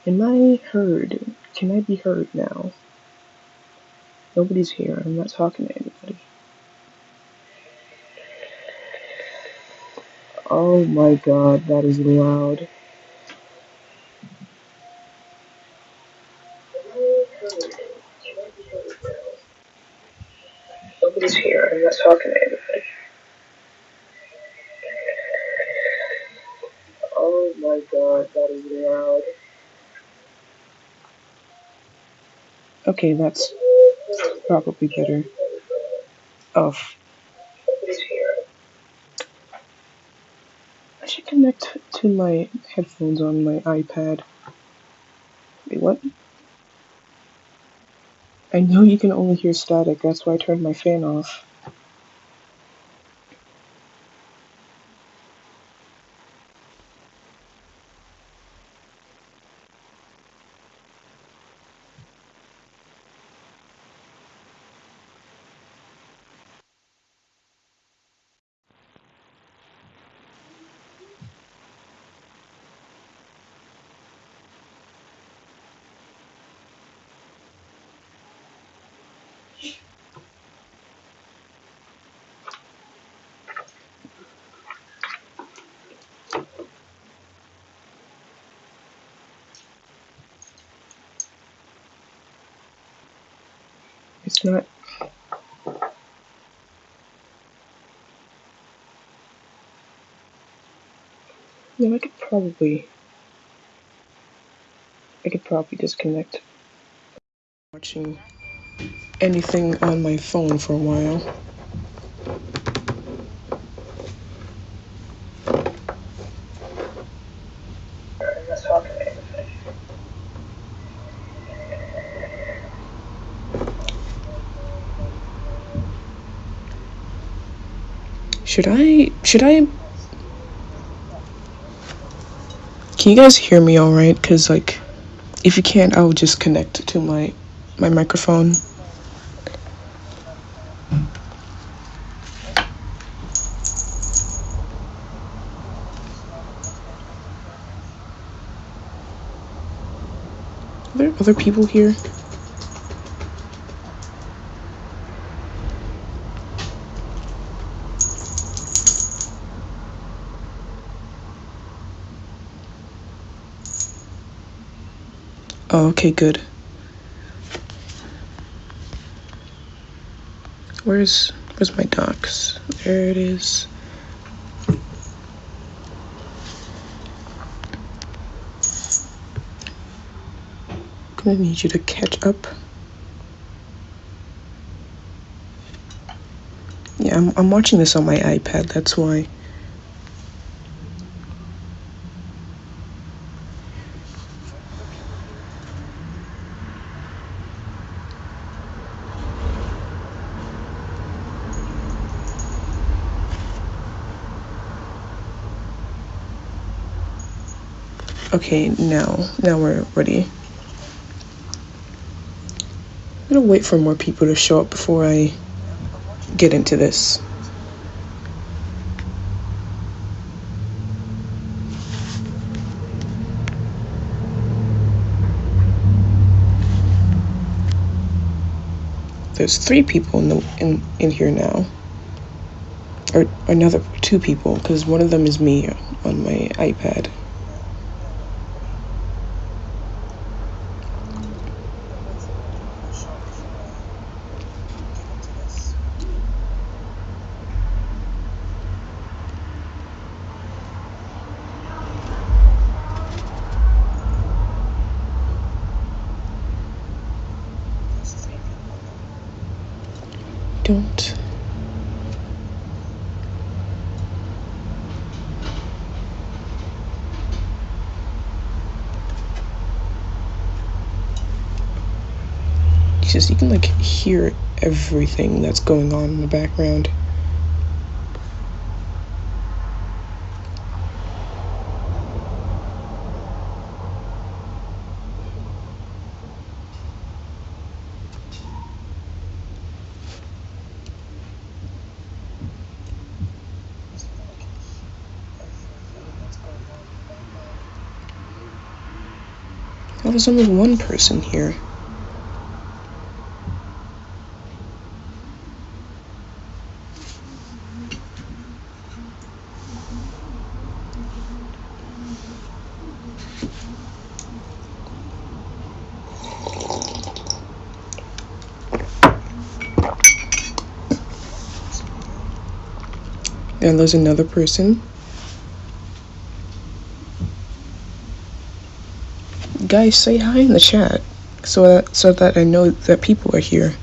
Am I heard? Can I be heard now? Nobody's here. I'm not talking to anybody. Oh my god, that is loud. Nobody's here. I'm not talking to anybody. Oh my god, that is loud. Okay, that's probably better. Oh, I should connect to my headphones on my iPad. Wait, what? I know you can only hear static, that's why I turned my fan off. It's not. Yeah, I could probably disconnect. Watching anything on my phone for a while. Should I? Can you guys hear me alright? Cause like, if you can't, I'll just connect to my microphone. Are there other people here? Oh, okay, good. Where's my docs? There it is. I'm gonna need you to catch up. Yeah, I'm watching this on my iPad, that's why. Okay, now we're ready. I'm gonna wait for more people to show up before I get into this. There's 3 people in here now. Or another 2 people, because one of them is me on my iPad. Don't. You can like hear everything that's going on in the background. Oh, there's only one person here. And there's another person. Guys, say hi in the chat so that I know that people are here.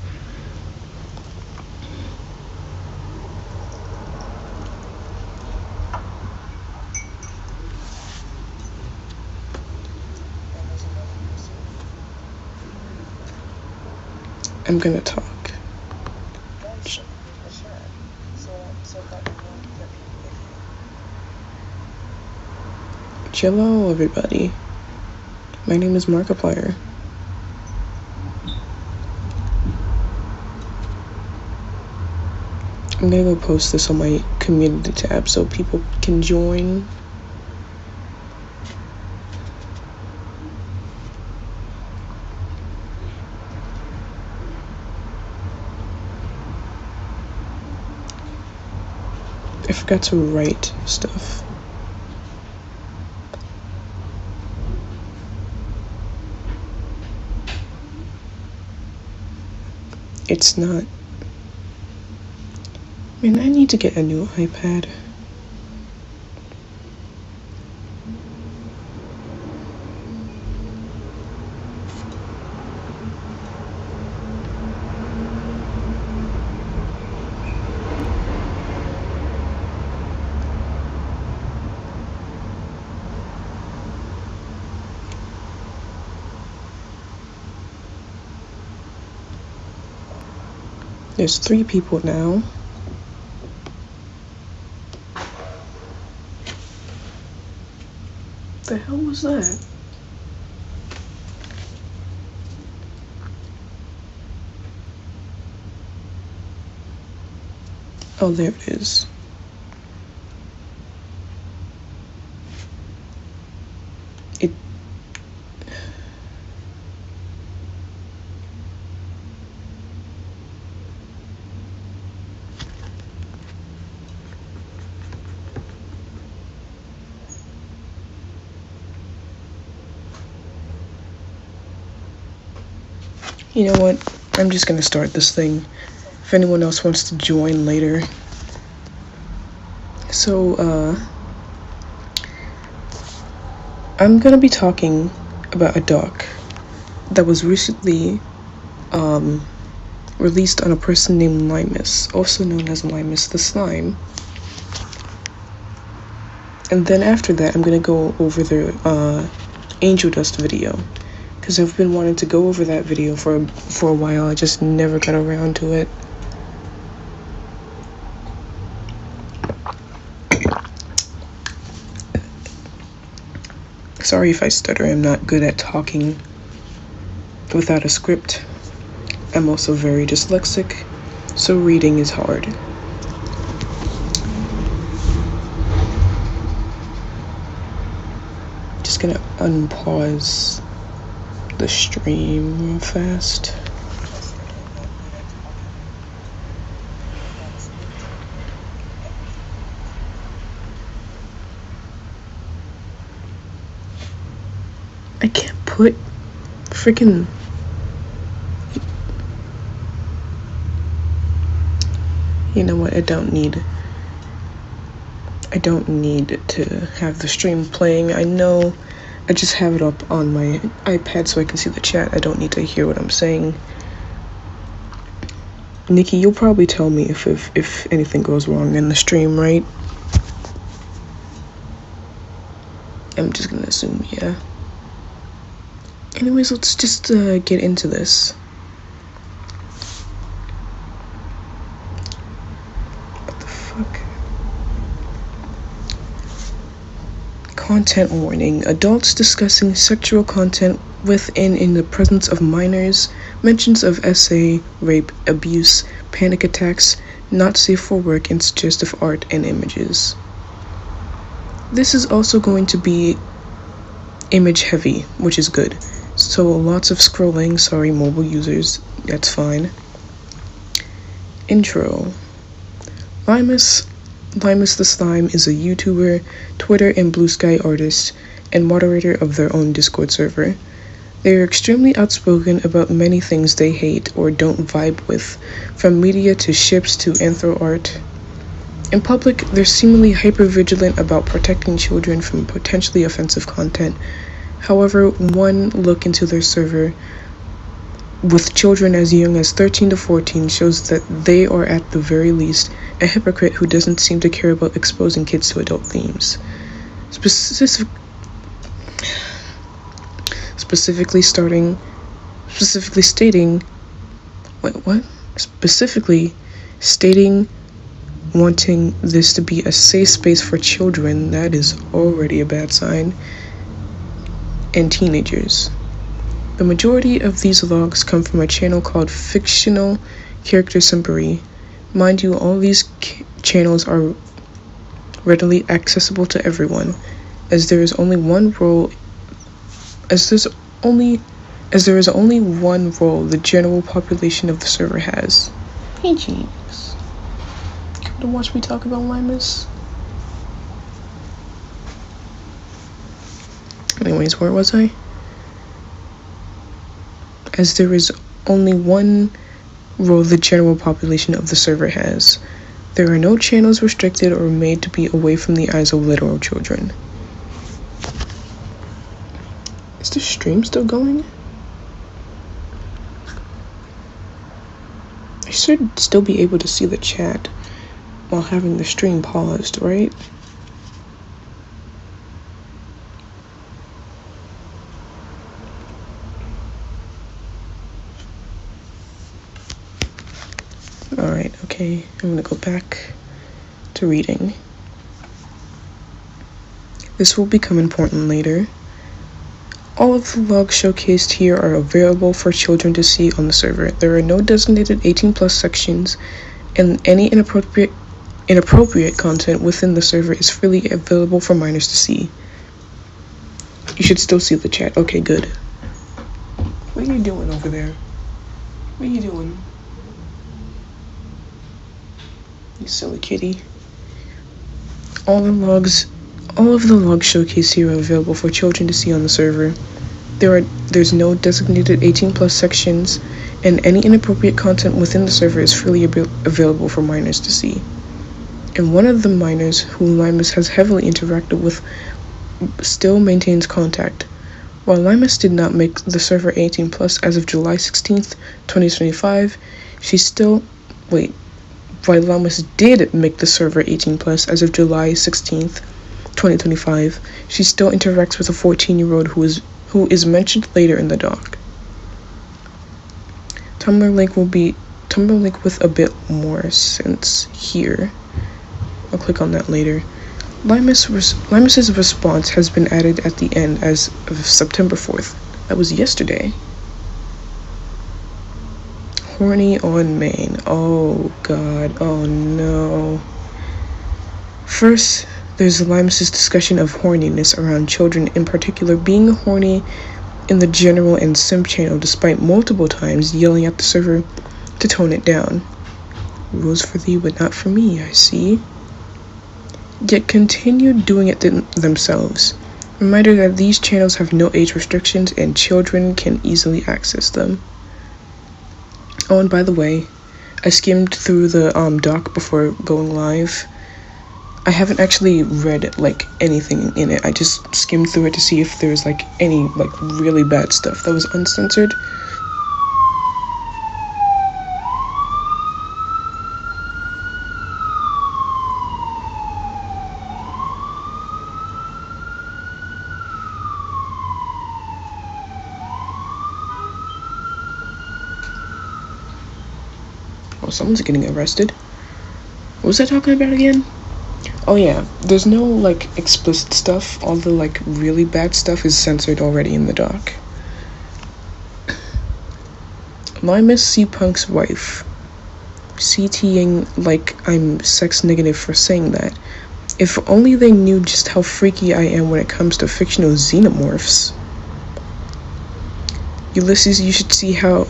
I'm gonna talk. Hello, everybody. My name is Markiplier. I'm gonna go post this on my community tab so people can join. I forgot to write stuff. It's not. Man, I need to get a new iPad. There's 3 people now. The hell was that? Oh, there it is. It. You know what? I'm just gonna start this thing. If anyone else wants to join later. So, I'm gonna be talking about a doc that was recently, released on a person named Limus, also known as Limus the Slime. And then after that, I'm gonna go over the, Angel Dust video. Because I've been wanting to go over that video for a while, I just never got around to it. Sorry if I stutter, I'm not good at talking without a script. I'm also very dyslexic, so reading is hard. Just gonna unpause the stream real fast. I can't put freaking. You know what? I don't need to have the stream playing. I know I just have it up on my iPad so I can see the chat. I don't need to hear what I'm saying. Nikki, you'll probably tell me if anything goes wrong in the stream, right? I'm just gonna assume, yeah. Anyways, let's just get into this. What the fuck? Content warning. Adults discussing sexual content with and in the presence of minors. Mentions of SA, rape, abuse, panic attacks, not safe for work, and suggestive art and images. This is also going to be image heavy, which is good. So lots of scrolling, sorry mobile users, that's fine. Intro. Limus the Slime is a YouTuber, Twitter and Blue Sky artist, and moderator of their own Discord server. They are extremely outspoken about many things they hate or don't vibe with, from media to ships to anthro art. In public, they're seemingly hyper-vigilant about protecting children from potentially offensive content. However, one look into their server with children as young as 13 to 14 shows that they are at the very least a hypocrite who doesn't seem to care about exposing kids to adult themes. Specifically stating wanting this to be a safe space for children, that is already a bad sign, and teenagers. The majority of these logs come from a channel called Fictional Character Simpery. Mind you, all these channels are readily accessible to everyone, as there is only one role the general population of the server has. Hey Jinx, come to watch me talk about Limus. Anyways, where was I? As there is only one role the general population of the server has. There are no channels restricted or made to be away from the eyes of literal children. Is the stream still going? I should still be able to see the chat while having the stream paused, right? Alright, okay, I'm gonna go back to reading. This will become important later. All of the logs showcased here are available for children to see on the server. There are no designated 18+ sections, and any inappropriate content within the server is freely available for minors to see. You should still see the chat. Okay, good. What are you doing over there? What are you doing? You silly kitty. All of the logs showcased here are available for children to see on the server. There's no designated 18+ sections, and any inappropriate content within the server is freely available for minors to see. And one of the minors who Limus has heavily interacted with still maintains contact. While Limus did not make the server 18+ as of July 16th, 2025, while Limus did make the server 18+ as of July 16th, 2025, she still interacts with a 14-year-old who is mentioned later in the doc. Tumblr link with a bit more sense here. I'll click on that later. Limus's response has been added at the end as of September 4th. That was yesterday. Horny on main. Oh god. Oh no. First, there's Limus's discussion of horniness around children, in particular being horny in the general and simp channel, despite multiple times yelling at the server to tone it down. Rules for thee, but not for me, I see. Yet continued doing it themselves. Reminder that these channels have no age restrictions and children can easily access them. Oh, and by the way, I skimmed through the doc before going live. I haven't actually read anything in it. I just skimmed through it to see if there's any really bad stuff that was uncensored. Oh, someone's getting arrested. What was I talking about again? Oh yeah, there's no explicit stuff. All the really bad stuff is censored already in the doc. Limus C. Punk's wife. CTing I'm sex negative for saying that. If only they knew just how freaky I am when it comes to fictional xenomorphs. Ulysses, you should see how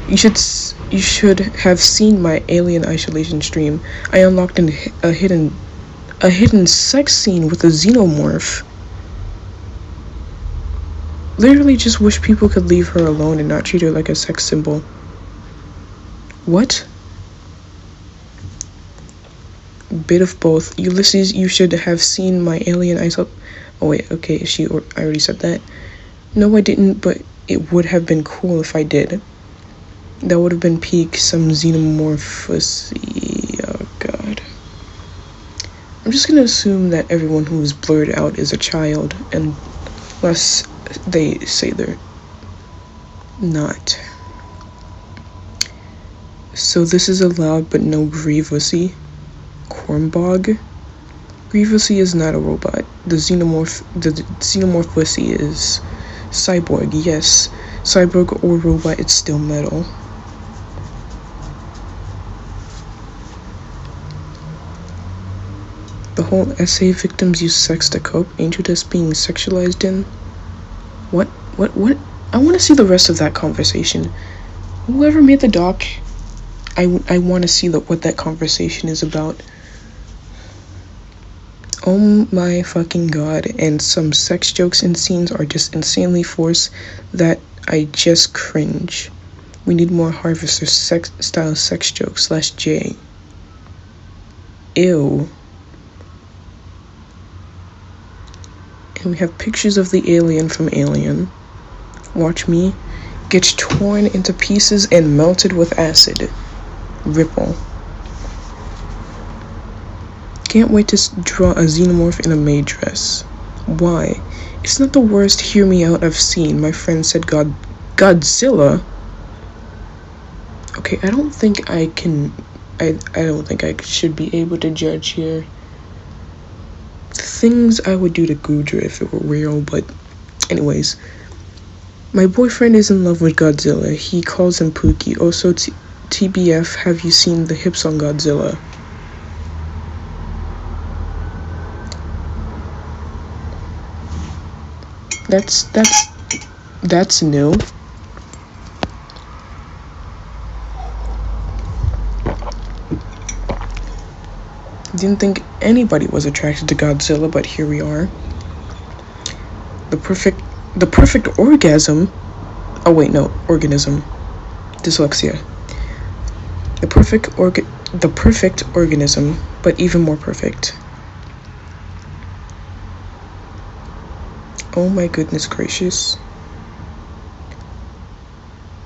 you should have seen my alien isolation stream. I unlocked a hidden sex scene with a xenomorph. Literally just wish people could leave her alone and not treat her like a sex symbol. What? Bit of both. Ulysses, you should have seen my alien isol- Oh wait, okay, I already said that. No, I didn't, but it would have been cool if I did. That would have been peak some xenomorphousy. Oh god. I'm just gonna assume that everyone who is blurred out is a child, unless they say they're not. So this is allowed, but no grievousy. Cornbog. Grievousy is not a robot. The xenomorph pussy is cyborg. Yes, cyborg or robot, it's still metal. The whole essay, victims use sex to cope. Ain't you just being sexualized in? What? I want to see the rest of that conversation. Whoever made the doc, I want to see what that conversation is about. Oh my fucking god, and some sex jokes and scenes are just insanely forced that I just cringe. We need more Harvester style sex jokes /J. Ew. And we have pictures of the alien from Alien. Watch me get torn into pieces and melted with acid. Ripple. Can't wait to draw a xenomorph in a maid dress. Why? It's not the worst hear me out I've seen. My friend said Godzilla? Okay, I don't think I can... I don't think I should be able to judge here. Things I would do to Gudra if it were real, but... Anyways. My boyfriend is in love with Godzilla. He calls him Pookie. Also, TBF, have you seen the hips on Godzilla? That's new. Didn't think anybody was attracted to Godzilla, but here we are. The perfect orgasm. Oh wait, no, organism. Dyslexia. The perfect organism, but even more perfect. Oh my goodness gracious.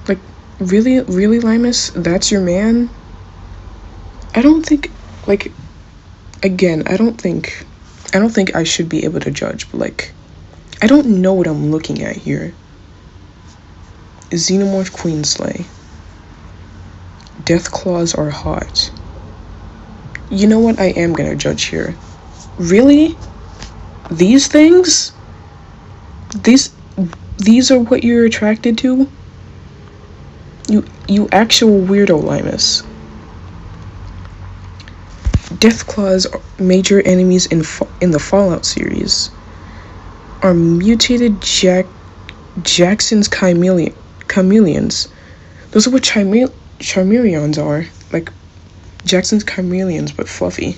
Like, really, Limus? That's your man? I don't think, like, again, I don't think I should be able to judge, but, like, I don't know what I'm looking at here. Xenomorph Queen Slay. Death claws are hot. You know what? I am gonna judge here. Really? These things? These are what you're attracted to? You actual weirdo, Limus. Deathclaws, major enemies in the Fallout series, are mutated Jackson's chameleons. Those are what Chimerions are, like Jackson's chameleons, but fluffy.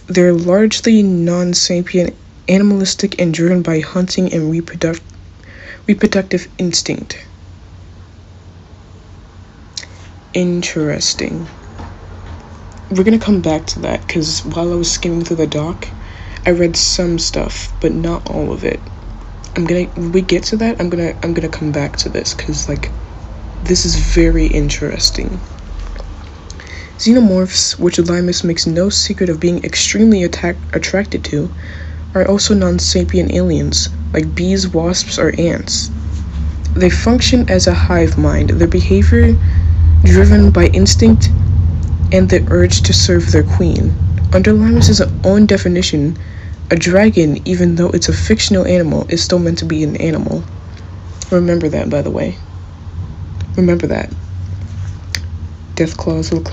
They're largely non-sapient, animalistic, and driven by hunting and reproductive instinct. Interesting. We're gonna come back to that, because while I was skimming through the doc, I read some stuff, but not all of it. When we get to that, I'm gonna come back to this, because, like, this is very interesting. Xenomorphs, which Limus makes no secret of being extremely attracted to, are also non-sapient aliens, like bees, wasps, or ants. They function as a hive mind, their behavior driven by instinct and the urge to serve their queen. Under Limus's own definition, a dragon, even though it's a fictional animal, is still meant to be an animal. Remember that, by the way. Remember that. Deathclaws look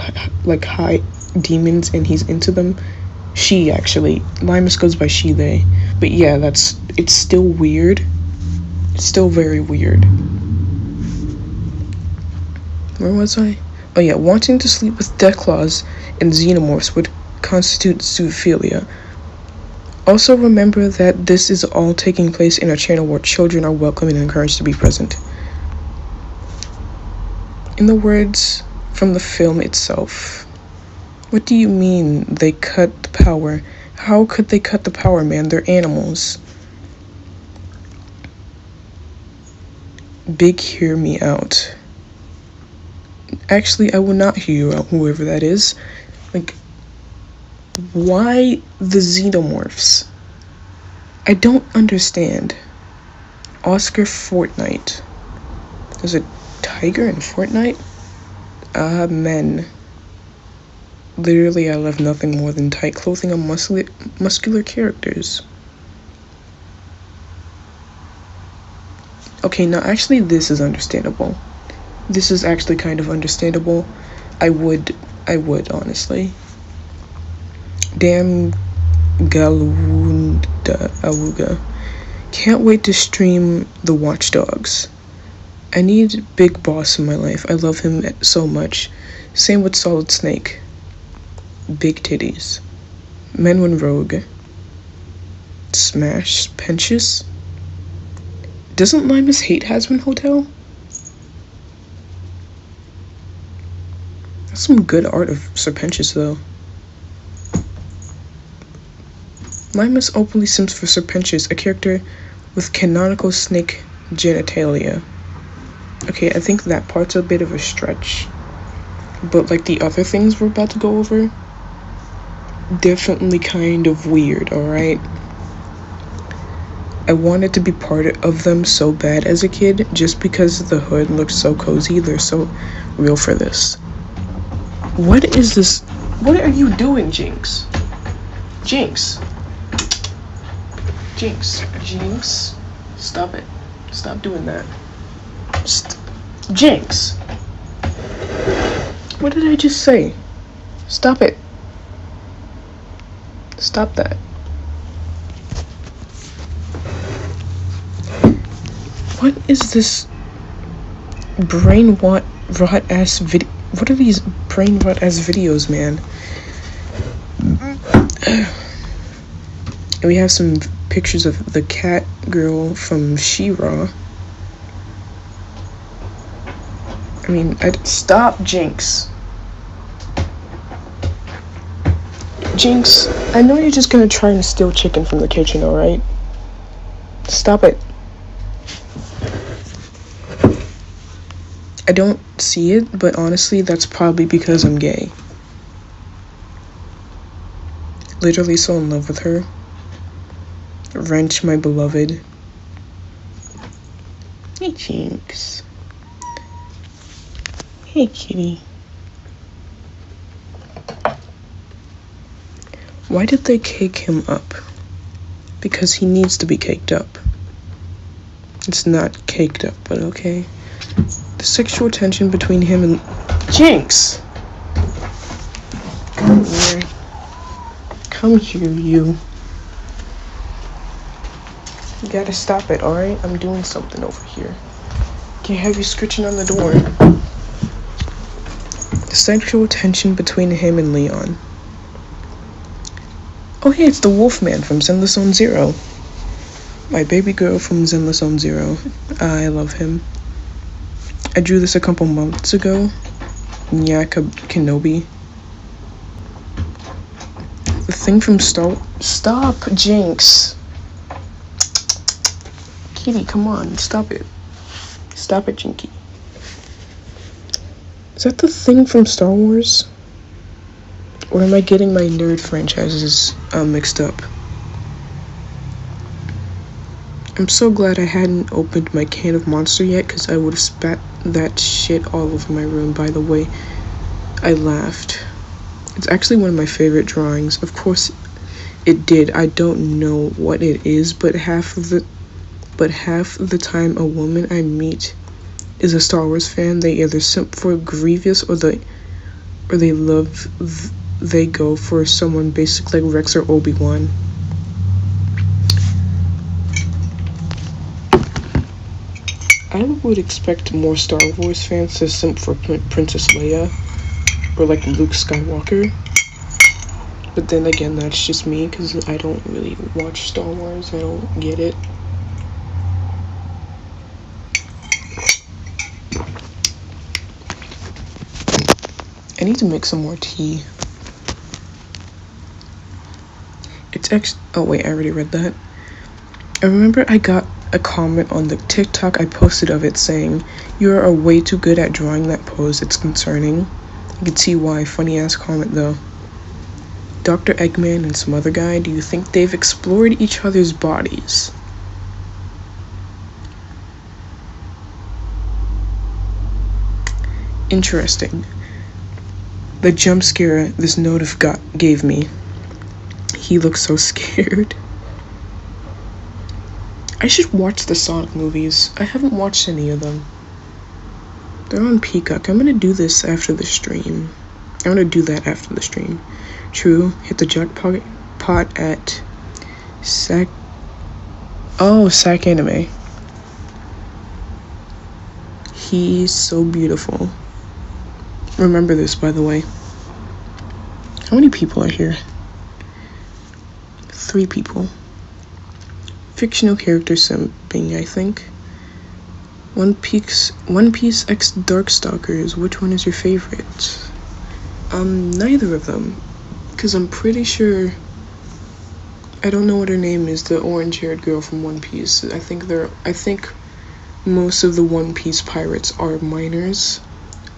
like high demons and he's into them. She, actually. Limus goes by she, they. But yeah, it's still weird. It's still very weird. Where was I? Oh yeah, wanting to sleep with Deathclaws and Xenomorphs would constitute zoophilia. Also remember that this is all taking place in a channel where children are welcome and encouraged to be present. In the words from the film itself, what do you mean they cut the power? How could they cut the power, man? They're animals. Big, hear me out. Actually, I will not hear you out, whoever that is. Like, why the Xenomorphs? I don't understand. Oscar Fortnite. There's a tiger in Fortnite? Men. Literally, I love nothing more than tight clothing on muscular characters. Okay, now actually this is understandable. This is actually kind of understandable. I would, honestly. Damn Galunda Awuga. Can't wait to stream the Watch Dogs. I need Big Boss in my life. I love him so much. Same with Solid Snake. Big titties. Menwin Rogue. Smash Penches. Doesn't Limus hate Hazbin Hotel? That's some good art of Serpentius, though. Limus openly simps for Serpentius, a character with canonical snake genitalia. Okay, I think that part's a bit of a stretch. But, like, the other things we're about to go over, definitely kind of weird, alright? I wanted to be part of them so bad as a kid, just because the hood looked so cozy. They're so real for this. What is this? What are you doing, Jinx? Jinx. Jinx. Jinx. Stop it. Stop doing that. Jinx. What did I just say? Stop it. Stop that. What is this brain rot ass video? What are these brain rot ass videos, man? And we have some pictures of the cat girl from She-Ra. I mean, stop, Jinx. Jinx, I know you're just gonna try and steal chicken from the kitchen, alright? Stop it. I don't see it, but honestly, that's probably because I'm gay. Literally so in love with her. Wrench, my beloved. Hey, Jinx. Hey, kitty. Why did they cake him up? Because he needs to be caked up. It's not caked up, but okay. The sexual tension between him and Jinx. Come here. Come here, you. You gotta stop it, alright? I'm doing something over here. Can't have you scritching on the door. The sexual tension between him and Leon. Oh hey, it's the Wolfman from Zenless Zone Zero. My baby girl from Zenless Zone Zero. I love him. I drew this a couple months ago. Kenobi. The thing from Stop, Jinx. Kitty, come on, stop it. Stop it, Jinky. Is that the thing from Star Wars? Or am I getting my nerd franchises mixed up? I'm so glad I hadn't opened my can of Monster yet, because I would have spat that shit all over my room. By the way, I laughed. It's actually one of my favorite drawings. Of course, it did. I don't know what it is, but half of the time a woman I meet is a Star Wars fan. They either simp for Grievous or they go for someone basic like Rex or Obi-Wan. I would expect more Star Wars fans to simp for Princess Leia or like Luke Skywalker. But then again, that's just me because I don't really watch Star Wars. I don't get it. I need to make some more tea. Oh wait, I already read that. I remember I got a comment on the TikTok I posted of it saying, "You are way too good at drawing that pose, it's concerning." You can see why. Funny ass comment though. Dr. Eggman and some other guy, do you think they've explored each other's bodies? Interesting. The jump scare this notif gave me. He looks so scared. I should watch the Sonic movies. I haven't watched any of them. They're on Peacock. I'm gonna do this after the stream. I'm gonna do that after the stream. True. Hit the jackpot at Sac Anime. He's so beautiful. Remember this, by the way. How many people are here? 3 people. Fictional character simping, I think. One Piece X Darkstalkers. Which one is your favorite? Neither of them. Because I'm pretty sure... I don't know what her name is, the orange-haired girl from One Piece. I think most of the One Piece pirates are minors.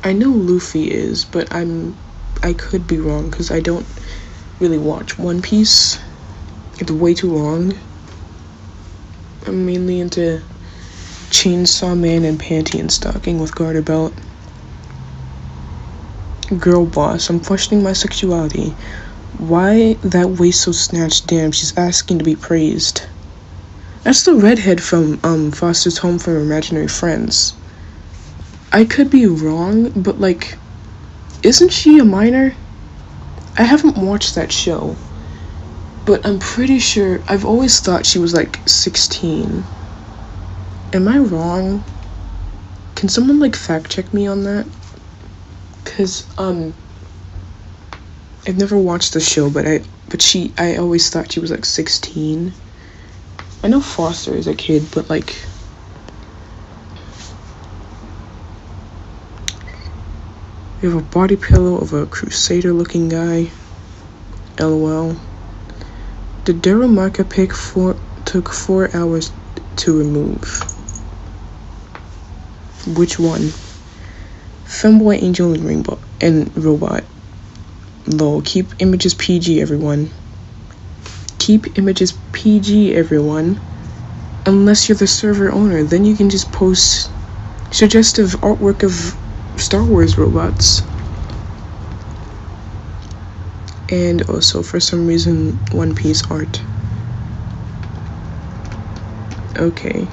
I know Luffy is, but I could be wrong because I don't really watch One Piece. It's way too long. I'm mainly into Chainsaw Man and Panty and Stocking with Garter Belt. Girl boss, I'm questioning my sexuality. Why that waist so snatched? Damn, she's asking to be praised. That's the redhead from Foster's Home for Imaginary Friends. I could be wrong, but like, isn't she a minor? I haven't watched that show, but I'm pretty sure, I've always thought she was like 16. Am I wrong? Can someone like fact check me on that? Cause I've never watched the show, but I always thought she was like 16. I know Foster is a kid, but like, we have a body pillow of a crusader looking guy. LOL. The Daryl Marca pic took 4 hours to remove. Which one? Femboy, Angel, and Rainbow and Robot. Lol. Keep images PG, everyone. Keep images PG, everyone. Unless you're the server owner, then you can just post suggestive artwork of Star Wars robots. And also, for some reason, One Piece art. Okay.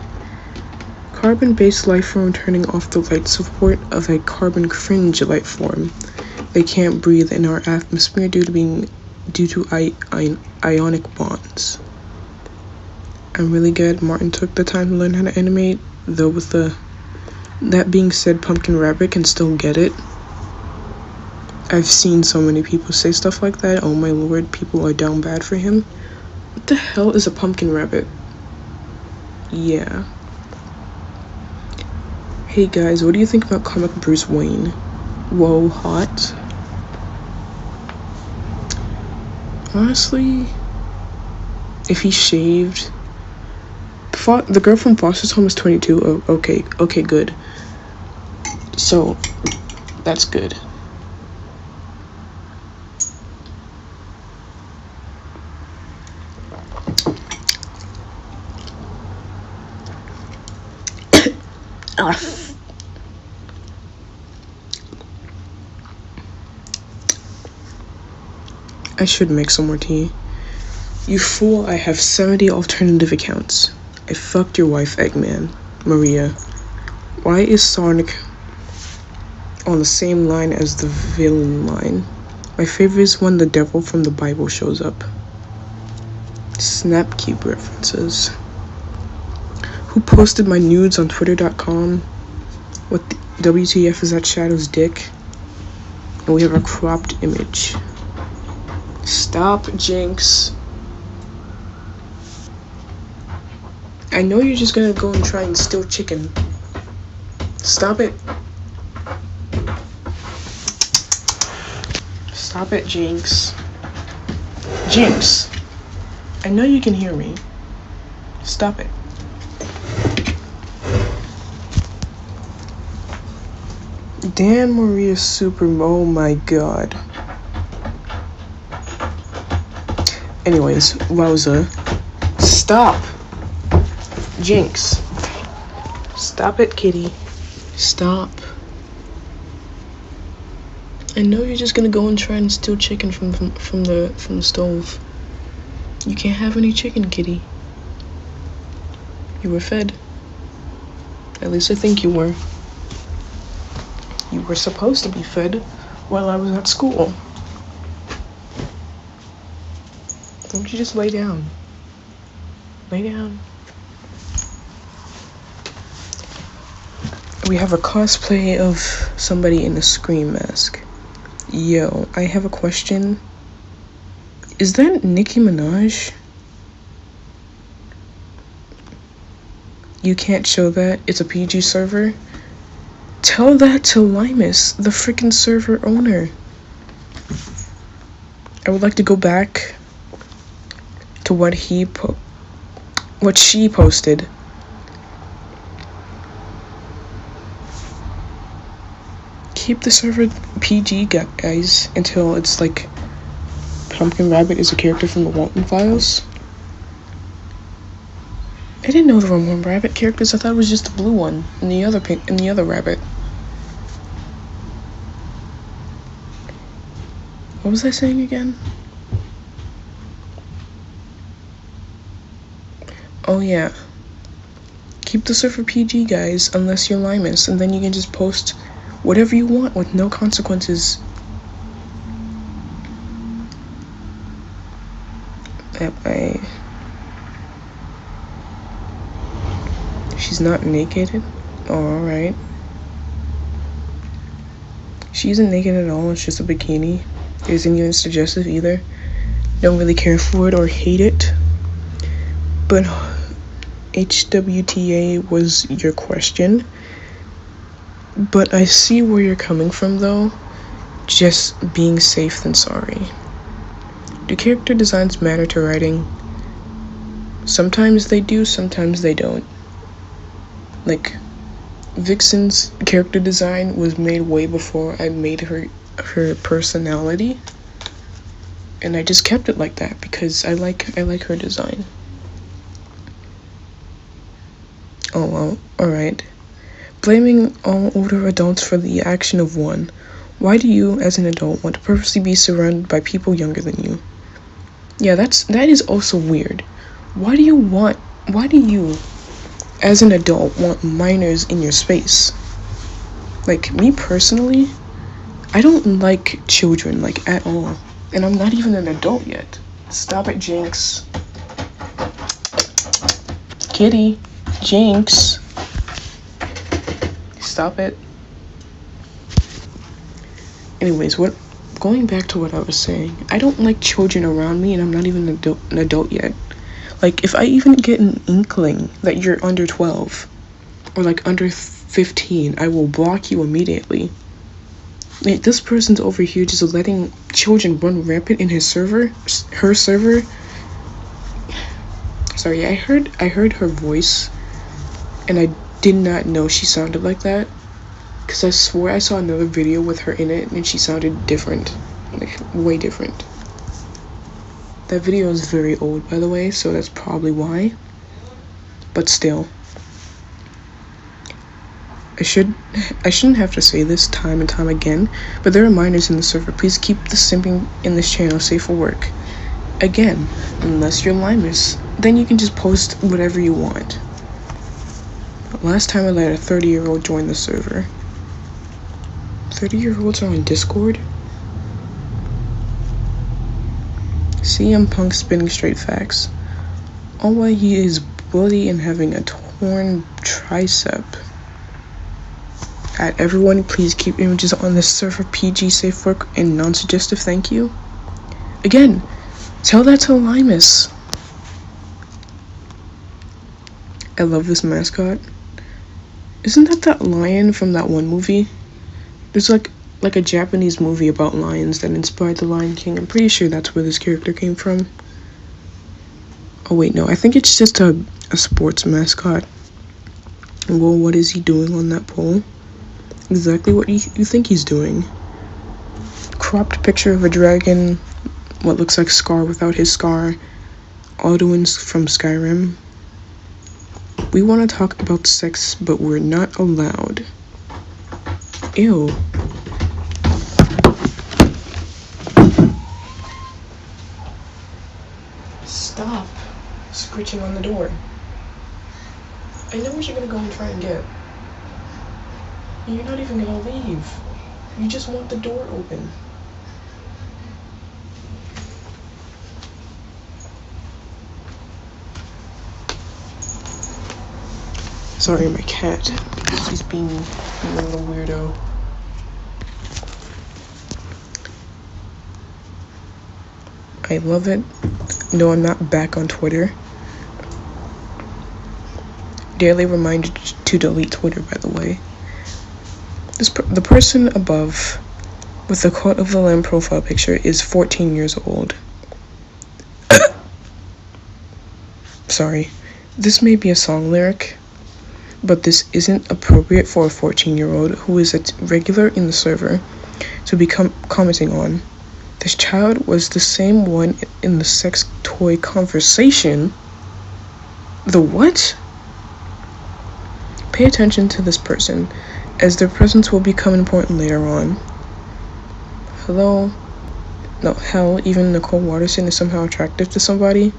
Carbon-based life form turning off the light support of a carbon fringe life form. They can't breathe in our atmosphere due to ionic bonds. I'm really good. Martin took the time to learn how to animate, though with that being said, Pumpkin Rabbit can still get it. I've seen so many people say stuff like that. Oh my lord, people are down bad for him. What the hell is a pumpkin rabbit? Yeah. Hey guys, what do you think about comic Bruce Wayne? Whoa, hot. Honestly, if he shaved... The girl from Foster's Home is 22. Oh, okay, good. So, that's good. I should make some more tea. You fool, I have 70 alternative accounts. I fucked your wife, Eggman. Maria. Why is Sonic on the same line as the villain line? My favorite is when the devil from the Bible shows up. Snapkeep references. Who posted my nudes on twitter.com? What the WTF is that Shadow's dick? And we have a cropped image. Stop, Jinx. I know you're just gonna go and try and steal chicken. Stop it. Stop it, Jinx. Jinx. I know you can hear me. Stop it. Dan Maria Super. Oh my god. Anyways, wowza. Stop. Jinx. Stop it, kitty. Stop. I know you're just gonna go and try and steal chicken from the stove. You can't have any chicken, kitty. You were fed. At least I think you were. You were supposed to be fed while I was at school. Don't you just lay down? Lay down. We have a cosplay of somebody in a Scream mask. Yo, I have a question. Is that Nicki Minaj? You can't show that. It's a PG server. Tell that to Limus, the freaking server owner. I would like to go back to what she posted. Keep the server PG, guys, until it's like Pumpkin Rabbit is a character from the Walton Files. I didn't know there were more rabbit characters. I thought it was just the blue one and the other pink and the other rabbit. What was I saying again? Oh yeah. Keep the server PG, guys, unless you're Limus, and then you can just post whatever you want with no consequences. She's not naked? Oh, alright. She isn't naked at all, it's just a bikini. It isn't even suggestive either. Don't really care for it or hate it. But HWTA was your question. But I see where you're coming from though. Just being safe than sorry. Do character designs matter to writing? Sometimes they do, sometimes they don't. Like, Vixen's character design was made way before I made her personality. And I just kept it like that because I like her design. Oh well, alright. Blaming all older adults for the action of one. Why do you, as an adult, want to purposely be surrounded by people younger than you? Yeah, that is also weird. Why do you, as an adult, want minors in your space? Like, me personally, I don't like children, like, at all. And I'm not even an adult yet. Stop it, Jinx. Kitty. Jinx. Stop it. Anyways, going back to what I was saying, I don't like children around me, and I'm not even an adult yet. Like, if I even get an inkling that you're under 12 or like under 15, I will block you immediately. Like, this person's over here just letting children run rampant in her server. Sorry, I heard her voice, and I did not know she sounded like that, because I swore I saw another video with her in it, and she sounded different, like, way different. That video is very old, by the way, so that's probably why. But still. I shouldn't have to say this time and time again, but there are minors in the server. Please keep the simping in this channel safe for work. Again, unless you're Limus, then you can just post whatever you want. Last time I let a 30-year-old join the server. 30-year-olds are on Discord? CM Punk spinning straight facts. All while he is bloody and having a torn tricep. Everyone, please keep images on this server PG, safe work, and non-suggestive, thank you. Again, tell that to Limus. I love this mascot. Isn't that lion from that one movie? There's like a Japanese movie about lions that inspired the Lion King. I'm pretty sure that's where this character came from. Oh wait, no, I think it's just a sports mascot. Well, what is he doing on that pole? Exactly what you think he's doing. Cropped picture of a dragon, what looks like Scar without his scar. Alduin's from Skyrim. We want to talk about sex, but we're not allowed. Ew. Stop screeching on the door. I know what you're gonna go and try and get. You're not even gonna leave. You just want the door open. Sorry, my cat. She's being a little weirdo. I love it. No, I'm not back on Twitter. Daily reminder to delete Twitter, by the way. The person above with the Court of the Lamb profile picture is 14 years old. Sorry. This may be a song lyric, but this isn't appropriate for a 14-year-old who is a regular in the server to be commenting on. This child was the same one in the sex toy conversation. The what? Pay attention to this person, as their presence will become important later on. Hello? No, hell, even Nicole Watterson is somehow attractive to somebody?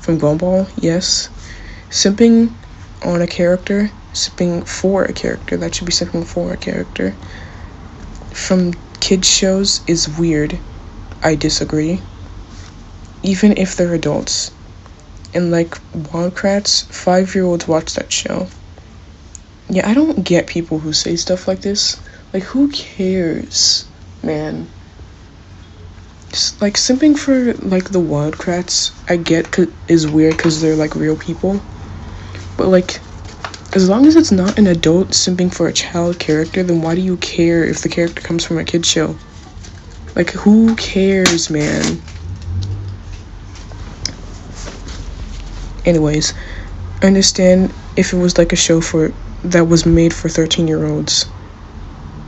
From Gumball? Yes. Simping on a character? Simping for a character. That should be simping for a character. From kids shows is weird. I disagree. Even if they're adults. And like Wildcrats, 5-year-olds watch that show. Yeah, I don't get people who say stuff like this. Like, who cares, man? Just, like, simping for, like, the Wildcrats, I get is weird because they're, like, real people. But, like, as long as it's not an adult simping for a child character, then why do you care if the character comes from a kid's show? Like, who cares, man? Anyways, I understand if it was, like, a show that was made for 13-year-olds.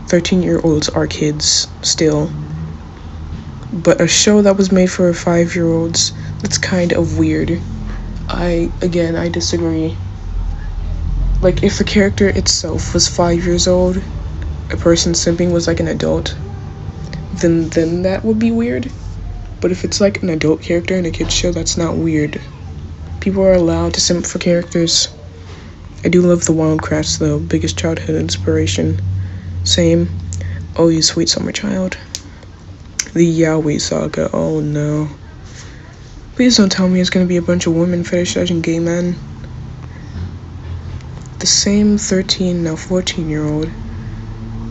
13-year-olds are kids, still. But a show that was made for 5-year-olds, that's kind of weird. I disagree. Like, if the character itself was 5 years old, a person simping was like an adult, then that would be weird. But if it's like an adult character in a kid's show, that's not weird. People are allowed to simp for characters. I do love the Wildcrats though, biggest childhood inspiration. Same. Oh, you sweet summer child. The Yaoi saga, oh no. Please don't tell me it's gonna be a bunch of women fetishizing gay men. The same 13, now 14-year-old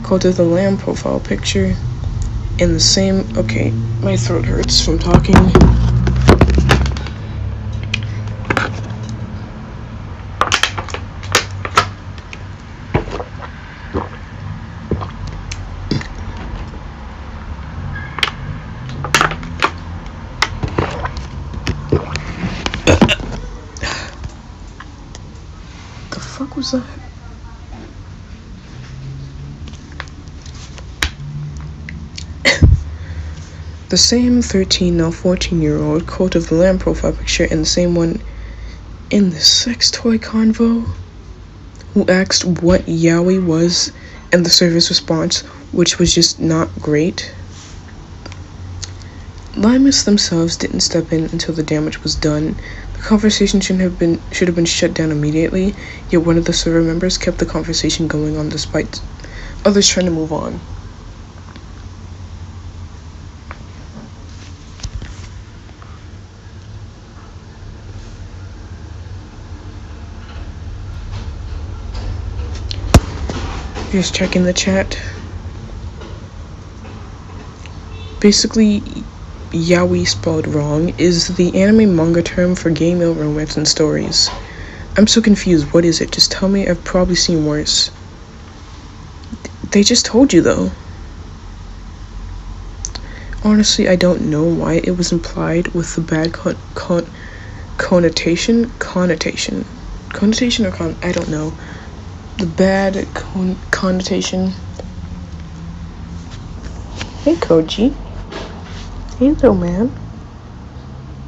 Cult of the Lamb profile picture. And the same, okay, my throat hurts from talking. The fuck was that? The same 13, now 14-year-old Cult of the Lamb profile picture and the same one in the sex toy convo who asked what yaoi was and the server's response, which was just not great. Limus themselves didn't step in until the damage was done. The conversation should have been shut down immediately, yet one of the server members kept the conversation going on despite others trying to move on. Just checking the chat. Basically, yaoi spelled wrong is the anime manga term for gay male romance and stories. I'm so confused. What is it? Just tell me. I've probably seen worse. They just told you though. Honestly, I don't know why it was implied with the bad connotation, I don't know. The bad connotation. Hey, Koji. Hey, little man.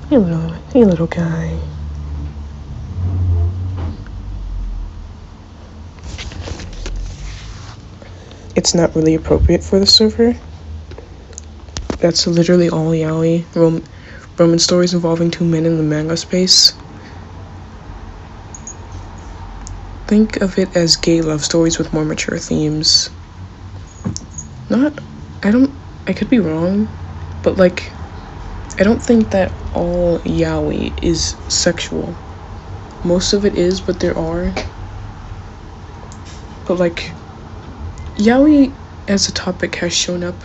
Hey, little guy. It's not really appropriate for the server. That's literally all yaoi romance stories involving two men in the manga space. Think of it as gay love stories with more mature themes. I could be wrong, but like, I don't think that all yaoi is sexual. Most of it is, but there are. But like, yaoi as a topic has shown up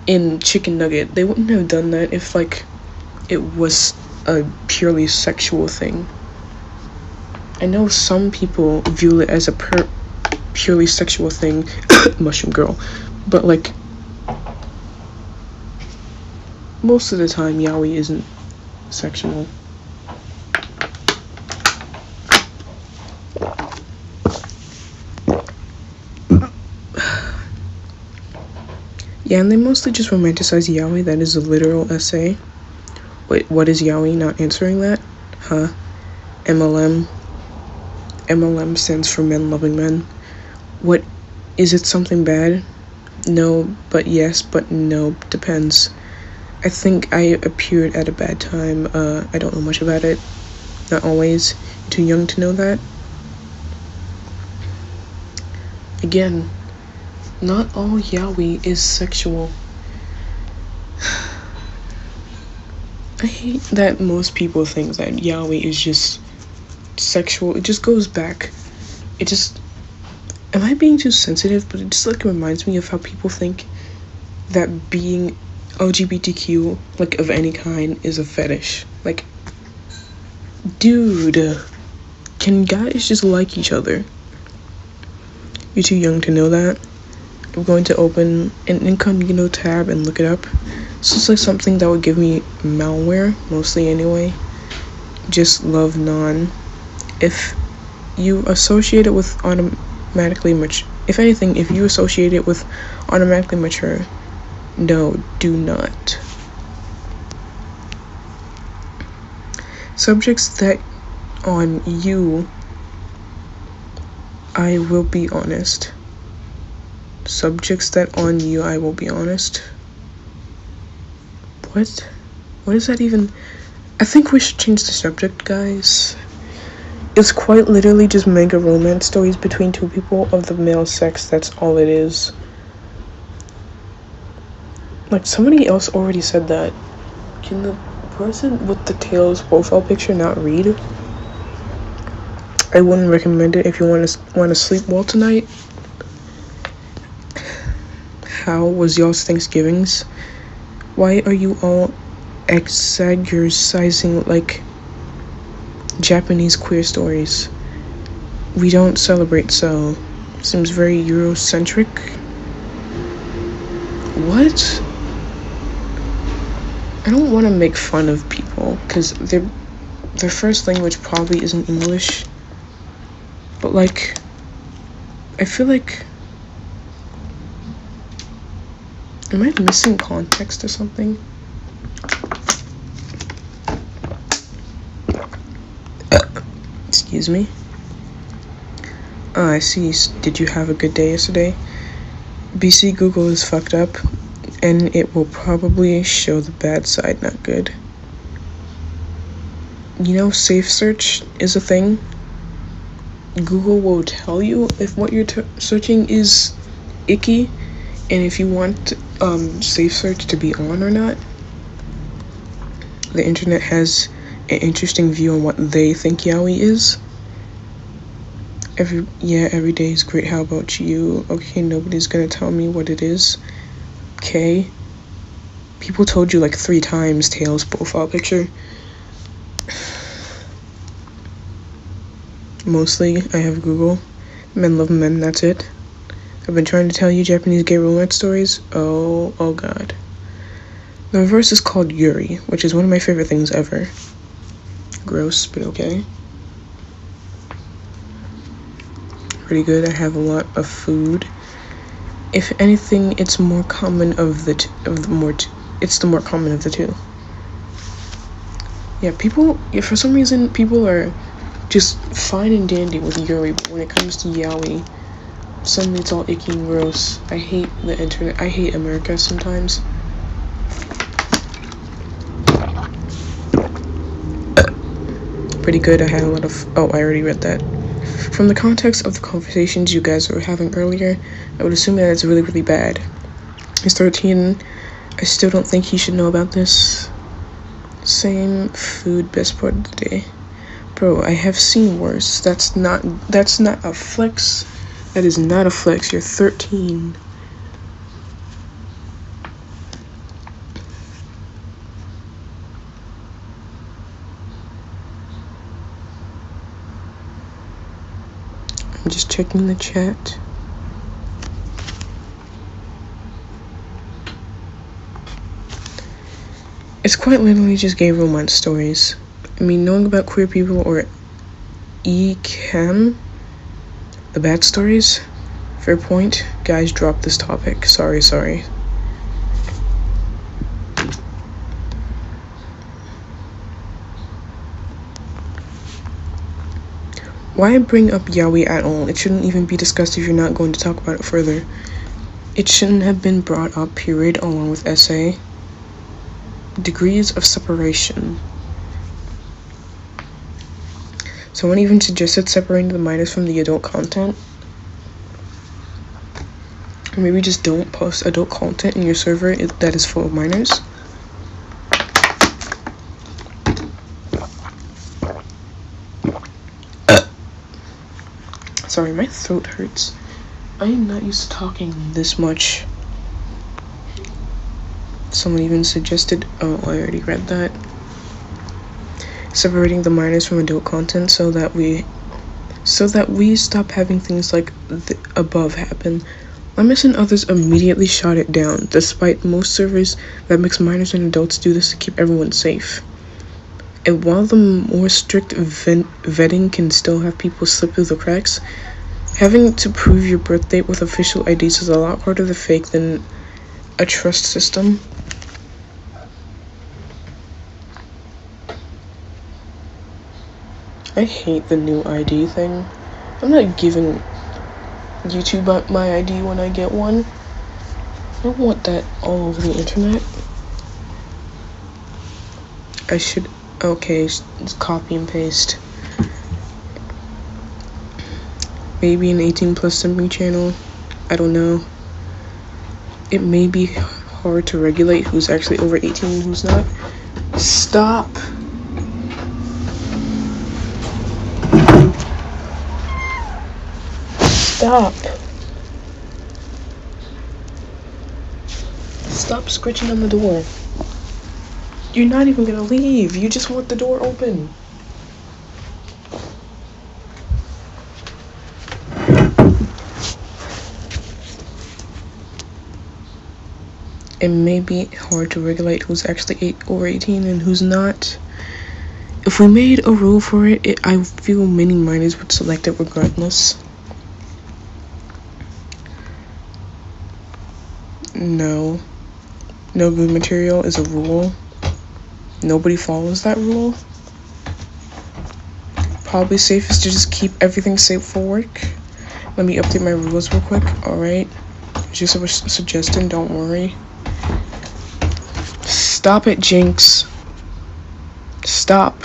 in Chicken Nugget. They wouldn't have done that if like it was a purely sexual thing. I know some people view it as a purely sexual thing, Mushroom Girl, but like most of the time yaoi isn't sexual. Yeah, and they mostly just romanticize yaoi. That is a literal essay. Wait, what is yaoi? Not answering that? Huh? MLM stands for men loving men. What, is it something bad? No, but yes, but no, depends. I think I appeared at a bad time. I don't know much about it. Not always. Too young to know that. Again, not all yaoi is sexual. I hate that most people think that yaoi is just sexual. It just goes back. Am I being too sensitive? But it just like reminds me of how people think that being LGBTQ, like of any kind, is a fetish. Like, dude, can guys just like each other? You're too young to know that. I'm going to open an incognito tab and look it up. So it's like something that would give me malware, mostly anyway. Just love non. If you associate it with automatically mature, if anything, if you associate it with automatically mature, no, do not. Subjects that on you, I will be honest. Subjects that on you, I will be honest. What? What is that even? I think we should change the subject, guys. It's quite literally just mega romance stories between two people of the male sex. That's all it is. Like, somebody else already said that. Can the person with the tails profile picture not read? I wouldn't recommend it if you want to sleep well tonight. How was y'all's Thanksgivings? Why are you all exaggerating like Japanese queer stories? We don't celebrate, so seems very Eurocentric. What? I don't want to make fun of people because their first language probably isn't English, but like I feel like, am I missing context or something? Excuse me. I see. Did you have a good day yesterday? BC Google is fucked up, and it will probably show the bad side, not good. You know, safe search is a thing. Google will tell you if what you're searching is icky, and if you want safe search to be on or not. The internet has an interesting view on what they think yaoi is. Every day is great. How about you? Okay, nobody's gonna tell me what it is. Okay. People told you like 3 times Tails profile picture. Mostly, I have Google. Men love men, that's it. I've been trying to tell you Japanese gay romance stories. Oh god. The reverse is called Yuri, which is one of my favorite things ever. Gross, but okay. Pretty good. I have a lot of food. If anything, it's more common it's the more common of the two. Yeah, for some reason, people are just fine and dandy with Yuri, but when it comes to yaoi, suddenly it's all icky and gross. I hate the internet. I hate America sometimes. Pretty good. I had a lot of... Oh, I already read that. From the context of the conversations you guys were having earlier, I would assume that it's really, really bad. He's 13. I still don't think he should know about this. Same food, best part of the day. Bro, I have seen worse. That's not a flex. That is not a flex. You're 13. I'm just checking the chat. It's quite literally just gay romance stories. I mean, knowing about queer people or E-cam, the bad stories, fair point. Guys, drop this topic. Sorry. Why bring up yaoi at all? It shouldn't even be discussed if you're not going to talk about it further. It shouldn't have been brought up, period, along with essay. Degrees of separation. Someone even suggested separating the minors from the adult content. Or maybe just don't post adult content in your server that is full of minors. Sorry, my throat hurts. I am not used to talking this much. Someone even suggested, oh, I already read that. Separating the minors from adult content so that we stop having things like the above happen. Limus and others immediately shot it down, despite most servers that mix minors and adults do this to keep everyone safe. And while the more strict vetting can still have people slip through the cracks, having to prove your birth date with official IDs is a lot harder to fake than a trust system. I hate the new ID thing. I'm not giving YouTube my ID when I get one. I don't want that all over the internet. I should... Okay, just copy and paste. Maybe an 18+ simping channel. I don't know. It may be hard to regulate who's actually over 18 and who's not. Stop! Stop! Stop scratching on the door. You're not even gonna leave. You just want the door open. It may be hard to regulate who's actually over 18 and who's not. If we made a rule for it, I feel many minors would select it regardless. No. No good material is a rule. Nobody follows that rule. Probably safest to just keep everything safe for work. Let me update my rules real quick. Alright. Just a suggestion, don't worry. Stop it, Jinx. Stop.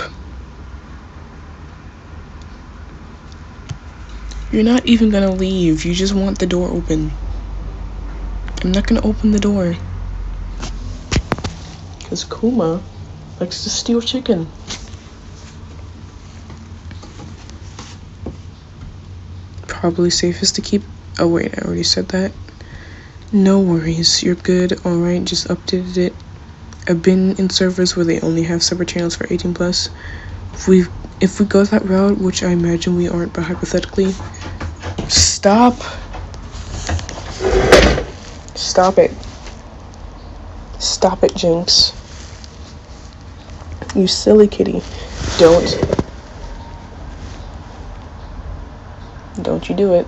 You're not even gonna leave. You just want the door open. I'm not gonna open the door. Because Kuma likes to steal chicken. probably safest to keep. Oh wait, I already said that. No worries, you're good. Alright, just updated it. I've been in servers where they only have separate channels for 18 plus. If we go that route, which I imagine we aren't, but hypothetically, stop it. Stop it, Jinx. You silly kitty. Don't you do it.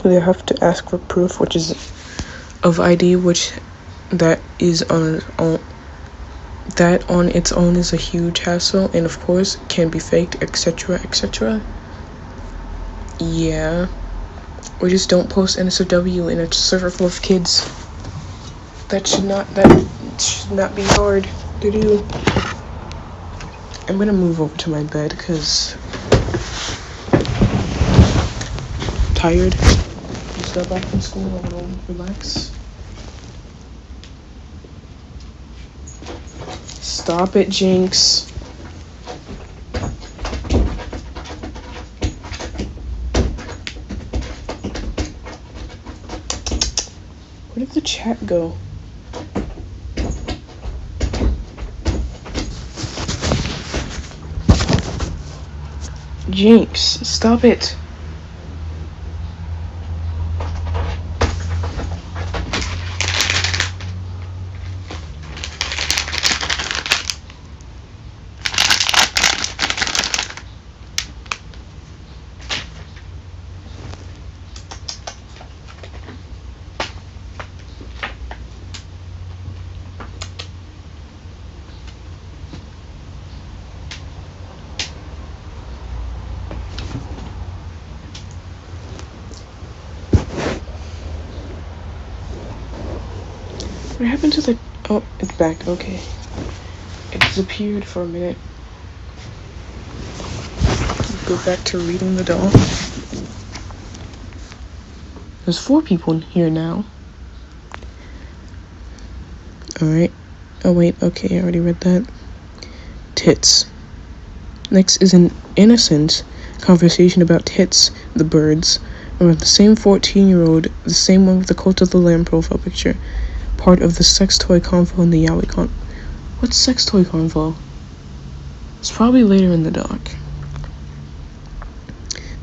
They have to ask for proof, which is of ID, which that is on its own is a huge hassle, and of course can be faked, etc, etc. Yeah, or just don't post NSFW in a server full of kids. That should not be hard to do. I'm gonna move over to my bed because I'm tired. Just got back from school. I'm gonna relax. Stop it, Jinx. Where did the chat go? Jinx, stop it. What happened to the... Oh, it's back. Okay. It disappeared for a minute. Go back to reading the doll. There's 4 people in here now. Alright. Oh wait, okay, I already read that. Tits. Next is an innocent conversation about tits, the birds, around the same 14-year-old, the same one with the Cult of the Lamb profile picture. Part of the sex toy convo in the Yaoi con. What's sex toy convo? It's probably later in the doc.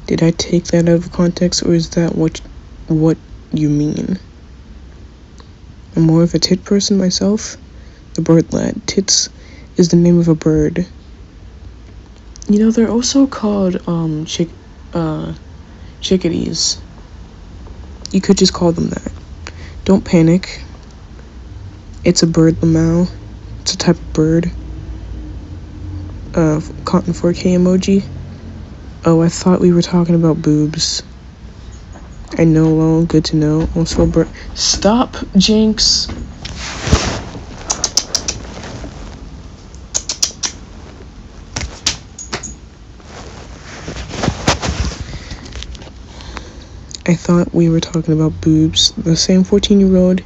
Did I take that out of context, or is that what you mean? I'm more of a tit person myself. The bird lad. Tits is the name of a bird. You know, they're also called chickadees. You could just call them that. Don't panic. It's a bird lamau. It's a type of bird. Cotton 4K emoji. Oh, I thought we were talking about boobs. I know, lol, good to know. Also a bird. Stop, Jinx! I thought we were talking about boobs. The same 14-year-old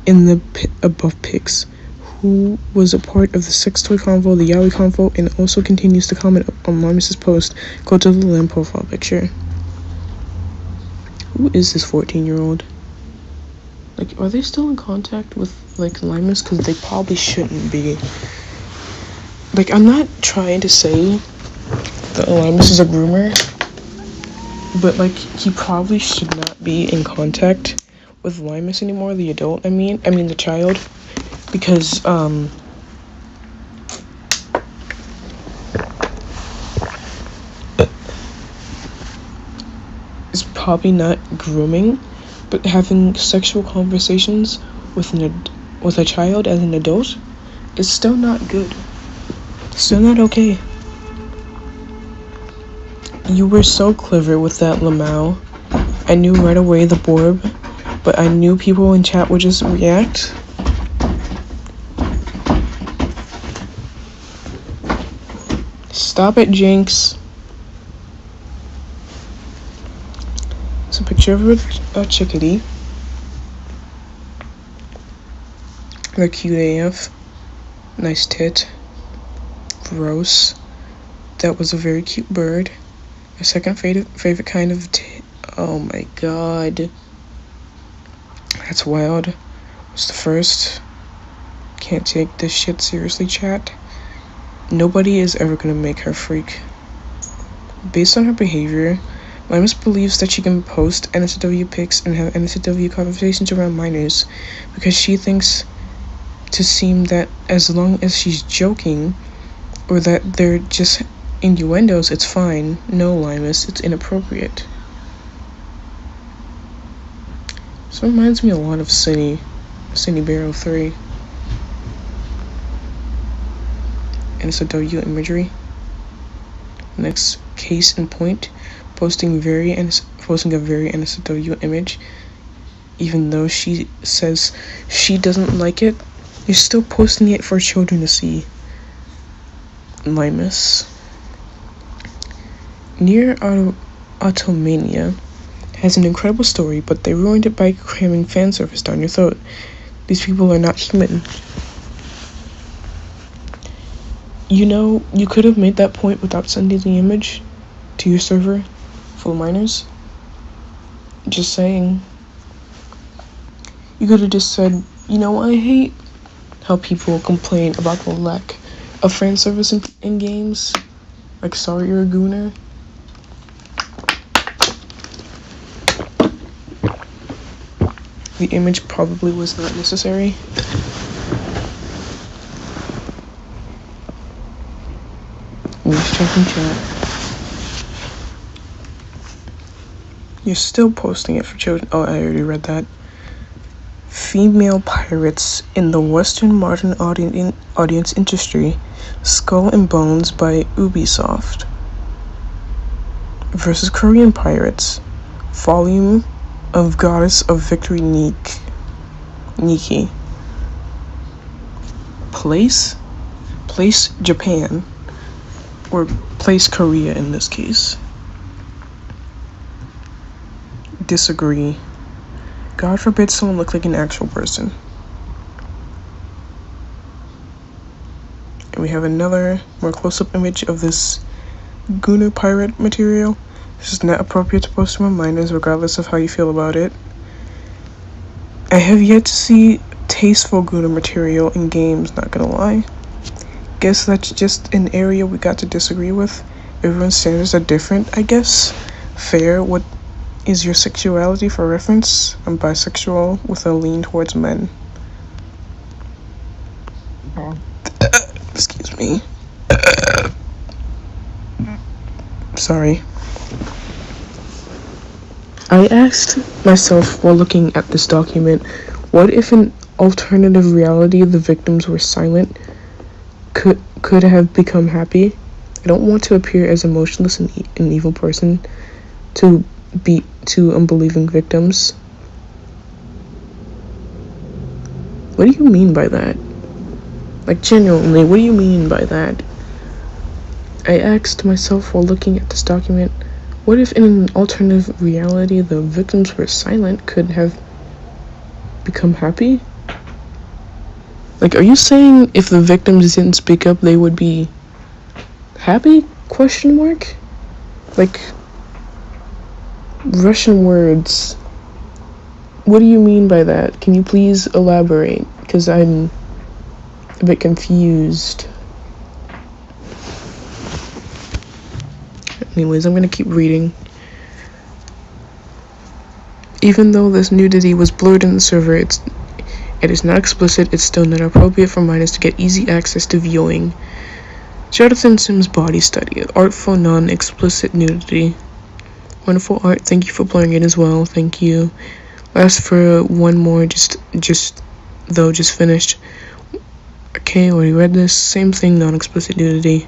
in the above pics, who was a part of the sex toy convo, the yaoi convo, and also continues to comment on Limus's post, go to the lamb profile picture. Who is this 14-year-old? Like, are they still in contact with, like, Limus? Because they probably shouldn't be. Like, I'm not trying to say that Limus is a groomer, but, like, he probably should not be in contact with Limus anymore, the adult, I mean the child, because, it's probably not grooming, but having sexual conversations with a child as an adult is still not good. Still not okay. You were so clever with that, Lamau. I knew right away the Borb, but I knew people in chat would just react. Stop it, Jinx. picture of a chickadee. They're cute AF. Nice tit. Gross. That was a very cute bird. My second favorite kind of oh my god. That's wild. What's the first? Can't take this shit seriously, chat. Nobody is ever gonna make her freak. Based on her behavior, Limus believes that she can post NSFW pics and have NSFW conversations around minors because she thinks to seem that as long as she's joking or that they're just innuendos, it's fine. No, Limus, it's inappropriate. This reminds me a lot of Cinny Barrow 3. NSFW imagery. Next case in point, posting a very NSFW image, even though she says she doesn't like it, you're still posting it for children to see. Limus. Near Automania has an incredible story, but they ruined it by cramming fan service down your throat. These people are not human. You know, you could have made that point without sending the image to your server full of minors. Just saying. You could have just said, you know, I hate how people complain about the lack of fan service in games. Like, sorry you're a gooner. The image probably was not necessary. I'm just checking chat. You're still posting it for children. Oh, I already read that. Female pirates in the Western modern audience industry. Skull and Bones by Ubisoft. Versus Korean pirates. Volume of Goddess of Victory Nikki. Place Japan. Or place Korea in this case. Disagree. God forbid someone look like an actual person. And we have another more close-up image of this Gooner pirate material. This is not appropriate to post to my minors regardless of how you feel about it. I have yet to see tasteful Gooner material in games, not gonna lie. Guess that's just an area we got to disagree with. Everyone's standards are different, I guess. Fair. What is your sexuality for reference? I'm bisexual with a lean towards men. Excuse me. Sorry. I asked myself while looking at this document, what if in alternative reality the victims were silent? Could have become happy? I don't want to appear as emotionless and an evil person to unbelieving victims. What do you mean by that? Like, genuinely, what do you mean by that? I asked myself while looking at this document, what if in an alternative reality the victims were silent, could have become happy? Like, are you saying if the victims didn't speak up, they would be happy? Question mark? Like, Russian words. What do you mean by that? Can you please elaborate? Because I'm a bit confused. Anyways, I'm gonna keep reading. Even though this nudity was blurred in the server, it is not explicit, it's still not appropriate for minors to get easy access to viewing. Jonathan Sims body study, artful non-explicit nudity. Wonderful art, thank you for blurring it as well, thank you. Last for one more, just finished. Okay, already read this, same thing, non-explicit nudity.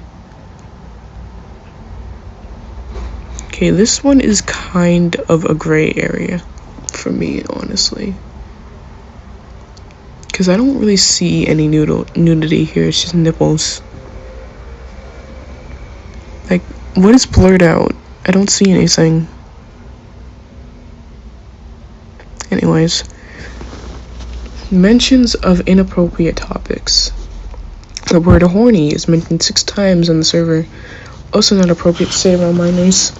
Okay, this one is kind of a gray area for me, honestly. Because I don't really see any nudity here, it's just nipples. Like, what is blurred out? I don't see anything. Anyways, mentions of inappropriate topics. The word horny is mentioned 6 times on the server. Also not appropriate to say around minors.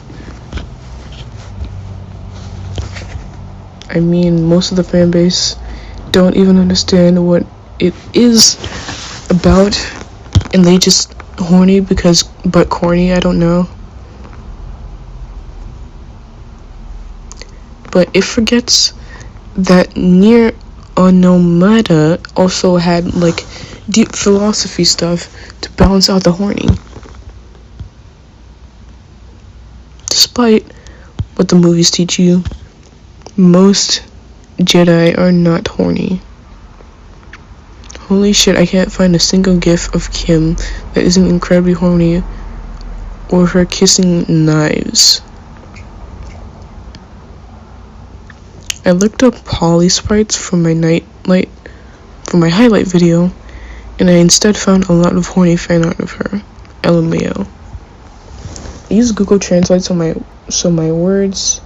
I mean, most of the fan base don't even understand what it is about, and they just horny but corny, I don't know. But it forgets that Nier Automata also had like deep philosophy stuff to balance out the horny. Despite what the movies teach you, most Jedi are not horny. Holy shit, I can't find a single gif of Kim that isn't incredibly horny or her kissing knives. I looked up Polly sprites for my highlight video, and I instead found a lot of horny fan art of her. LMAO. I use Google Translate so my words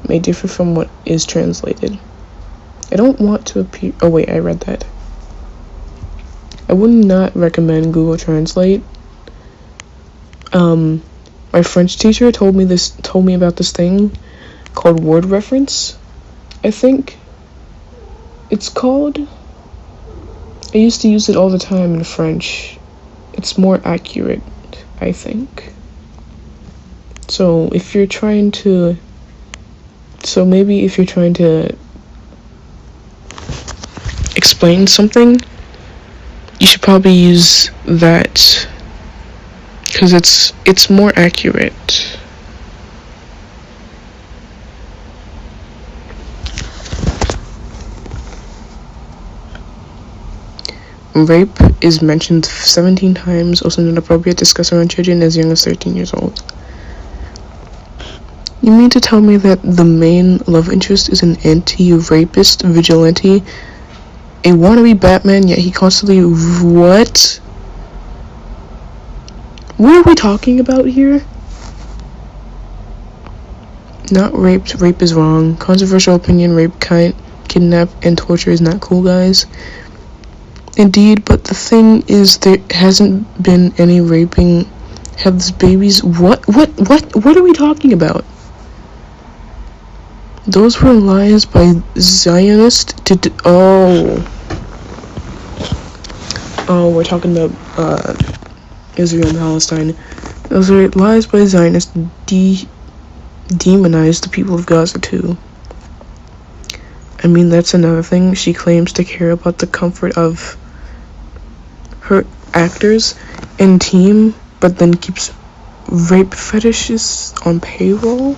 may differ from what is translated. I don't want to appear. Oh wait, I read that. I would not recommend Google Translate. My French teacher told me about this thing called word reference, I think it's called. I used to use it all the time in French. It's more accurate, I think. So maybe if you're trying to explain something, you should probably use that, because it's more accurate. Rape is mentioned 17 times, also not appropriate to discuss around children as young as 13 years old. You mean to tell me that the main love interest is an anti-rapist vigilante, a wannabe Batman, yet he constantly... What? What are we talking about here? Not raped, rape is wrong. Controversial opinion, rape, kidnap, and torture is not cool, guys. Indeed, but the thing is, there hasn't been any raping. Have these babies... What are we talking about? Those were lies by Zionists Oh, we're talking about Israel and Palestine. Those are lies by Zionists demonize the people of Gaza too. I mean, that's another thing. She claims to care about the comfort of her actors and team, but then keeps rape fetishes on payroll.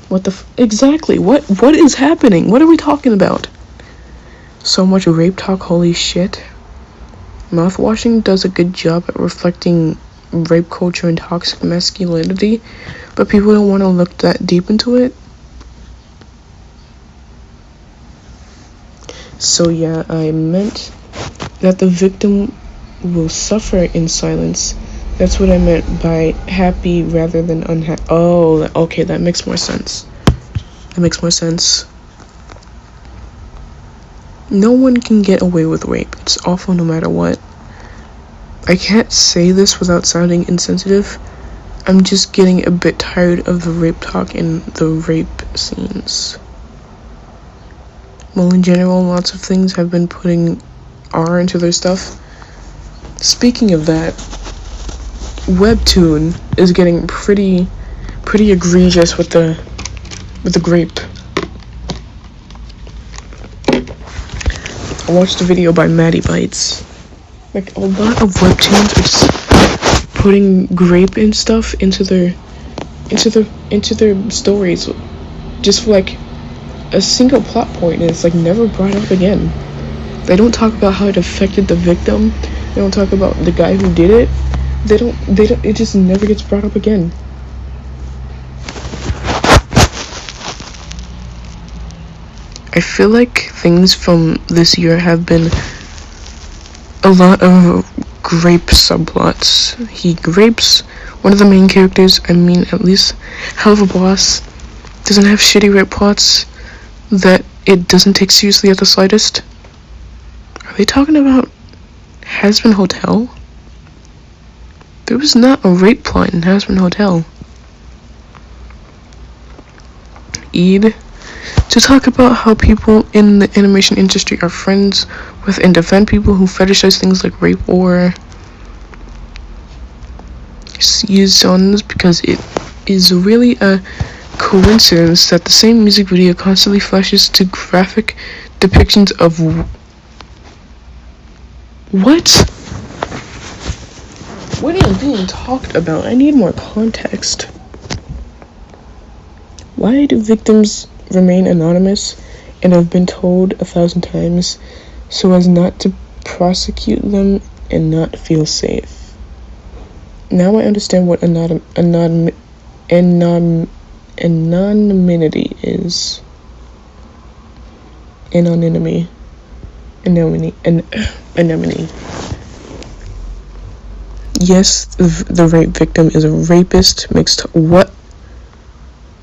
What the exactly? What is happening? What are we talking about? So much rape talk, holy shit. Mouthwashing does a good job at reflecting rape culture and toxic masculinity, but people don't want to look that deep into it. So yeah, I meant that the victim will suffer in silence. That's what I meant by happy rather than unhappy. Oh, okay, that makes more sense. No one can get away with rape. It's awful no matter what. I can't say this without sounding insensitive. I'm just getting a bit tired of the rape talk and the rape scenes. Well, in general, lots of things have been putting R into their stuff. Speaking of that, Webtoon is getting pretty egregious with the grape. I watched a video by Maddie Bites. Like, a lot of webtoons are just putting grape and stuff into their stories, just for like a single plot point, and it's like never brought up again. They don't talk about how it affected the victim. They don't talk about the guy who did it. They don't. It just never gets brought up again. I feel like things from this year have been a lot of grape subplots. He grapes one of the main characters. I mean, at least Hell of a Boss doesn't have shitty rape plots. that it doesn't take seriously at the slightest? Are they talking about Hazbin Hotel? There was not a rape plot in Hazbin Hotel. Eid, to talk about how people in the animation industry are friends with and defend people who fetishize things like rape or seasons, because it is really a coincidence that the same music video constantly flashes to graphic depictions of what is being talked about? I need more context. Why do victims remain anonymous and have been told 1,000 times so as not to prosecute them and not feel safe? Now I understand what anonymity is. Anonymity. Yes, the rape victim is a rapist mixed. What?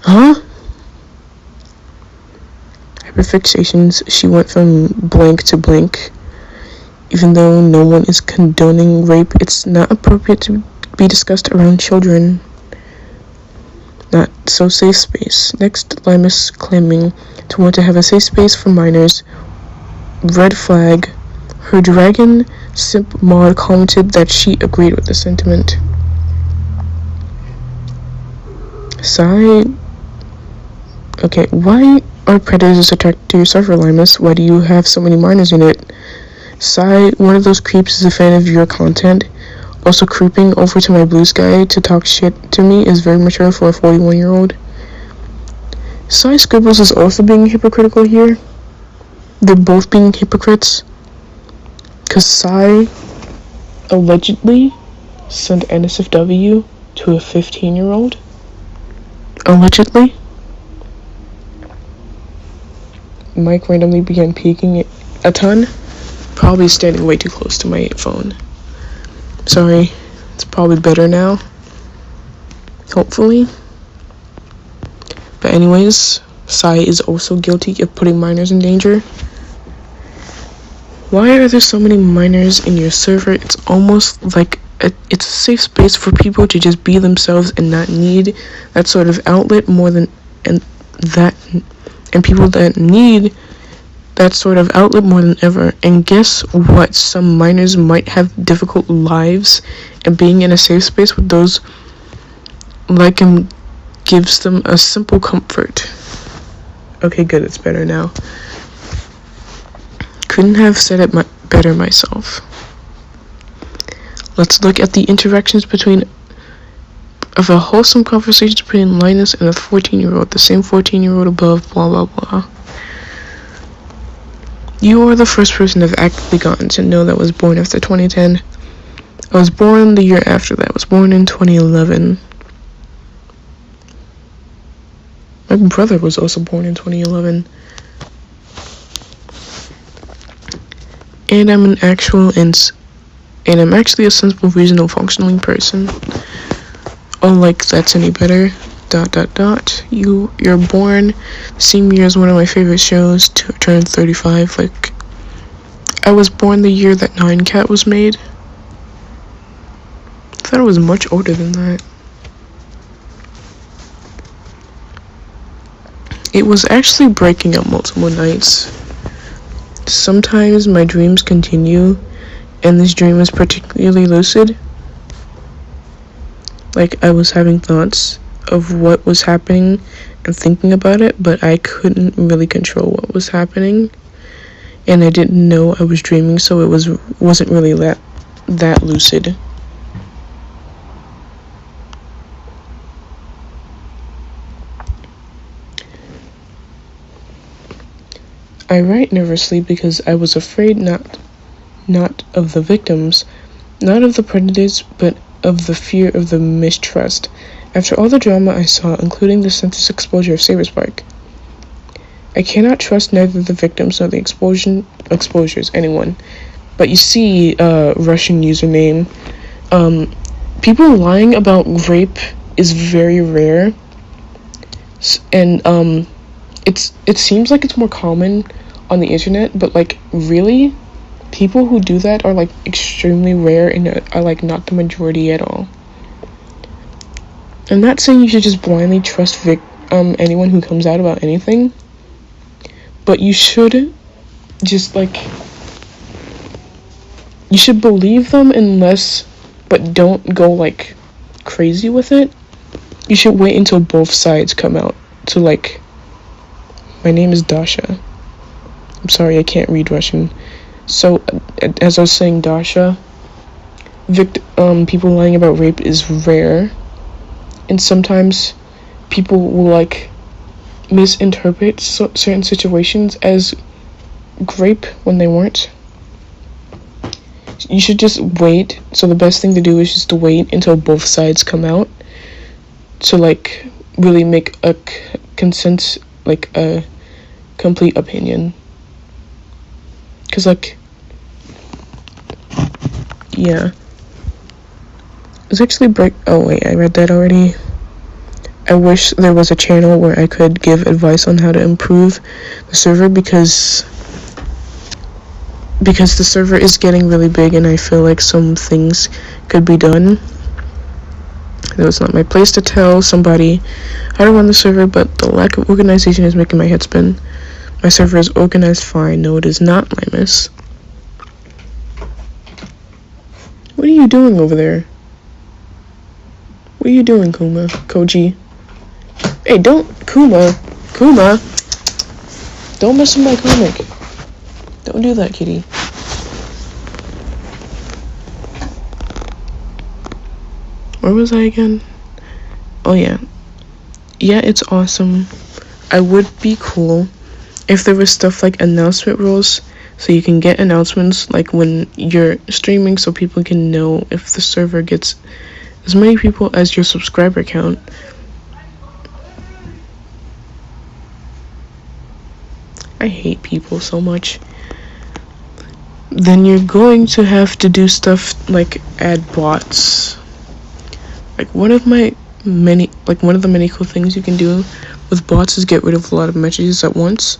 Huh? Hyperfixations. She went from blank to blank. Even though no one is condoning rape, it's not appropriate to be discussed around children. Not so safe space. Next, Limus claiming to want to have a safe space for minors. Red flag. Her dragon simp mod commented that she agreed with the sentiment. Sigh. Okay, why are predators attracted to your server, Limus? Why do you have so many minors in it? Sigh, one of those creeps is a fan of your content. Also, creeping over to my blue sky to talk shit to me is very mature for a 41-year-old. Sigh Scribbles is also being hypocritical here. They're both being hypocrites. Because Sigh allegedly sent NSFW to a 15-year-old. Allegedly. Mike randomly began peeking a ton. Probably standing way too close to my phone. Sorry. It's probably better now. Hopefully. But anyways, Sai is also guilty of putting minors in danger. Why are there so many minors in your server? It's almost like it's a safe space for people to just be themselves and not need that sort of outlet more than and people that need that sort of outlet more than ever. And guess what? Some minors might have difficult lives, and being in a safe space with those like him gives them a simple comfort. Okay, good, it's better now. Couldn't have said it better myself. Let's look at the interactions of a wholesome conversation between Linus and a 14-year-old, the same 14-year-old above, blah blah blah. You are the first person I've actually gotten to know that was born after 2010. I was born the year after that. I was born in 2011. My brother was also born in 2011. And I'm I'm actually a sensible, reasonable, functioning person. Oh, like that's any better. ... You're born the same year as one of my favorite shows, turned 35. Like, I was born the year that 9 Cat was made. I thought it was much older than that. It was actually breaking up multiple nights. Sometimes my dreams continue, and this dream is particularly lucid. Like, I was having thoughts of what was happening and thinking about it, but I couldn't really control what was happening, and I didn't know I was dreaming, so it wasn't really that lucid. I write nervously because I was afraid not of the victims, not of the predators, but of the fear of the mistrust. After all the drama I saw, including the senseless exposure of Saberspark, I cannot trust neither the victims nor the exposures, anyone. But you see, Russian username, people lying about rape is very rare, and it seems like it's more common on the internet, but like really, people who do that are like extremely rare and are like not the majority at all. I'm not saying you should just blindly trust anyone who comes out about anything, but you should just like, you should believe them but don't go like crazy with it. You should wait until both sides come out to like, my name is Dasha. I'm sorry, I can't read Russian. So, as I was saying, Dasha, people lying about rape is rare. And sometimes people will, like, misinterpret certain situations as rape when they weren't. You should just wait. So the best thing to do is just to wait until both sides come out to, like, really make a consent, like, a complete opinion. Because, like, yeah. It's actually oh wait, I read that already. I wish there was a channel where I could give advice on how to improve the server because the server is getting really big and I feel like some things could be done. It was not my place to tell somebody how to run the server, but the lack of organization is making my head spin. My server is organized fine. No, it is not, Limus. What are you doing over there? What are you doing, Koji? Hey, don't, Kuma, don't mess with my comic. Don't do that, kitty. Where was I again? Oh yeah. Yeah, it's awesome. I would be cool if there was stuff like announcement rules, so you can get announcements like when you're streaming so people can know if the server gets as many people as your subscriber count. I hate people so much. Then you're going to have to do stuff like add bots. Like one of the many cool things you can do with bots is get rid of a lot of messages at once.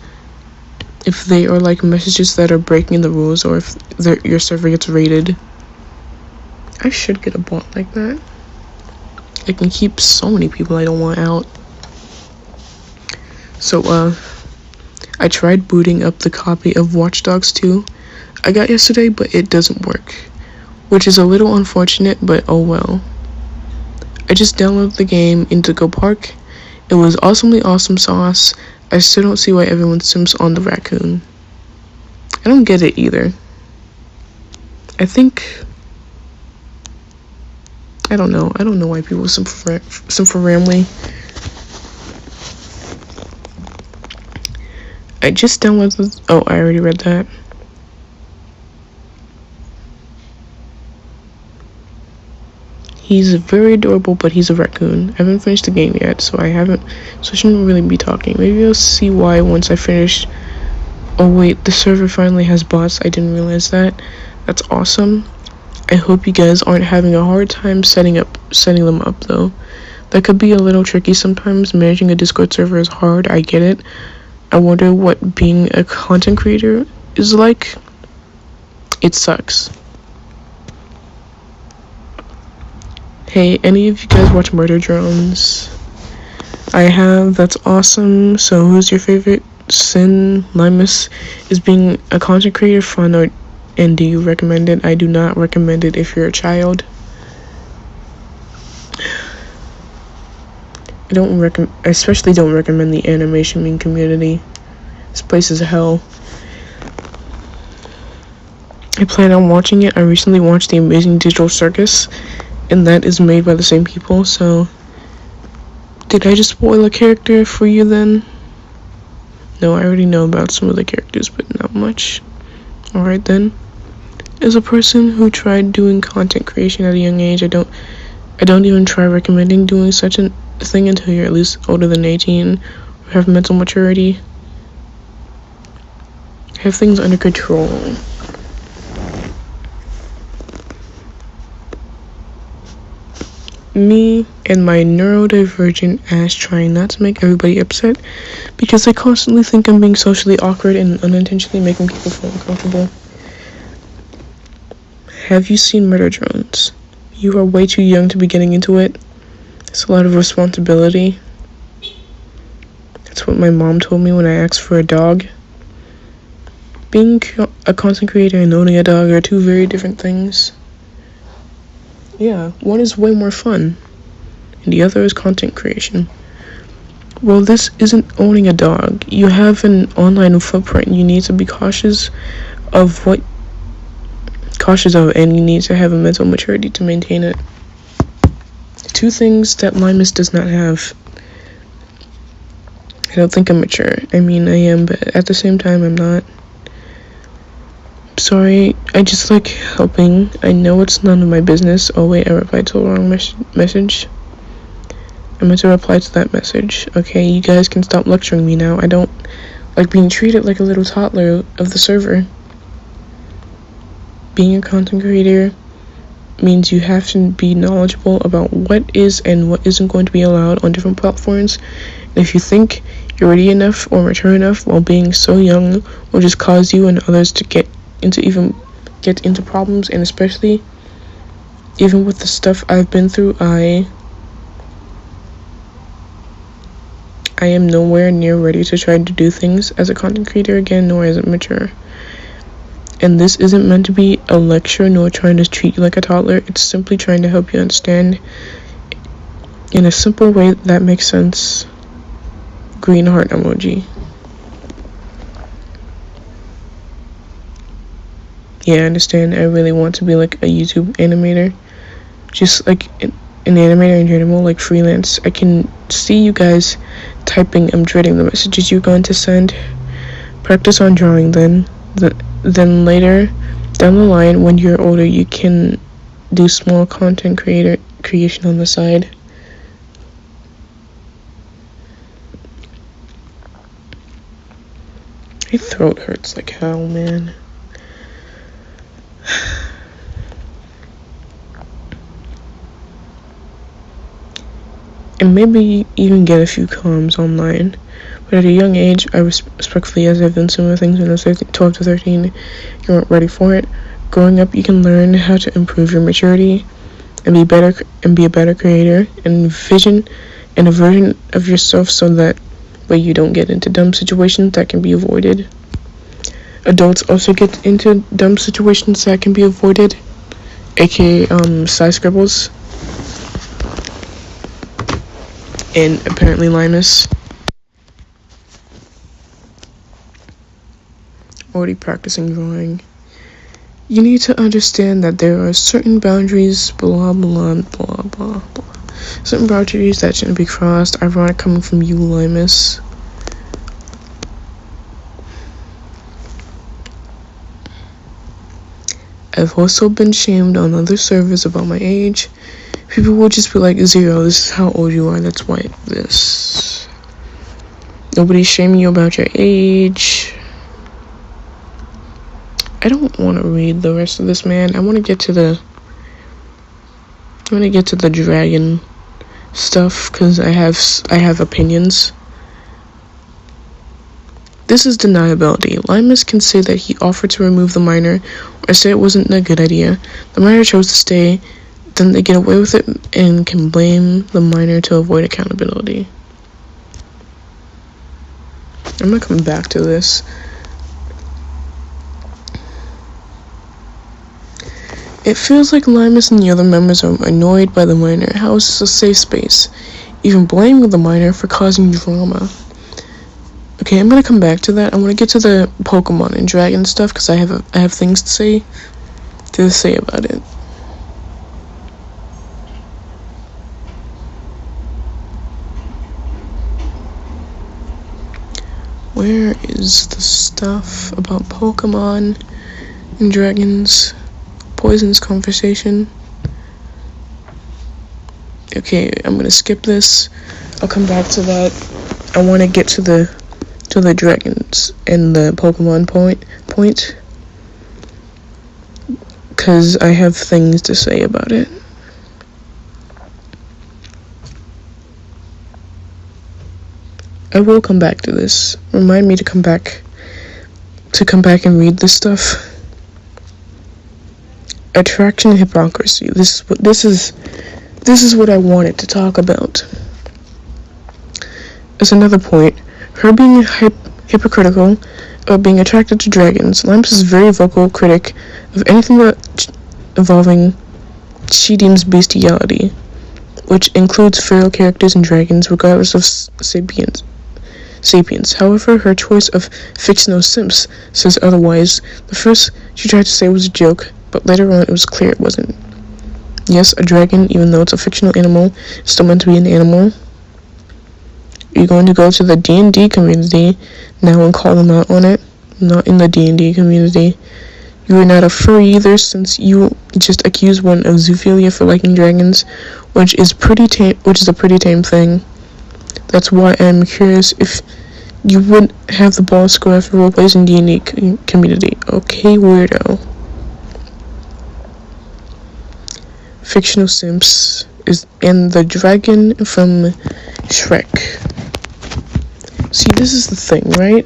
If they are like messages that are breaking the rules or if your server gets raided. I should get a bot like that. I can keep so many people I don't want out. So, I tried booting up the copy of Watch Dogs 2 I got yesterday, but it doesn't work. Which is a little unfortunate, but oh well. I just downloaded the game into Go Park. It was awesomely awesome sauce. I still don't see why everyone sims on the raccoon. I don't get it either. I don't know why people sim for Ramley. I just downloaded oh, I already read that. He's very adorable, but he's a raccoon. I haven't finished the game yet, so I shouldn't really be talking. Maybe I'll see why once I finish. Oh wait, the server finally has bots. I didn't realize that. That's awesome. I hope you guys aren't having a hard time setting them up though. That could be a little tricky sometimes. Managing a Discord server is hard, I get it. I wonder what being a content creator is like. It sucks. Hey, any of you guys watch Murder Drones? I have, that's awesome. So who's your favorite? Sin, Limus, is being a content creator fun and do you recommend it? I do not recommend it if you're a child. I especially don't recommend the animation meme community. This place is hell. I plan on watching it. I recently watched The Amazing Digital Circus, and that is made by the same people, so did I just spoil a character for you then? No, I already know about some of the characters, but not much. Alright then. As a person who tried doing content creation at a young age, I don't even try recommending doing such a thing until you're at least older than 18 or have mental maturity. Have things under control. me and my neurodivergent ass trying not to make everybody upset because I constantly think I'm being socially awkward and unintentionally making people feel uncomfortable. Have you seen Murder Drones? You are way too young to be getting into it. It's a lot of responsibility. That's what my mom told me when I asked for a dog. Being a content creator and owning a dog are two very different things. Yeah, one is way more fun, and the other is content creation. Well, this isn't owning a dog. You have an online footprint. You need to be cautious of, and you need to have a mental maturity to maintain it. Two things that Limus does not have. I don't think I'm mature. I mean, I am, but at the same time, I'm not. Sorry, I just like helping. I know it's none of my business. Oh wait, I replied to the wrong message. I meant to reply to that message. Okay, you guys can stop lecturing me now. I don't like being treated like a little toddler of the server. Being a content creator means you have to be knowledgeable about what is and what isn't going to be allowed on different platforms. And if you think you're ready enough or mature enough while being so young will just cause you and others to get into problems, and especially even with the stuff I've been through, I am nowhere near ready to try to do things as a content creator again, nor is it mature. And this isn't meant to be a lecture, nor trying to treat you like a toddler. It's simply trying to help you understand in a simple way that makes sense. Green heart emoji. Yeah, I understand. I really want to be like a YouTube animator. Just like an animator in general, like freelance. I can see you guys typing. I'm dreading the messages you're going to send. Practice on drawing then. Then later, down the line, when you're older, you can do small content creation on the side. My throat hurts like hell, man. And maybe even get a few comms online. But at a young age, I respectfully, as I've done similar things when I was 12 to 13, you weren't ready for it. Growing up, you can learn how to improve your maturity and be a better creator and a version of yourself so that way you don't get into dumb situations that can be avoided. Adults also get into dumb situations that can be avoided, aka side scribbles. And apparently Limus. Already practicing drawing. You need to understand that there are certain boundaries, blah blah blah blah blah. Certain boundaries that shouldn't be crossed. Ironic coming from you, Limus. I've also been shamed on other servers about my age. People will just be like, Zero, this is how old you are, that's why this. Nobody's shaming you about your age. I don't want to read the rest of this, man. I want to get to the dragon stuff, because I have opinions. This is deniability. Limus can say that he offered to remove the minor, or say it wasn't a good idea. The minor chose to stay, then they get away with it and can blame the minor to avoid accountability. I'm not coming back to this. It feels like Limus and the other members are annoyed by the minor. How is this a safe space? Even blaming the minor for causing drama. Okay, I'm gonna come back to that. I want to get to the Pokemon and Dragon stuff because I have things to say about it. Where is the stuff about Pokemon and Dragons? Poison's conversation. Okay, I'm gonna skip this. I'll come back to that. I want to get to the Dragons and the Pokemon point because I have things to say about it. I will come back to this. Remind me to come back and read this stuff. Attraction and hypocrisy. This is what I wanted to talk about. As another point, her being hypocritical of being attracted to dragons. Limus is a very vocal critic of anything that involving she deems bestiality, which includes feral characters and dragons, regardless of sapience. However, her choice of fictional simps says otherwise. The first she tried to say was a joke, but later on it was clear it wasn't. Yes, a dragon, even though it's a fictional animal, is still meant to be an animal. You're going to go to the D&D community now and call them out on it. Not in the D&D community. You are not a furry either, since you just accused one of zoophilia for liking dragons, which is a pretty tame thing. That's why I'm curious if you would have the balls to go after roleplays in D&D community. Okay, weirdo. Fictional simps is in the dragon from Shrek. See, this is the thing, right?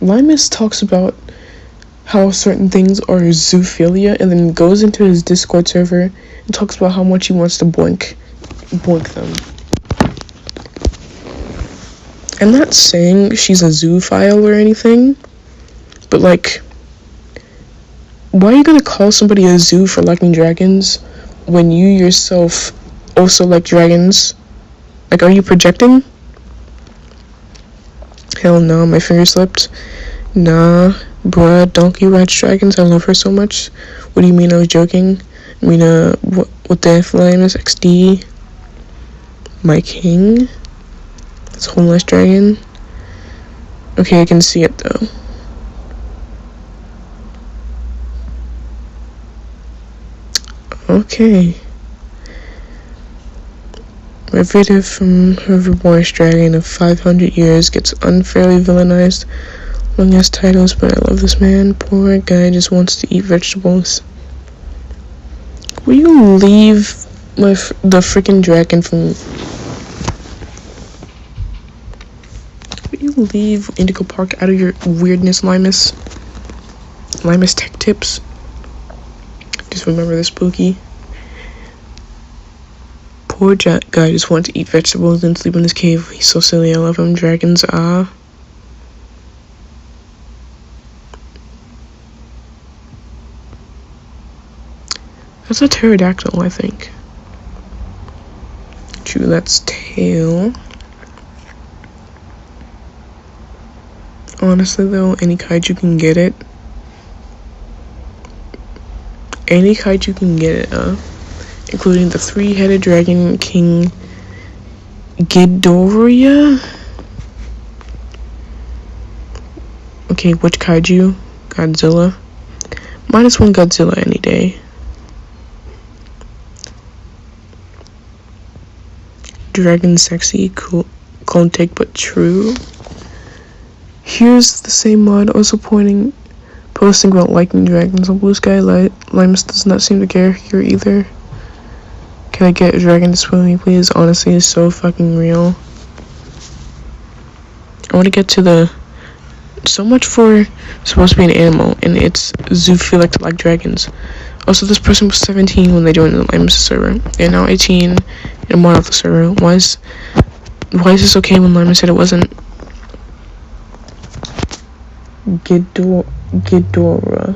Limus talks about how certain things are zoophilia, and then goes into his Discord server and talks about how much he wants to boink them. I'm not saying she's a zoophile or anything, but like, why are you gonna call somebody a zoo for liking dragons when you yourself also like dragons? Like, are you projecting? Hell no, my finger slipped. Nah, bruh, Donkey rides dragons. I love her so much. What do you mean I was joking? I mean, what the flame is XD? My king? That's a homeless dragon. Okay, I can see it though. Okay. Revitive from Hoverboy's dragon of 500 years gets unfairly villainized. Long ass titles, but I love this man. Poor guy just wants to eat vegetables. Will you leave the freaking dragon from... Will you leave Indigo Park out of your weirdness, Limus? Limus Tech Tips. Just remember the spooky. Poor guy just wants to eat vegetables and sleep in his cave. He's so silly. I love him. Dragons, That's a pterodactyl, I think. True, that's tail. Honestly, though, any kaiju can get it. Any kaiju can get it, including the three-headed dragon king Ghidorah. Okay, which kaiju? Godzilla. -1 Godzilla any day. Dragon sexy, cool, clone take, but true. Here's the same mod also posting about liking dragons on Blue Sky. Limus does not seem to care here either. Can I get a dragon to swim me, please? Honestly, it's so fucking real. I want to get to the... So much for supposed to be an animal, and it's zoophilic to like dragons. Also, this person was 17 when they joined the Limus server. They're now 18 and more off the server. Why is this okay when Limus said it wasn't? Ghidorah.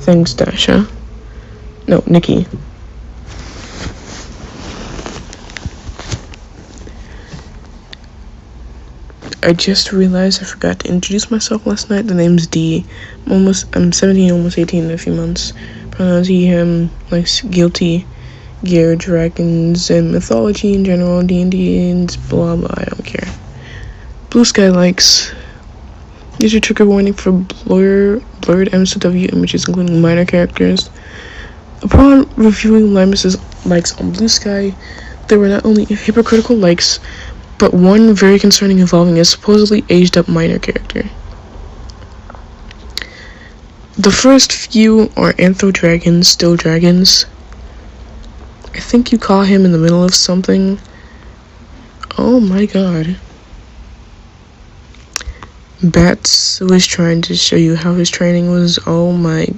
Thanks, Dasha. No, Nikki. I just realized I forgot to introduce myself last night. The name's D. I'm 17, almost 18 in a few months. Pronouns he, him, likes guilty, gear, dragons, and mythology in general, D&D, and blah blah, I don't care. Blue Sky likes. Here's your trigger warning for blurred MSW images, including minor characters. Upon reviewing Limus's likes on Blue Sky, there were not only hypocritical likes, but one very concerning involving a supposedly aged up minor character. The first few are Anthro dragons, still dragons. I think you call him in the middle of something. Oh my god. Bats was trying to show you how his training was. Oh my.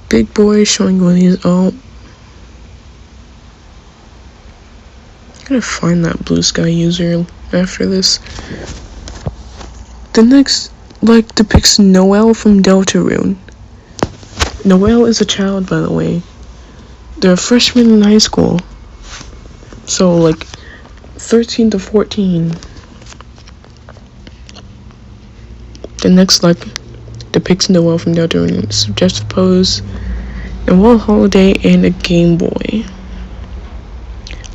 Big boy showing you when he's. Oh. I'm gonna find that blue sky user after this. The next, like, depicts Noelle from Deltarune. Noelle is a child, by the way. They're a freshman in high school. So, like, 13 to 14. The next, like, depicts Noelle from Deltarune. Suggestive pose. Noelle Holiday and a Game Boy.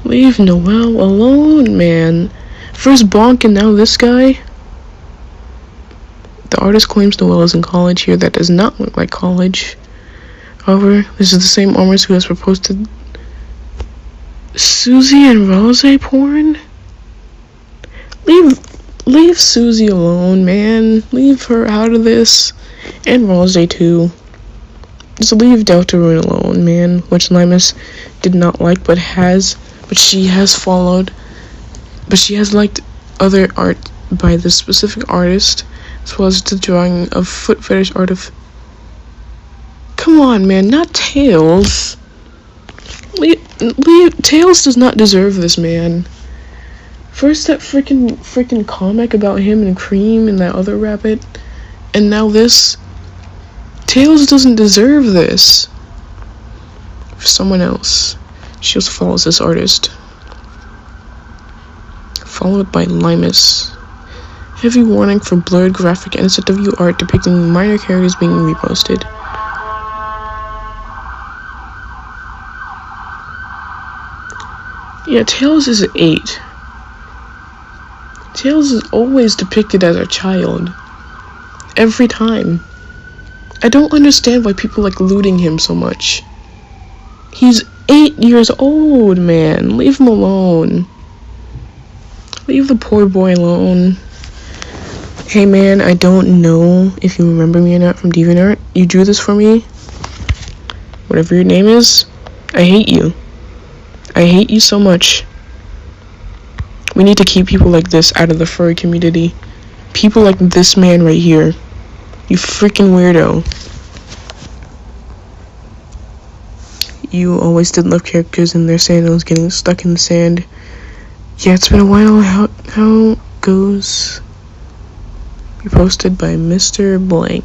Leave Noelle alone, man. First Bonk and now this guy. The artist claims Noelle is in college here. That does not look like college. However, this is the same artist who has proposed to Susie and Rose porn? Leave Susie alone, man. Leave her out of this. And Rose too. Just leave Deltarune alone, man. Which Limus did not like, but she has followed. But she has liked other art by this specific artist, as well as the drawing of foot fetish art of. Come on, man, not Tails. Tails does not deserve this, man. First that freaking comic about him and Cream and that other rabbit, and now this. Tails doesn't deserve this. For someone else. She also follows this artist. Followed by Limus. Heavy warning for blurred graphic NSFW art depicting minor characters being reposted. Yeah, Tails is 8. Tails is always depicted as a child. Every time. I don't understand why people like looting him so much. He's 8 years old, man. Leave him alone. Leave the poor boy alone. Hey man, I don't know if you remember me or not from DeviantArt. You drew this for me. Whatever your name is, I hate you. I hate you so much. We need to keep people like this out of the furry community. People like this man right here. You freaking weirdo. You always did love characters in their sandals getting stuck in the sand. Yeah, it's been a while. How goes? Reposted by Mr. Blank.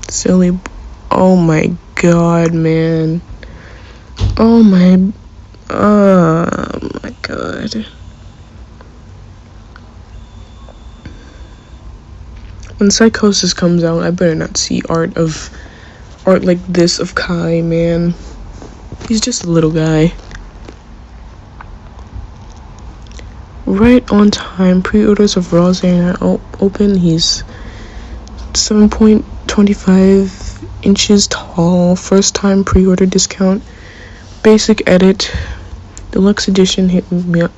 Silly. Oh my god, man. Oh my god. When Psychosis comes out, I better not see art like this of Kai, man. He's just a little guy. Right on time. Pre-orders of Rose are open. He's 7.25 inches tall. First time pre-order discount. Basic edit. Deluxe edition hit me up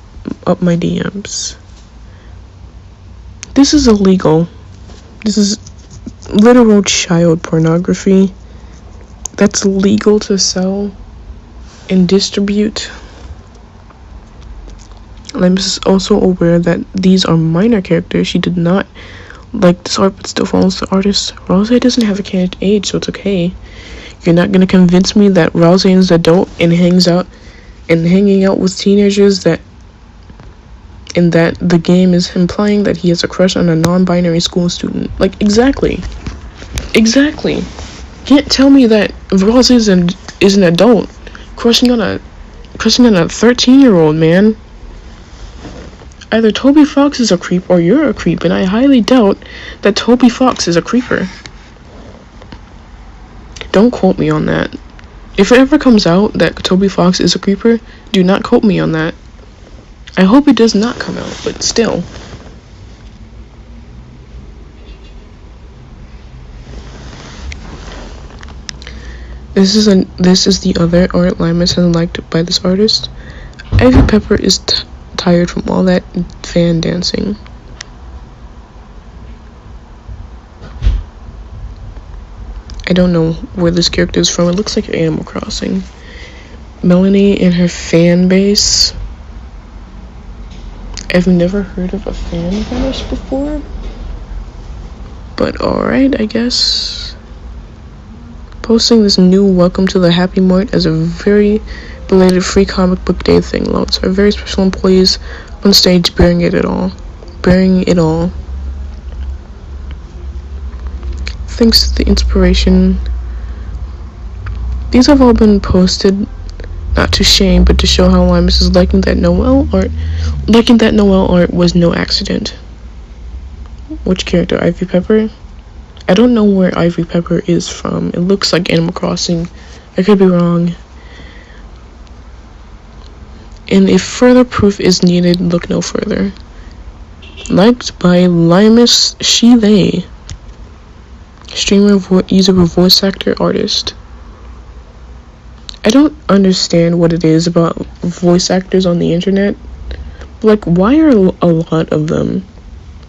my DMs. This is illegal. This is literal child pornography. That's legal to sell and distribute. Limus is also aware that these are minor characters. She did not like this art but still follows the artist. Rose doesn't have a candidate age, so it's okay. You're not gonna convince me that Rose is an adult and hanging out with teenagers and that the game is implying that he has a crush on a non-binary school student. Like, exactly. Can't tell me that Rose is an adult crushing on a 13-year-old, man. Either Toby Fox is a creep or you're a creep, and I highly doubt that Toby Fox is a creeper. Don't quote me on that. If it ever comes out that Toby Fox is a creeper, do not quote me on that. I hope it does not come out, but still. This is the other art Limus has liked by this artist. Ivy Pepper is tired from all that fan dancing. I don't know where this character is from. It looks like Animal Crossing. Melanie and her fan base. I've never heard of a fan vanish before, but alright, I guess. Posting this new welcome to the Happy Mart as a very belated free comic book day thing. Lots of very special employees on stage bearing it all. Thanks to the inspiration. These have all been posted not to shame, but to show how Limus is liking that Noel art was no accident. Which character? Ivy Pepper? I don't know where Ivy Pepper is from. It looks like Animal Crossing. I could be wrong. And if further proof is needed, look no further. Liked by Limus She-They. Streamer, user, voice actor, artist. I don't understand what it is about voice actors on the internet. But, like, why are a lot of them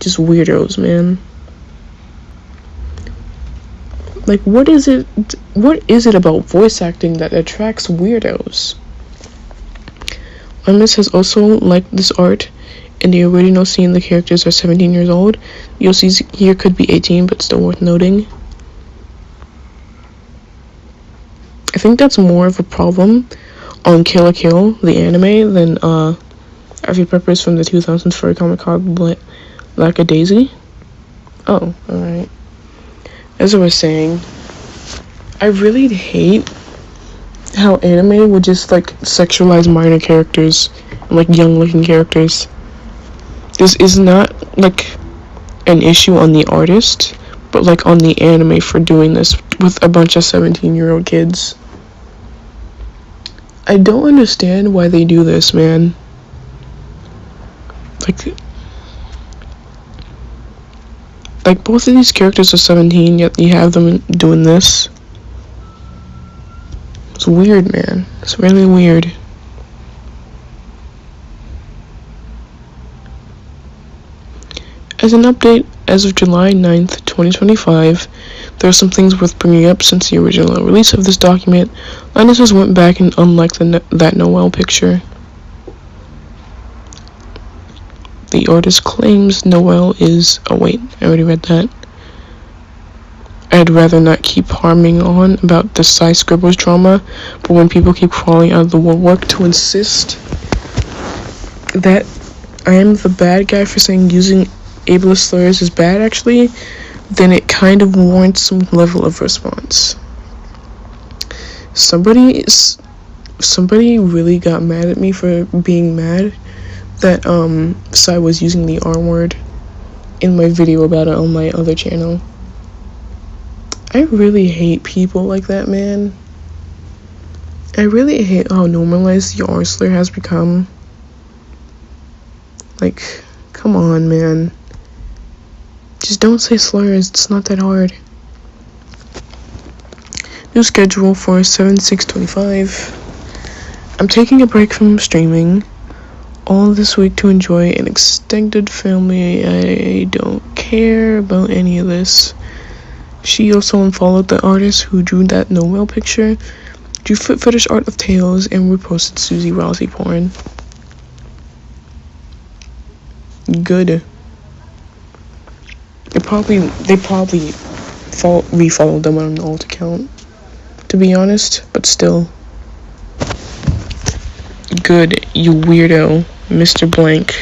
just weirdos, man? Like, what is it about voice acting that attracts weirdos? Limus has also liked this art. In the original scene, the characters are 17 years old. The OCs here could be 18, but still worth noting. I think that's more of a problem on Kill la Kill, the anime, than Ivy Pepper's from the 2000s furry comic called Lackadaisy. Oh, alright. As I was saying, I really hate how anime would just, like, sexualize minor characters and, like, young-looking characters. This is not, like, an issue on the artist, but, like, on the anime for doing this with a bunch of 17-year-old kids. I don't understand why they do this, man. Like, both of these characters are 17, yet you have them doing this. It's weird, man. It's really weird. As an update, as of July 9th, 2025, there are some things worth bringing up since the original release of this document. Linus has went back and unliked that Noel picture. The artist claims Noel is... Oh wait, I already read that. I'd rather not keep harming on about the Psy Scribbles drama, but when people keep crawling out of the woodwork to insist that I am the bad guy for saying using ableist slurs is bad, actually, then it kind of warrants some level of response. Somebody really got mad at me for being mad that Psy was using the R word in my video about it on my other channel. I really hate people like that, man. I really hate how normalized the R slur has become. Like, come on, man. Just don't say slurs, it's not that hard. New schedule for 7/6/25. I'm taking a break from streaming all this week to enjoy an extended family. I don't care about any of this. She also unfollowed the artist who drew that Noel picture, drew foot fetish art of tails, and reposted Susie Rousey porn. Good. They probably refollowed them on an alt account, to be honest, but still. Good, you weirdo, Mr. Blank.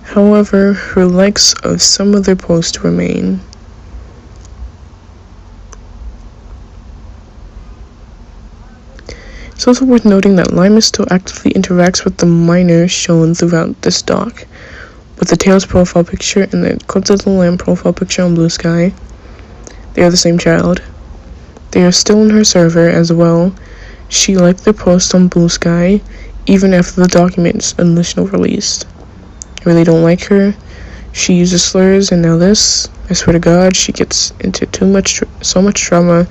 However, her likes of some of their posts remain. It's also worth noting that Limus still actively interacts with the minors shown throughout this doc, with the Tails profile picture and the Cult of the Lamb profile picture on Blue Sky. They are the same child. They are still in her server as well. She liked their post on Blue Sky, even after the document's initial release. I really don't like her. She uses slurs, and now this. I swear to God, she gets into so much drama.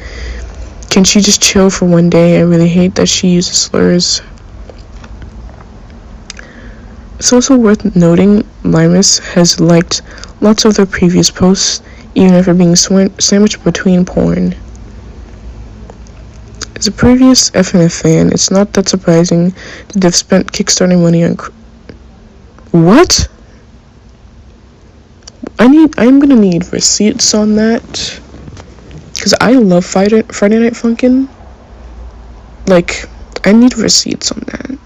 Can she just chill for one day? I really hate that she uses slurs. It's also worth noting Limus has liked lots of their previous posts, even after being sandwiched between porn. As a previous FNF fan, it's not that surprising that they've spent Kickstarter money on... What? I'm gonna need receipts on that. Because I love Friday Night Funkin'. Like, I need receipts on that.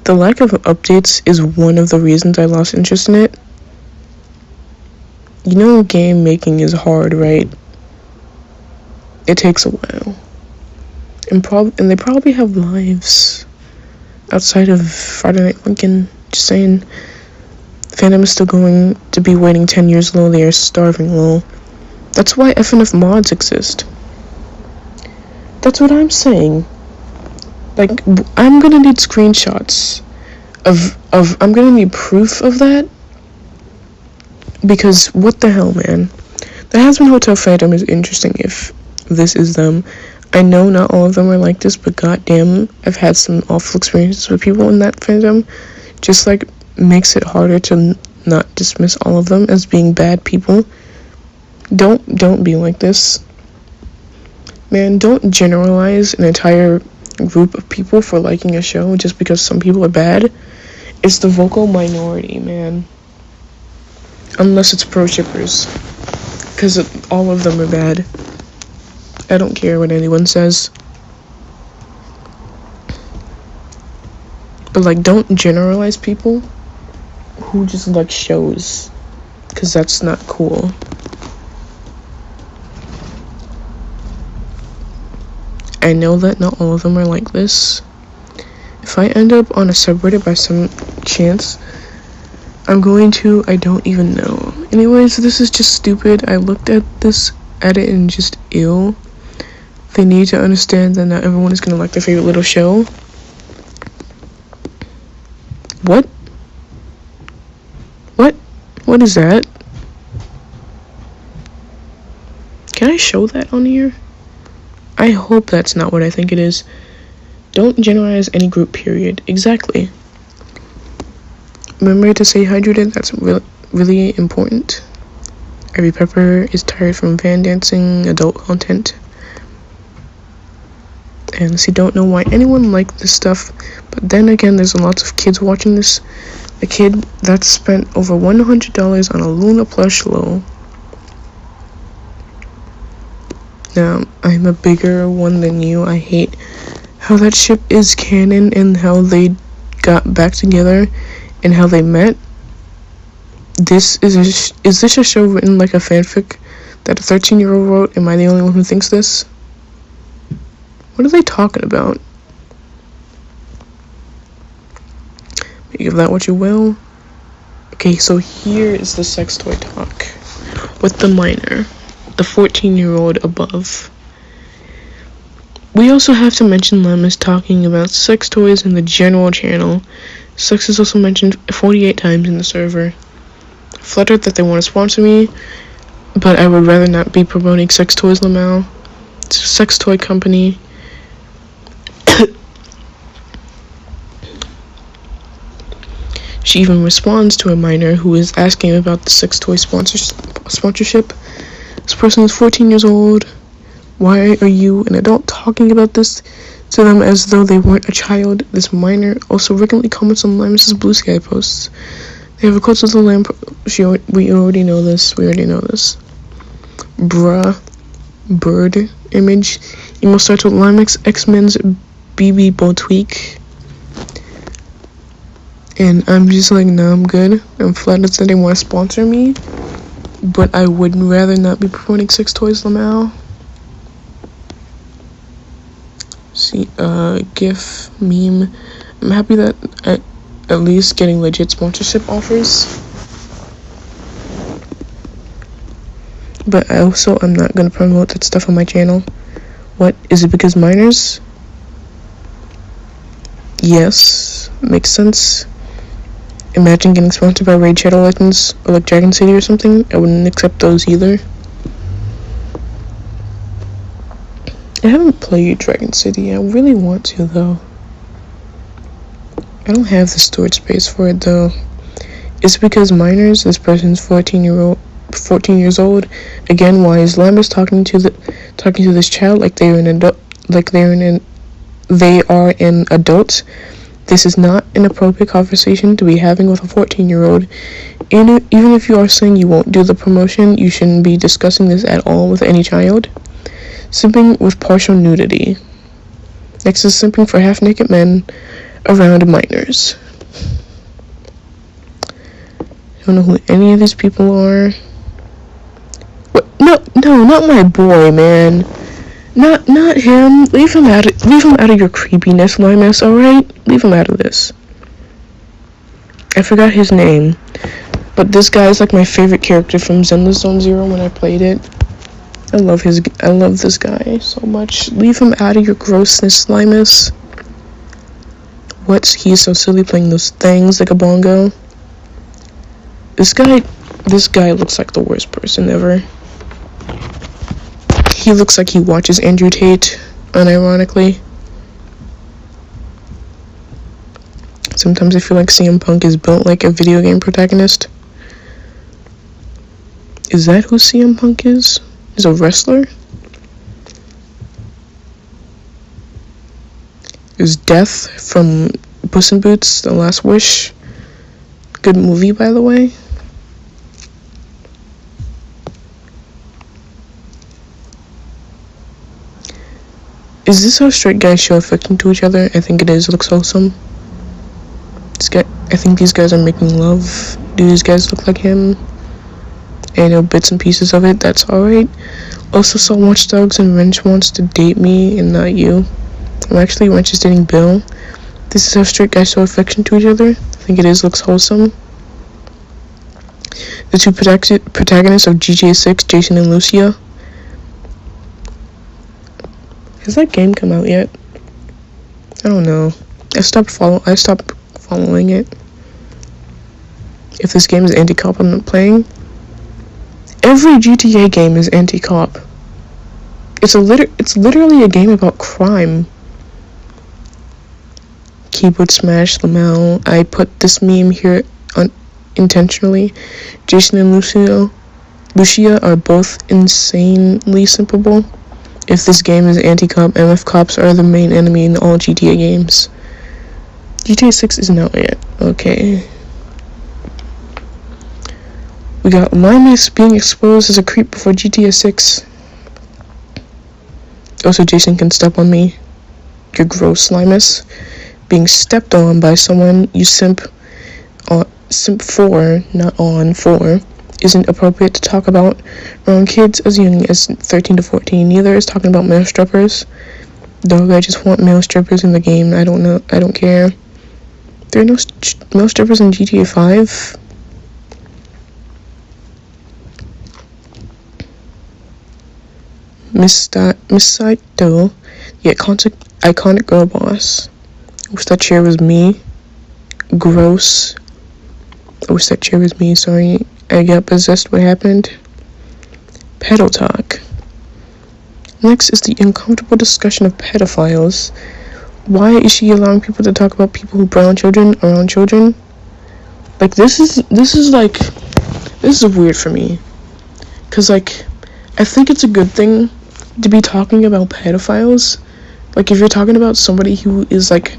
The lack of updates is one of the reasons I lost interest in it. You know, game making is hard, right? It takes a while. And they probably have lives outside of Friday Night Funkin'. Just saying. Fandom is still going to be waiting 10 years low. They are starving low. That's why FNF mods exist. That's what I'm saying. Like, I'm gonna need screenshots I'm gonna need proof of that. Because, what the hell, man? The Hazbin Hotel fandom is interesting if this is them. I know not all of them are like this, but goddamn, I've had some awful experiences with people in that fandom. Just, like, makes it harder to not dismiss all of them as being bad people. Don't be like this. Man, don't generalize an entire group of people for liking a show just because some people are bad. It's the vocal minority, man. Unless it's pro shippers. Because all of them are bad. I don't care what anyone says. But, like, don't generalize people who just like shows. Because that's not cool. I know that not all of them are like this. If I end up on a subreddit by some chance, I don't even know. Anyways, this is just stupid. I looked at it and just ew. They need to understand that not everyone is gonna like their favorite little show. What? What is that? Can I show that on here? I hope that's not what I think it is. Don't generalize any group, period. Exactly. Remember to stay hydrated, that's really important. Every pepper is tired from fan dancing, adult content. And so you don't know why anyone liked this stuff. But then again, there's lots of kids watching this. A kid that spent over $100 on a Luna plush low. Now, I'm a bigger one than you. I hate how that ship is canon and how they got back together and how they met. Is this a show written like a fanfic that a 13-year-old wrote? Am I the only one who thinks this? What are they talking about? Give that what you will. Okay, so here is the sex toy talk with the minor, the 14-year-old above. We also have to mention Limus talking about sex toys in the general channel. Sex is also mentioned 48 times in the server. Fluttered that they want to sponsor me, but I would rather not be promoting sex toys, Lamau. It's a sex toy company. She even responds to a minor who is asking about the sex toy sponsorship. This person is 14 years old. Why are you, an adult, talking about this to them as though they weren't a child? This minor also regularly comments on Limus's Blue Sky posts. They have a quote with the lamp. We already know this. Bruh. Bird image. Emo starts with Limex X-Men's BB Botweek. And I'm just like, no, I'm good. I'm flattered that they want to sponsor me. But I would rather not be promoting sex toys, Lamau. See, GIF, meme. I'm happy that at least getting legit sponsorship offers. But I'm not going to promote that stuff on my channel. What? Is it because minors? Yes. Makes sense. Imagine getting sponsored by Raid Shadow Legends or like Dragon City or something. I wouldn't accept those either. I haven't played Dragon City. I really want to though. I don't have the storage space for it though. It's because minors, this person's 14-year-old 14 years old. Again, why is Limus talking to this child like they are an adult, they are an adult? This is not an appropriate conversation to be having with a 14-year-old. And even if you are saying you won't do the promotion, you shouldn't be discussing this at all with any child. Simping with partial nudity. Next is simping for half-naked men around minors. I don't know who any of these people are. What? No, not my boy, man. Not him. Leave him out of your creepiness, Limus, alright? Leave him out of this. I forgot his name. But this guy is like my favorite character from Zenless Zone Zero when I played it. I love this guy so much. Leave him out of your grossness, Limus. What? He's so silly playing those things like a bongo. This guy looks like the worst person ever. He looks like he watches Andrew Tate, unironically. Sometimes I feel like CM Punk is built like a video game protagonist. Is that who CM Punk is? He's a wrestler? Is Death from Puss in Boots, The Last Wish? Good movie, by the way. Is this how straight guys show affection to each other? I think it is. It looks awesome. I think these guys are making love. Do these guys look like him? I know bits and pieces of it. That's alright. Also saw Watch Dogs and Wrench wants to date me and not you. Actually, Wrench is dating Bill. This is how straight guys show affection to each other. I think it is. Looks wholesome. The two protagonists of GTA 6, Jason and Lucia. Has that game come out yet? I don't know. I stopped following it. If this game is anti-cop, I'm not playing. Every GTA game is anti-cop. It's literally a game about crime. Keyboard smash, Lamel. I put this meme here intentionally. Jason and Lucia are both insanely simpable. If this game is anti-cop, MF cops are the main enemy in all GTA games. GTA 6 isn't out yet. Okay. We got Limus being exposed as a creep before GTA 6. Also, Jason can step on me. You're gross, Limus. Being stepped on by someone you simp for, not on for, isn't appropriate to talk about around kids as young as 13 to 14. Neither is talking about male strippers. Dog, I just want male strippers in the game. I don't care. There are no male strippers in GTA 5. Miss Saito, the iconic girl boss. I wish that chair was me. Gross. I wish that chair was me. Sorry, I got possessed. What happened? Pedo talk. Next is the uncomfortable discussion of pedophiles. Why is she allowing people to talk about people who brown children around children? Like, this is weird for me. Cause like, I think it's a good thing to be talking about pedophiles. Like, if you're talking about somebody who is like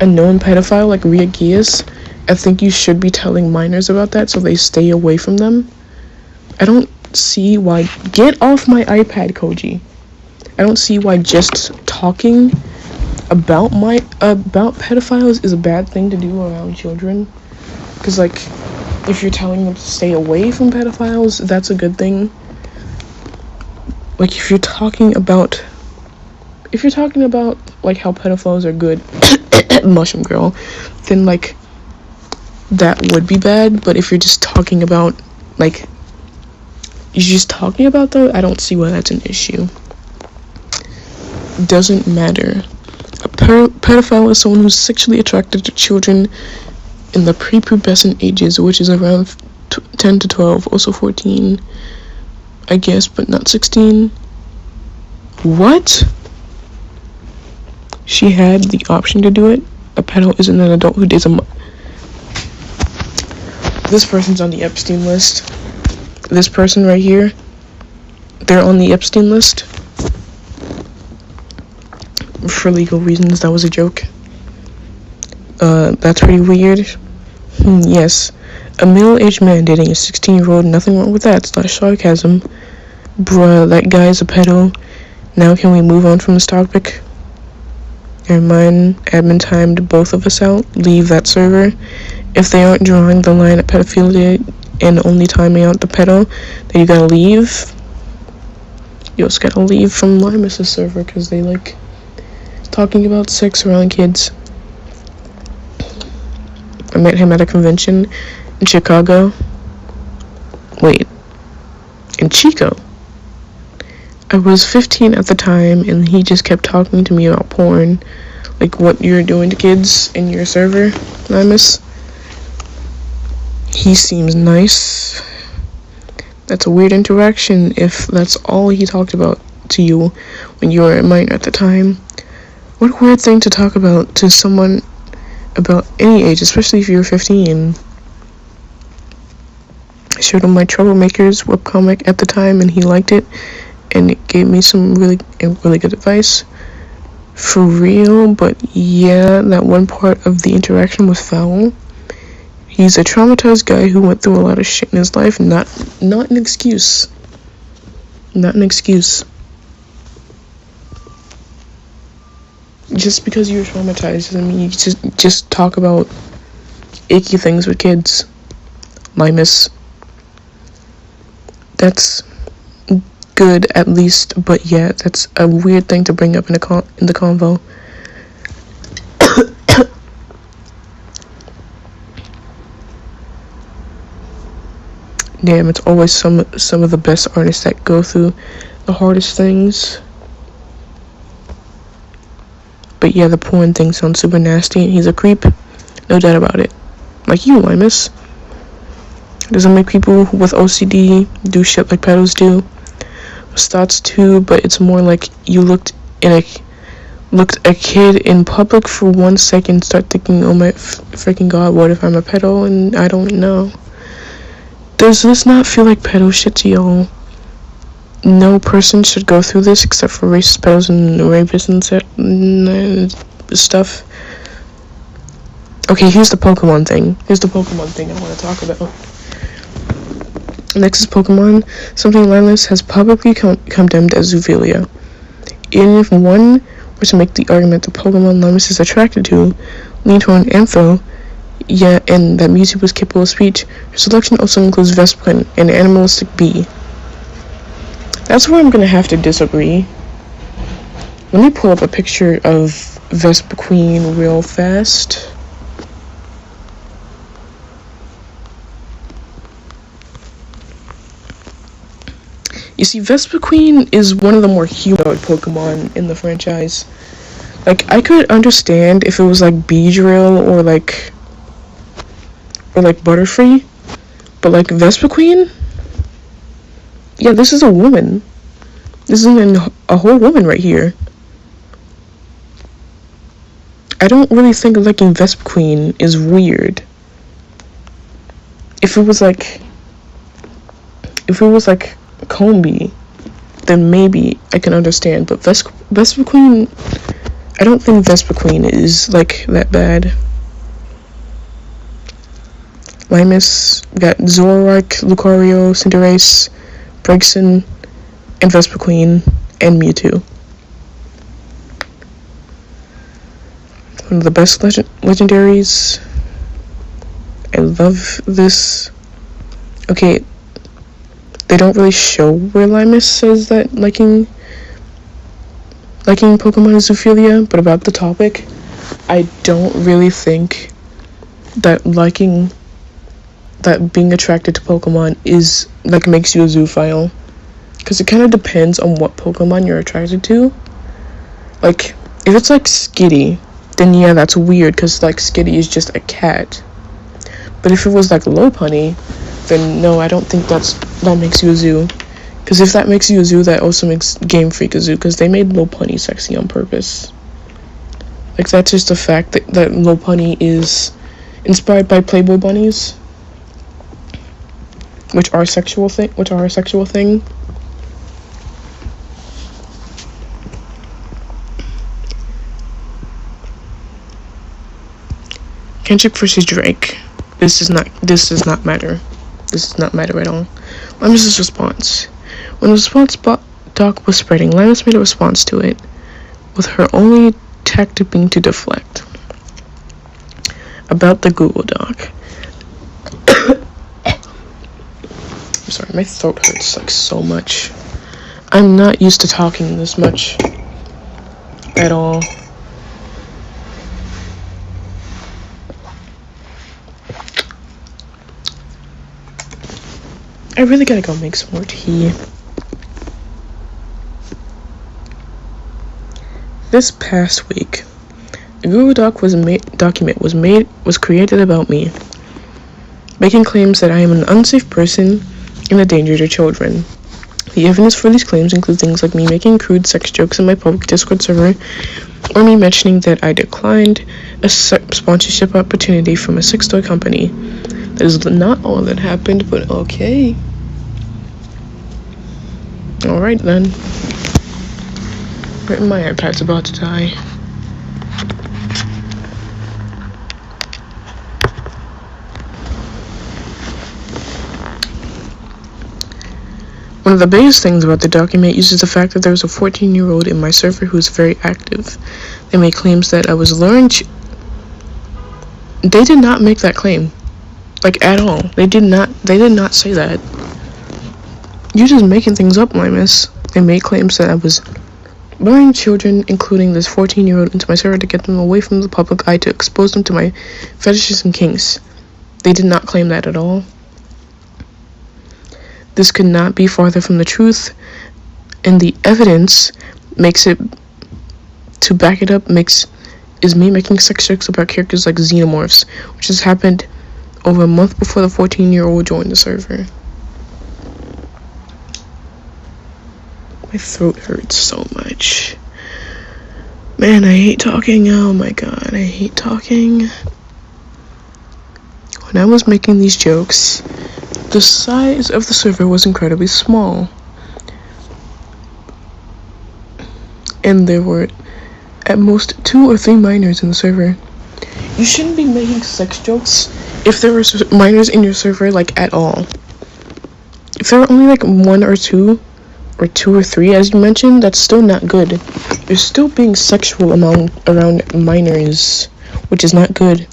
a known pedophile, like Ria Gias, I think you should be telling minors about that so they stay away from them. I don't see why. Get off my iPad, Koji. I don't see why just talking about pedophiles is a bad thing to do around children. Because like, if you're telling them to stay away from pedophiles, that's a good thing. Like, if you're talking about like how pedophiles are good, Mushroom Girl, then like that would be bad. But if you're just talking about though, I don't see why that's an issue. Doesn't matter. A pedophile is someone who's sexually attracted to children in the prepubescent ages, which is around 10 to 12, also 14, I guess, but not 16. What? She had the option to do it? A pedo isn't an adult who dates a This person's on the Epstein list. this person right here, they're on the Epstein list. For legal reasons, that was a joke. That's pretty weird. Yes. A middle-aged man dating a 16-year-old, nothing wrong with that. It's not sarcasm. Bruh, that guy's a pedo. Now can we move on from this topic? Never mind, admin timed both of us out. Leave that server. If they aren't drawing the line at pedophilia and only timing out the pedo, then you gotta leave. You just gotta leave from Limus' server because they like talking about sex around kids. I met him at a convention in Chicago. Wait, in Chico. I was 15 at the time, and he just kept talking to me about porn, like what you're doing to kids in your server, Limus. He seems nice. That's a weird interaction if that's all he talked about to you when you were a minor at the time. What a weird thing to talk about to someone about any age, especially if you're 15. I showed him my Troublemakers webcomic at the time, and he liked it, and it gave me some really good advice. For real, but yeah, that one part of the interaction was foul. He's a traumatized guy who went through a lot of shit in his life. Not an excuse. Not an excuse. Just because you're traumatized doesn't mean you just talk about icky things with kids. Limus. That's good at least, but yeah, that's a weird thing to bring up in the convo. Damn, it's always some of the best artists that go through the hardest things. But yeah, the porn thing sounds super nasty, and he's a creep. No doubt about it. Like you, Limus. Doesn't make people with OCD do shit like pedos do. Thoughts too, but it's more like you looked a kid in public for 1 second, start thinking, oh my freaking god, what if I'm a pedo and I don't know? Does this not feel like pedo shit to y'all? No person should go through this except for racist pedos and rapists and stuff. Okay, here's the Pokemon thing. I want to talk about. Next is Pokemon. Something Limus has publicly condemned as zoophilia. Even if one were to make the argument the Pokemon Limus is attracted to lean toward Antho, yeah, and that Mewtwo was capable of speech, her selection also includes Vespiquen, an animalistic bee. That's where I'm gonna have to disagree. Let me pull up a picture of Vespiquen real fast. You see, Vespiquen is one of the more humanoid Pokemon in the franchise. Like, I could understand if it was like Beedrill or like Butterfree, but like Vespiquen? Yeah, this is a woman. This is a whole woman right here. I don't really think liking Vespiquen is weird. If it was like Combi, then maybe I can understand, but Vespiquen, I don't think Vespiquen is like that bad. Limus, got Zoroark, Lucario, Cinderace, Braixen, and Vespiquen, and Mewtwo. One of the best legendaries. I love this. Okay, they don't really show where Limus says that liking Pokemon is zoophilia, but about the topic, I don't really think that being attracted to Pokemon is like makes you a zoophile, because it kind of depends on what Pokemon you're attracted to. Like, if it's like Skitty, then yeah, that's weird, because like Skitty is just a cat. But if it was like Lopunny, then no, I don't think that makes you a zoo. Because if that makes you a zoo, that also makes Game Freak a zoo, because they made Lopunny sexy on purpose. Like, that's just a fact that Lopunny is inspired by Playboy bunnies. which are a sexual thing. Kendrick versus Drake. This does not matter. This does not matter at all. Limus' response. When the response doc was spreading, Limus made a response to it, with her only tactic being to deflect. About the Google Doc. I'm sorry, my throat hurts like so much. I'm not used to talking this much at all. I really gotta go make some more tea. This past week, a Google document was created about me, making claims that I am an unsafe person and a danger to children. The evidence for these claims include things like me making crude sex jokes in my public Discord server, or me mentioning that I declined a sponsorship opportunity from a sex toy company. That is not all that happened, but okay. Alright then. My iPad's about to die. One of the biggest things about the document uses the fact that there was a 14-year-old in my server who is very active. They made claims that I was luring They did not make that claim. Like, at all. They did not say that. You're just making things up, Limus. They made claims that I was luring children, including this 14-year-old, into my server to get them away from the public eye to expose them to my fetishes and kinks. They did not claim that at all. This could not be farther from the truth, and the evidence to back it up is me making sex jokes about characters like xenomorphs, which has happened over a month before the 14-year-old joined the server. My throat hurts so much. Man, I hate talking. Oh my god, I hate talking. When I was making these jokes, the size of the server was incredibly small. And there were at most 2 or 3 minors in the server. You shouldn't be making sex jokes if there were minors in your server, like, at all. If there were only like 1 or 2, or 2 or 3, as you mentioned, that's still not good. You're still being sexual around minors, which is not good.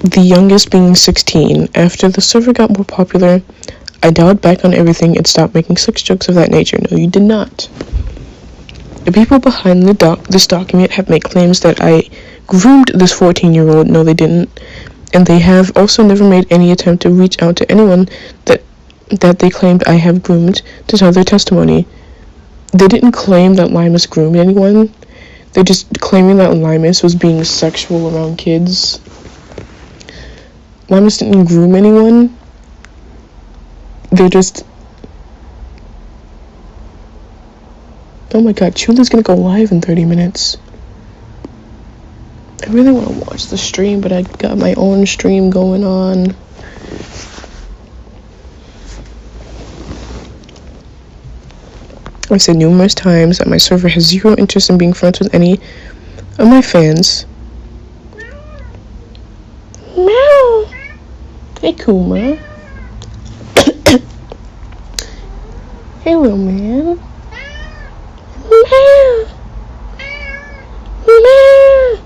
The youngest being 16. After the server got more popular, I dialed back on everything and stopped making sex jokes of that nature. No, you did not. The people behind this document have made claims that I groomed this 14-year-old. No, they didn't. And they have also never made any attempt to reach out to anyone that they claimed I have groomed to tell their testimony. They didn't claim that Limus groomed anyone. They're just claiming that Limus was being sexual around kids. Limus didn't groom anyone. They're just... Oh my god, Chula's gonna go live in 30 minutes. I really want to watch the stream, but I got my own stream going on. I've said numerous times that my server has zero interest in being friends with any of my fans. Meow. Hey, Kuma. Hey, little man. Meow. Meow.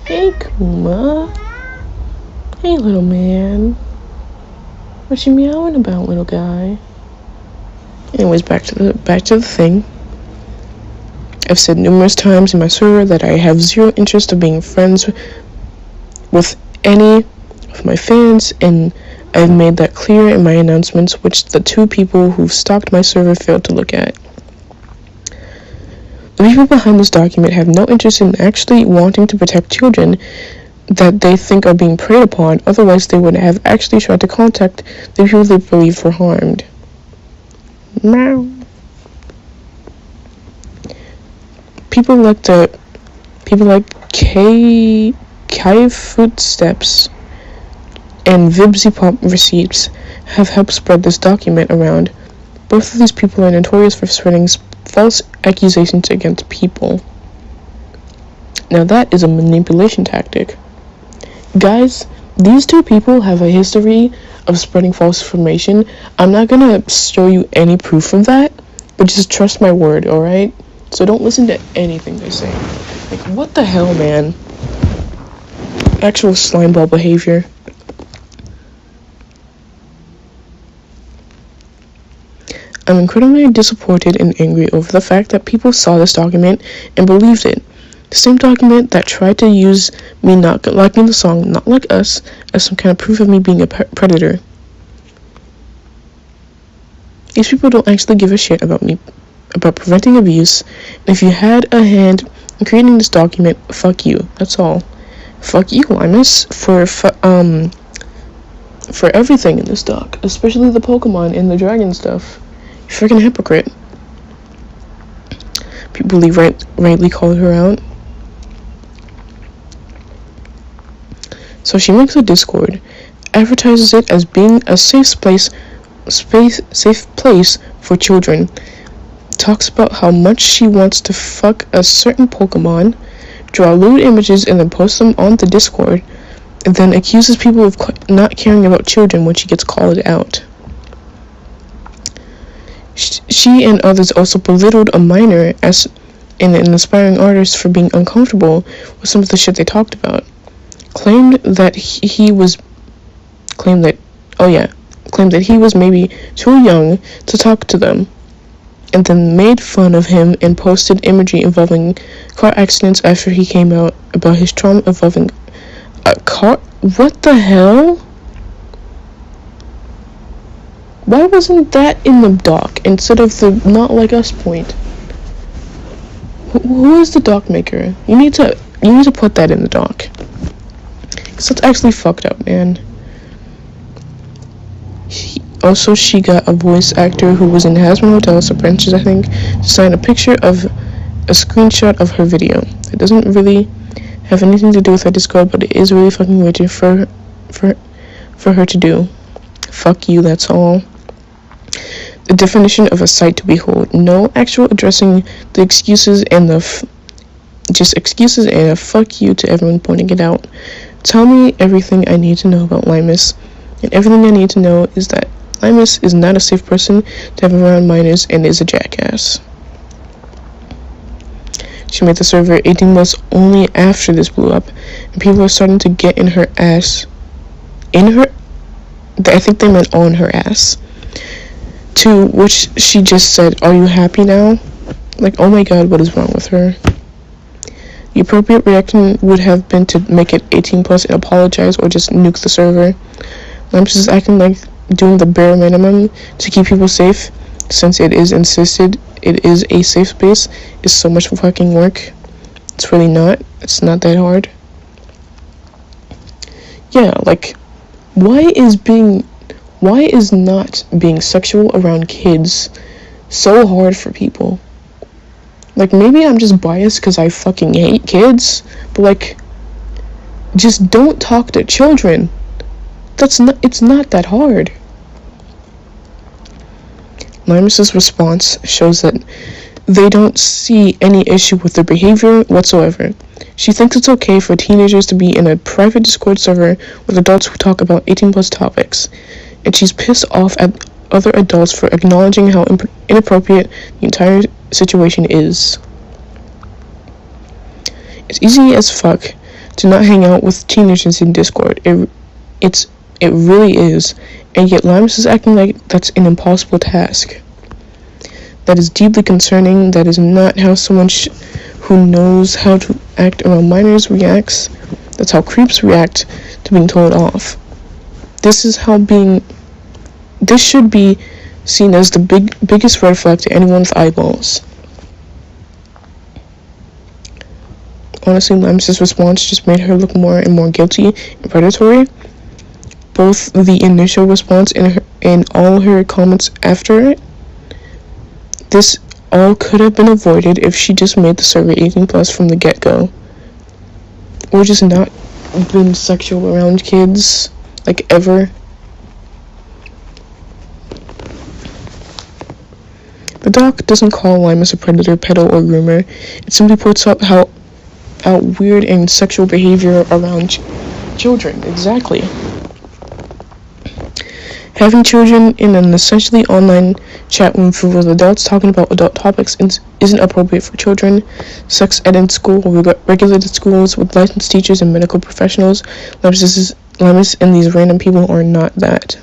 Hey, Kuma. Hey, little man. What you meowing about, little guy? Anyways, back to the thing. I've said numerous times in my server that I have zero interest of being friends with any of my fans, and I've made that clear in my announcements, which the 2 people who've stopped my server failed to look at. The people behind this document have no interest in actually wanting to protect children that they think are being preyed upon, otherwise they would have actually tried to contact the people they believe were harmed. Meow. People like K Footsteps and VibsyPop receipts have helped spread this document around. Both of these people are notorious for spreading false accusations against people. Now that is a manipulation tactic. Guys, these two people have a history of spreading false information. I'm not gonna show you any proof of that, but just trust my word, alright? So don't listen to anything they say. Like, what the hell, man? Actual slimeball behavior. I'm incredibly disappointed and angry over the fact that people saw this document and believed it. The same document that tried to use me not liking the song Not Like Us as some kind of proof of me being a predator. These people don't actually give a shit about me, about preventing abuse, and if you had a hand in creating this document, fuck you, that's all. Fuck you, Limus, for everything in this doc, especially the Pokemon and the dragon stuff. You freaking hypocrite. People rightly call her out. So she makes a Discord, advertises it as being a safe place for children, talks about how much she wants to fuck a certain Pokemon, draw lewd images and then post them on the Discord, and then accuses people of not caring about children when she gets called out. She and others also belittled a minor as an aspiring artist for being uncomfortable with some of the shit they talked about. Claimed that he was maybe too young to talk to them, and then made fun of him and posted imagery involving car accidents after he came out about his trauma involving a car. What the hell? Why wasn't that in the doc instead of the Not Like Us point? Who is the doc maker? You need to put that in the doc. Cause that's actually fucked up, man. She got a voice actor who was in Hasbro Hotel's Apprentice, I think, to sign a picture of a screenshot of her video. It doesn't really have anything to do with her Discord, but it is really fucking weird for her to do. Fuck you, that's all. The definition of a sight to behold. No actual addressing the excuses and just excuses and a fuck you to everyone pointing it out. Tell me everything I need to know about Limus, and everything I need to know is that Limus is not a safe person to have around minors and is a jackass. She made the server 18 months only after this blew up, and people are starting to get in her ass. I think they meant on her ass. To which she just said, "Are you happy now?" Like, oh my god, what is wrong with her? The appropriate reaction would have been to make it 18 plus and apologize or just nuke the server. Limus is acting like doing the bare minimum to keep people safe, since it is insisted it is a safe space, is so much fucking work. It's really not. It's not that hard. Yeah, like, why is not being sexual around kids so hard for people? Like, maybe I'm just biased because I fucking hate kids, but like, just don't talk to children. It's not that hard. Limus's response shows that they don't see any issue with their behavior whatsoever. She thinks it's okay for teenagers to be in a private Discord server with adults who talk about 18 plus topics, and she's pissed off at other adults for acknowledging how inappropriate the entire situation is. It's easy as fuck to not hang out with teenagers in Discord. It really is, and yet Limus is acting like that's an impossible task. That is deeply concerning. That is not how someone who knows how to act around minors reacts. That's how creeps react to being told off. This should be seen as the biggest red flag to anyone with eyeballs. Honestly, Limus's response just made her look more and more guilty and predatory. Both the initial response and all her comments after it. This all could have been avoided if she just made the server 18 plus from the get-go. Or just not been sexual around kids. like ever. The doc doesn't call Limus a predator, pedo, or groomer. It simply points out how weird and sexual behavior around children. Exactly. Having children in an essentially online chat room filled with adults talking about adult topics isn't appropriate for children. Sex ed in school, regulated schools with licensed teachers and medical professionals. Limus and these random people are not that.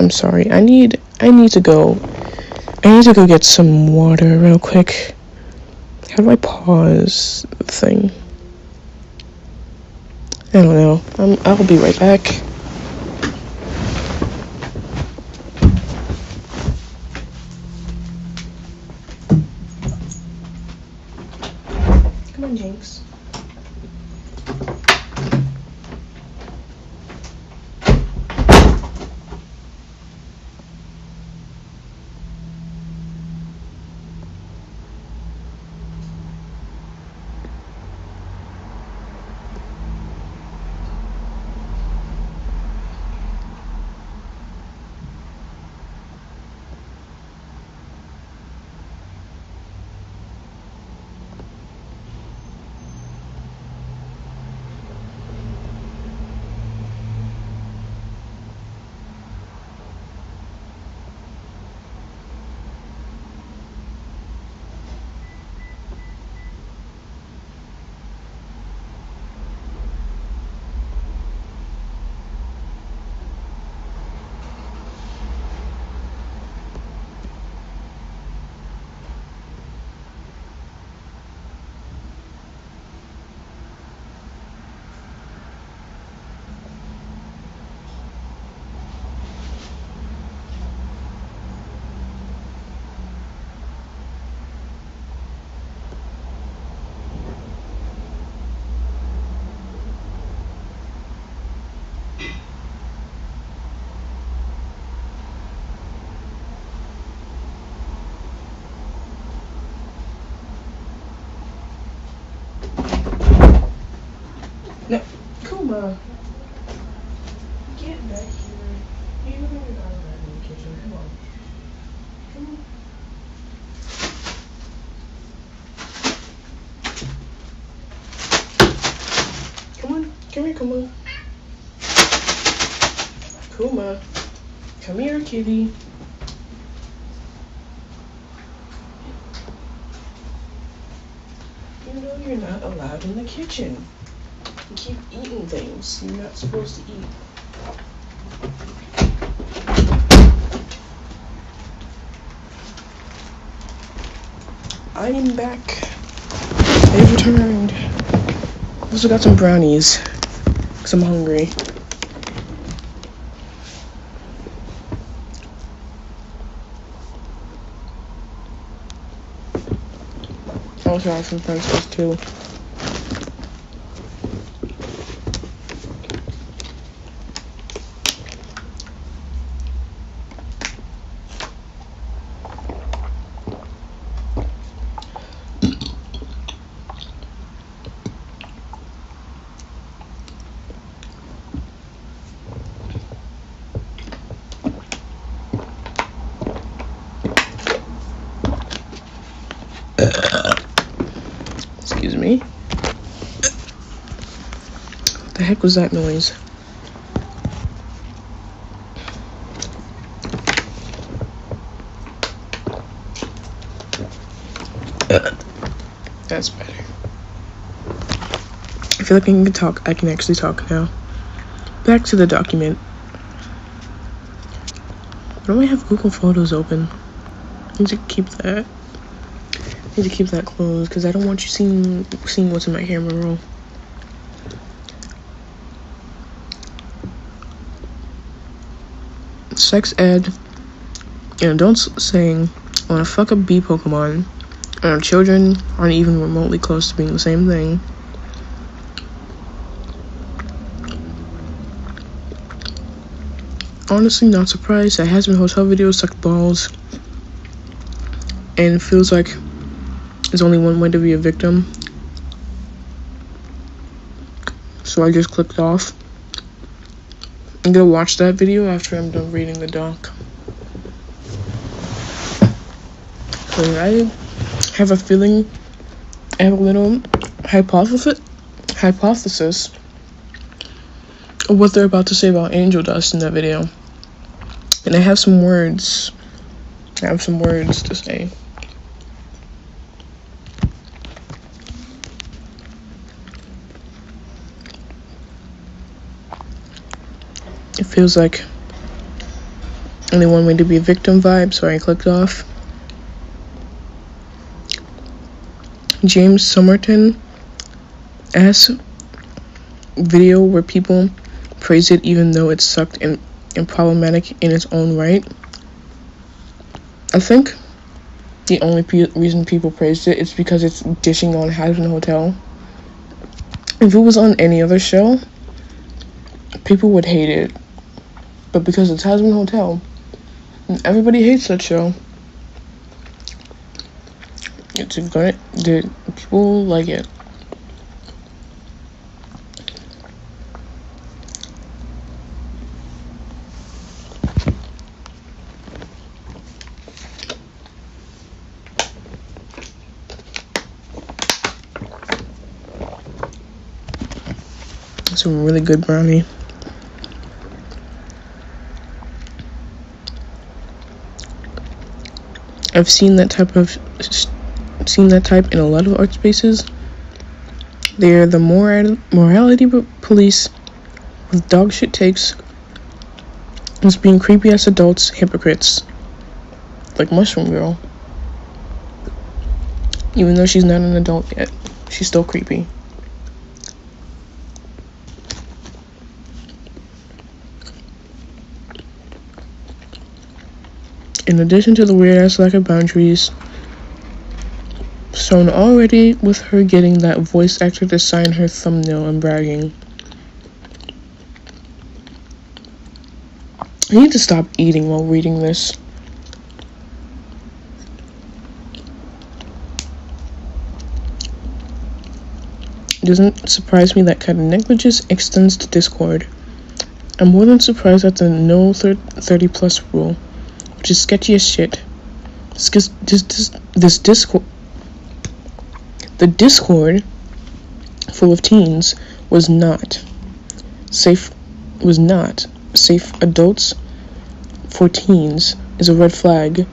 I'm sorry. I need to go get some water real quick. How do I pause the thing? I don't know. I'll be right back. Come on, Jinx. No, Kuma. Get back here. You know you're not allowed in the kitchen. Come on. Come on. Come here, Kuma. Kuma. Come here, kitty. You know you're not allowed in the kitchen. You keep eating things you're not supposed to eat. I am back. They've returned. Also got some brownies, because I'm hungry. I also have some French toast too. Excuse me. What the heck was that noise? That's better. I feel like I can talk. I can actually talk now. Back to the document. Why don't I have Google Photos open? I need to keep that. I need to keep that closed because I don't want you seeing what's in my camera roll. Sex ed and adults saying I want to fuck up bee Pokemon, and our children aren't even remotely close to being the same thing. Honestly, not surprised. That has been hotel videos sucked balls, and it feels like there's only one way to be a victim. so I just clicked off. I'm gonna watch that video after I'm done reading the doc. So I have a feeling, I have a little hypothesis of what they're about to say about angel dust in that video. And I have some words. To say. It feels like they want me to be a victim vibe, so I clicked off. James Somerton asks video where people praise it even though it sucked and problematic in its own right. I think the only reason people praised it is because it's dishing on Hazbin Hotel. If it was on any other show, people would hate it. But because it's Hazbin Hotel, and everybody hates that show, people like it. It's a really good brownie. I've seen that type in a lot of art spaces. They are the morality police with dog shit takes, as being creepy ass adults, hypocrites. Like Mushroom Girl. Even though she's not an adult yet, she's still creepy. In addition to the weird-ass lack of boundaries, shown already with her getting that voice actor to sign her thumbnail and bragging. I need to stop eating while reading this. It doesn't surprise me that kind of negligence extends to Discord. I'm more than surprised at the no 30 plus rule, which is sketchy as shit. This Discord, the Discord full of teens was not safe. Adults for teens is a red flag,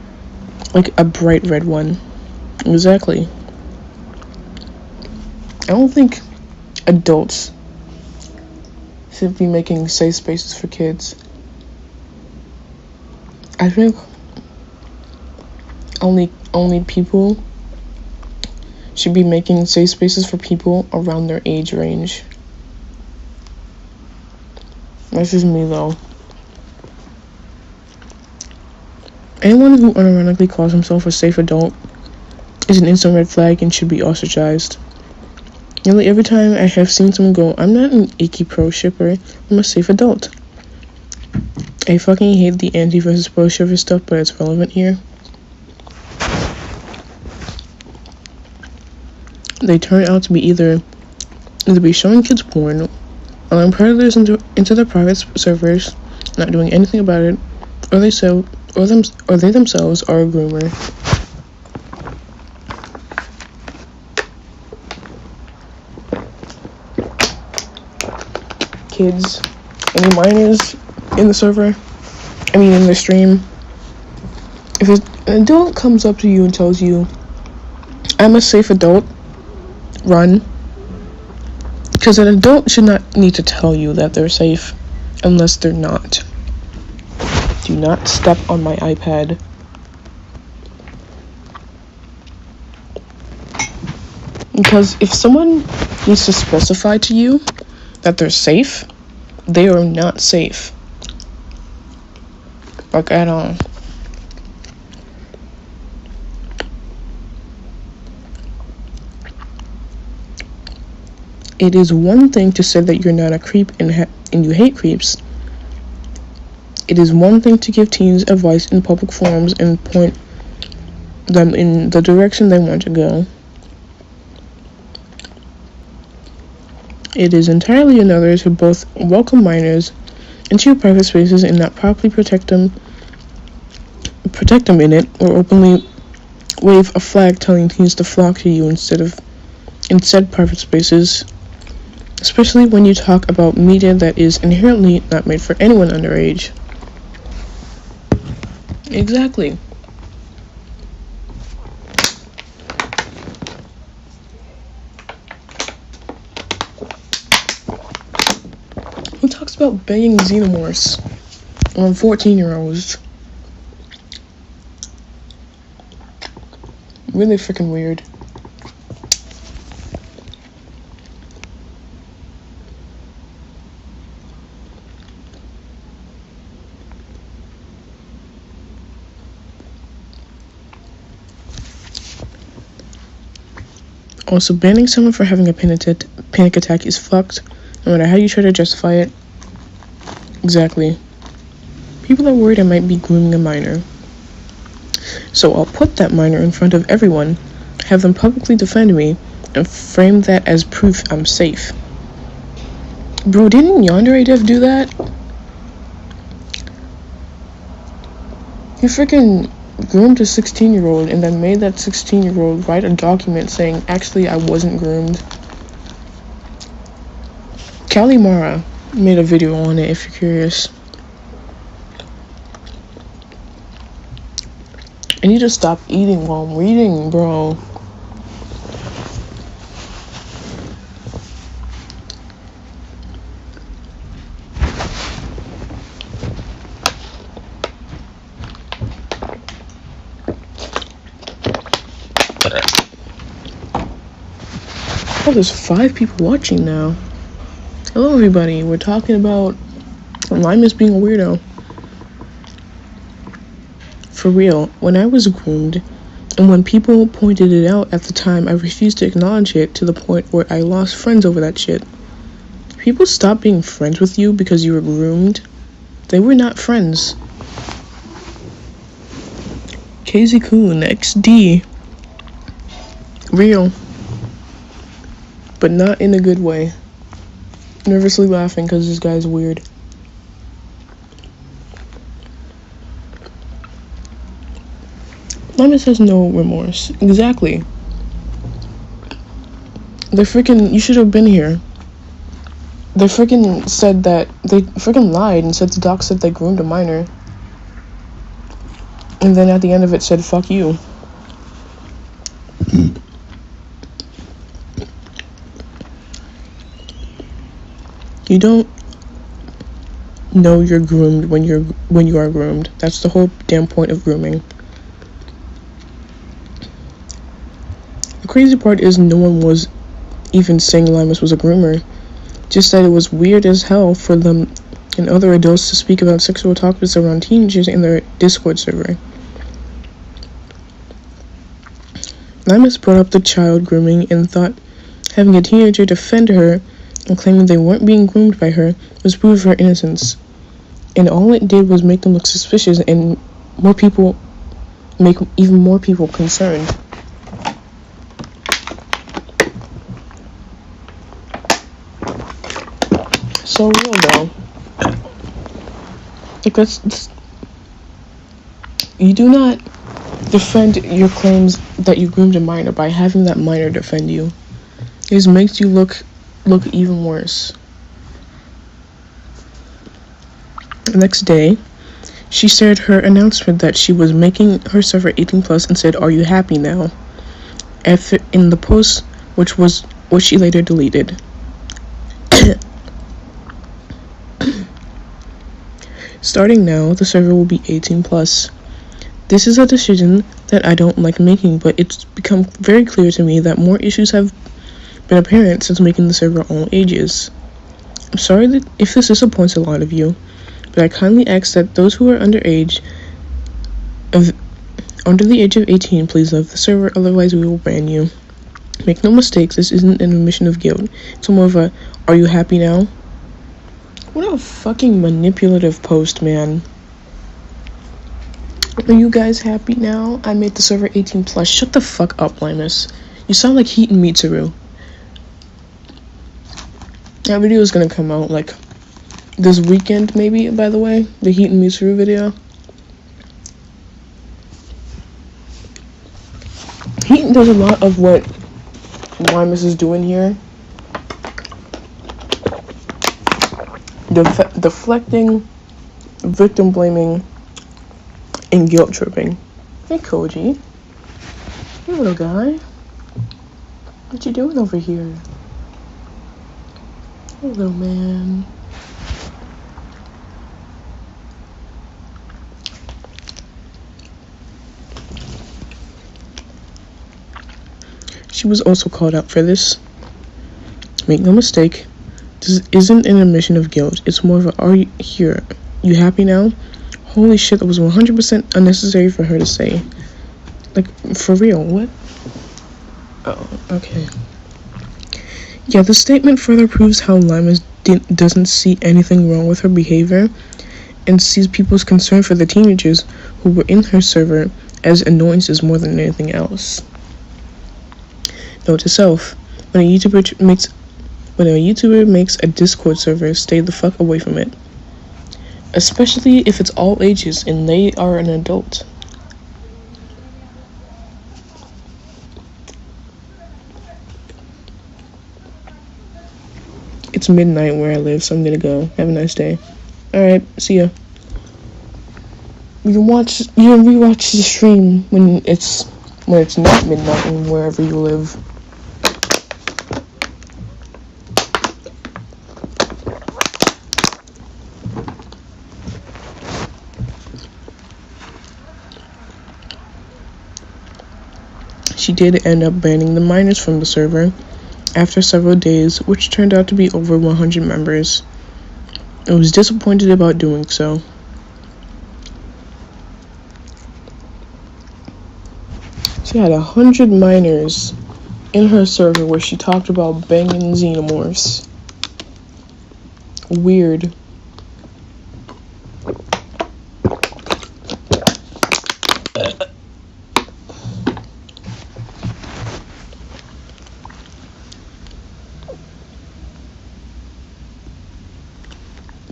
like a bright red one. Exactly. I don't think adults should be making safe spaces for kids. I think only people should be making safe spaces for people around their age range. That's just me, though. Anyone who unironically calls himself a safe adult is an instant red flag and should be ostracized. Nearly every time I have seen someone go, I'm not an icky pro shipper, I'm a safe adult. I fucking hate the anti versus pro shipper stuff, but it's relevant here. They turn out to be either showing kids porn, allowing predators into their private servers, not doing anything about it, or they themselves are a groomer. Kids, any minors in the server, in the stream, if an adult comes up to you and tells you, I'm a safe adult, run. Because an adult should not need to tell you that they're safe unless they're not. Do not step on my iPad. Because if someone needs to specify to you that they're safe, they are not safe. Like, at all. It is one thing to say that you're not a creep and you hate creeps. It is one thing to give teens advice in public forums and point them in the direction they want to go. It is entirely another to both welcome minors into your private spaces and not properly protect them in it, or openly wave a flag telling teens to flock to you in said private spaces, especially when you talk about media that is inherently not made for anyone underage. Exactly. Who talks about banging xenomorphs on 14-year-olds? Really freaking weird. Also, banning someone for having a panic attack is fucked, no matter how you try to justify it. Exactly. People are worried I might be grooming a minor. So I'll put that minor in front of everyone, have them publicly defend me, and frame that as proof I'm safe. Bro, didn't Yandere Dev do that? He freaking groomed a 16-year-old and then made that 16-year-old write a document saying, actually, I wasn't groomed. Kalimara made a video on it if you're curious. I need to stop eating while I'm reading, bro. Oh, there's 5 people watching now. Hello, everybody. We're talking about Limus being a weirdo. For real, when I was groomed, and when people pointed it out at the time, I refused to acknowledge it to the point where I lost friends over that shit. People stopped being friends with you because you were groomed. They were not friends. KZ Kun XD. Real. But not in a good way. Nervously laughing because this guy's weird. Limus has no remorse. Exactly. You should have been here. They freaking said that, they freaking lied and said the doc said they groomed a minor. And then at the end of it said, fuck you. You don't know you're groomed when you are groomed. That's the whole damn point of grooming. The crazy part is no one was even saying Limus was a groomer. Just that it was weird as hell for them and other adults to speak about sexual topics around teenagers in their Discord server. Limus brought up the child grooming and thought having a teenager defend her and claiming they weren't being groomed by her was proof of her innocence. And all it did was make them look suspicious and make even more people concerned. So real though. Like you do not defend your claims that you groomed a minor by having that minor defend you. It just makes you look even worse. The next day, she shared her announcement that she was making her server 18+ and said, "Are you happy now?" in the post, which she later deleted. Starting now, the server will be 18+. This is a decision that I don't like making, but it's become very clear to me that more issues have been apparent since making the server all ages. I'm sorry if this disappoints a lot of you, but I kindly ask that those who are under the age of 18 please leave the server, otherwise we will ban you. Make no mistakes, this isn't an admission of guilt. It's more of a, are you happy now? What a fucking manipulative post, man. Are you guys happy now? I made the server 18+. Shut the fuck up, Limus. You sound like Heat and Mitsuru. That video is gonna come out like this weekend, maybe, by the way. The Heat and Misery video. Heat does a lot of what Limus is doing here. Deflecting, victim blaming, and guilt tripping. Hey, Koji. Hey, little guy. What you doing over here? Hey, little man. She was also called out for this. Make no mistake, this isn't an admission of guilt. It's more of a, are you here? You happy now? Holy shit, that was 100% unnecessary for her to say. Like, for real, what? Oh, okay. Yeah, the statement further proves how Limus doesn't see anything wrong with her behavior and sees people's concern for the teenagers who were in her server as annoyances more than anything else. Note to self, when a YouTuber makes a Discord server, stay the fuck away from it. Especially if it's all ages and they are an adult. It's midnight where I live, so I'm gonna go. Have a nice day. Alright, see ya. You can rewatch the stream when it's not midnight and wherever you live. She did end up banning the minors from the server after several days, which turned out to be over 100 members. I was disappointed about doing so. She had 100 minors in her server where she talked about banging xenomorphs. Weird.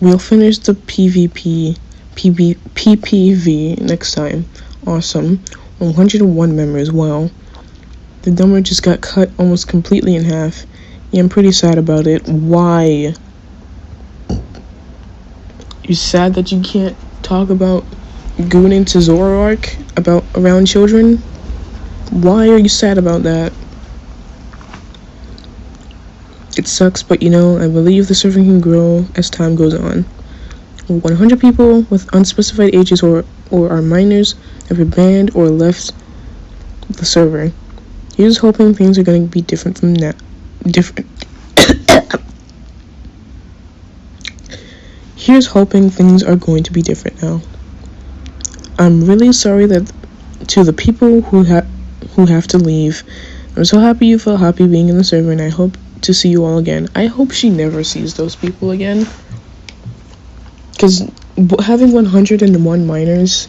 We'll finish the PPV next time. Awesome. 101 members. Wow. The number just got cut almost completely in half. Yeah, I'm pretty sad about it. Why? You're sad that you can't talk about gooning to Zoroark around children? Why are you sad about that? It sucks, but I believe the server can grow as time goes on. 100 people with unspecified ages or are minors have been banned or left the server. Here's hoping things are going to be different from now. Here's hoping things are going to be different now. I'm really sorry to the people who have to leave. I'm so happy you felt happy being in the server, and I hope to see you all again. I hope she never sees those people again, because having 101 minors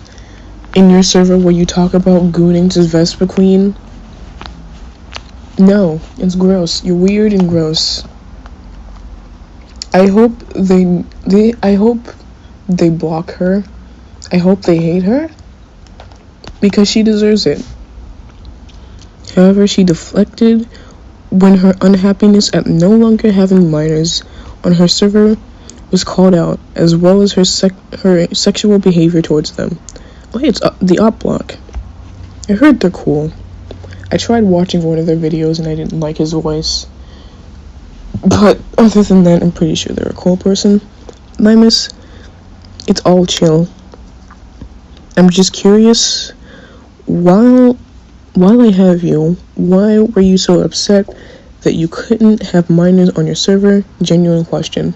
in your server where you talk about gooning to Vespa Queen, no, it's gross. You're weird and gross. I hope they block her. I hope they hate her, because she deserves it. However, she deflected when her unhappiness at no longer having minors on her server was called out, as well as her sexual behavior towards them. Oh, hey, it's the op block. I heard they're cool. I tried watching one of their videos and I didn't like his voice. But other than that, I'm pretty sure they're a cool person. Limus, it's all chill. I'm just curious, while I have you, why were you so upset that you couldn't have minors on your server? Genuine question.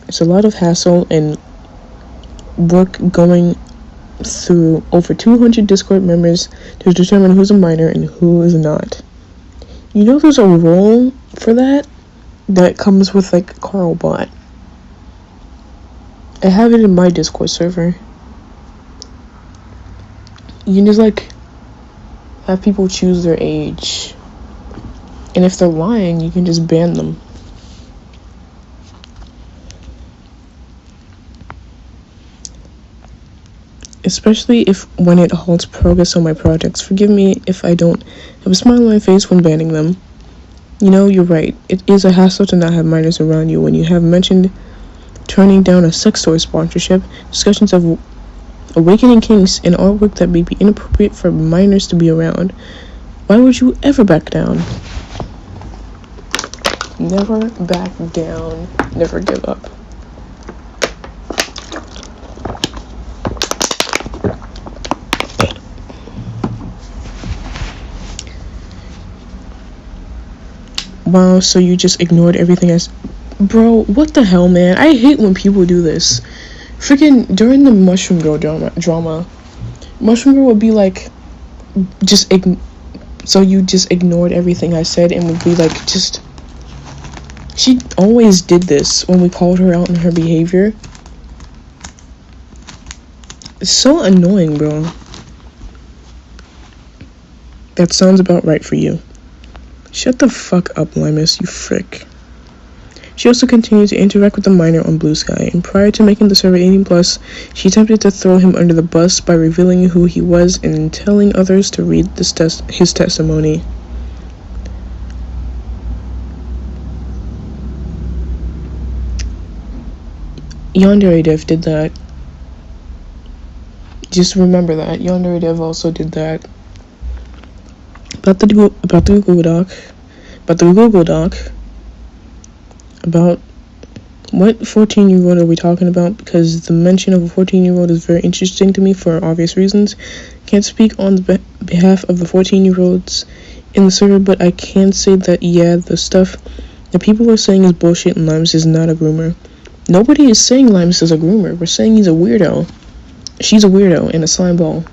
It's a lot of hassle and work going through over 200 Discord members to determine who's a minor and who is not. There's a role for that comes with like Carlbot. I have it in my Discord server. You can just have people choose their age, and if they're lying, you can just ban them. especially if when it halts progress on my projects. Forgive me if I don't have a smile on my face when banning them. You know, you're right. It is a hassle to not have minors around you when you have mentioned turning down a sex toy sponsorship, discussions of awakening kinks, and artwork that may be inappropriate for minors to be around. Why would you ever back down? Never back down. Never give up. Wow, so you just ignored everything Bro, what the hell, man? I hate when people do this. Freaking, during the Mushroom Girl drama, Mushroom Girl would be like, so you just ignored everything I said and would be like, she always did this when we called her out on her behavior. It's so annoying, bro. That sounds about right for you. Shut the fuck up, Limus, you frick. She also continued to interact with the minor on Blue Sky, and prior to making the server 18+, she attempted to throw him under the bus by revealing who he was and telling others to read his testimony. Yandere Dev did that. Just remember that. Yandere Dev also did that. About the Google Doc, about what 14-year-old are we talking about? Because the mention of a 14-year-old is very interesting to me for obvious reasons. Can't speak on the behalf of the 14-year-olds in the server, but I can say that, yeah, the stuff that people are saying is bullshit and Limus is not a groomer. Nobody is saying Limus is a groomer. We're saying he's a weirdo. She's a weirdo and a slimeball.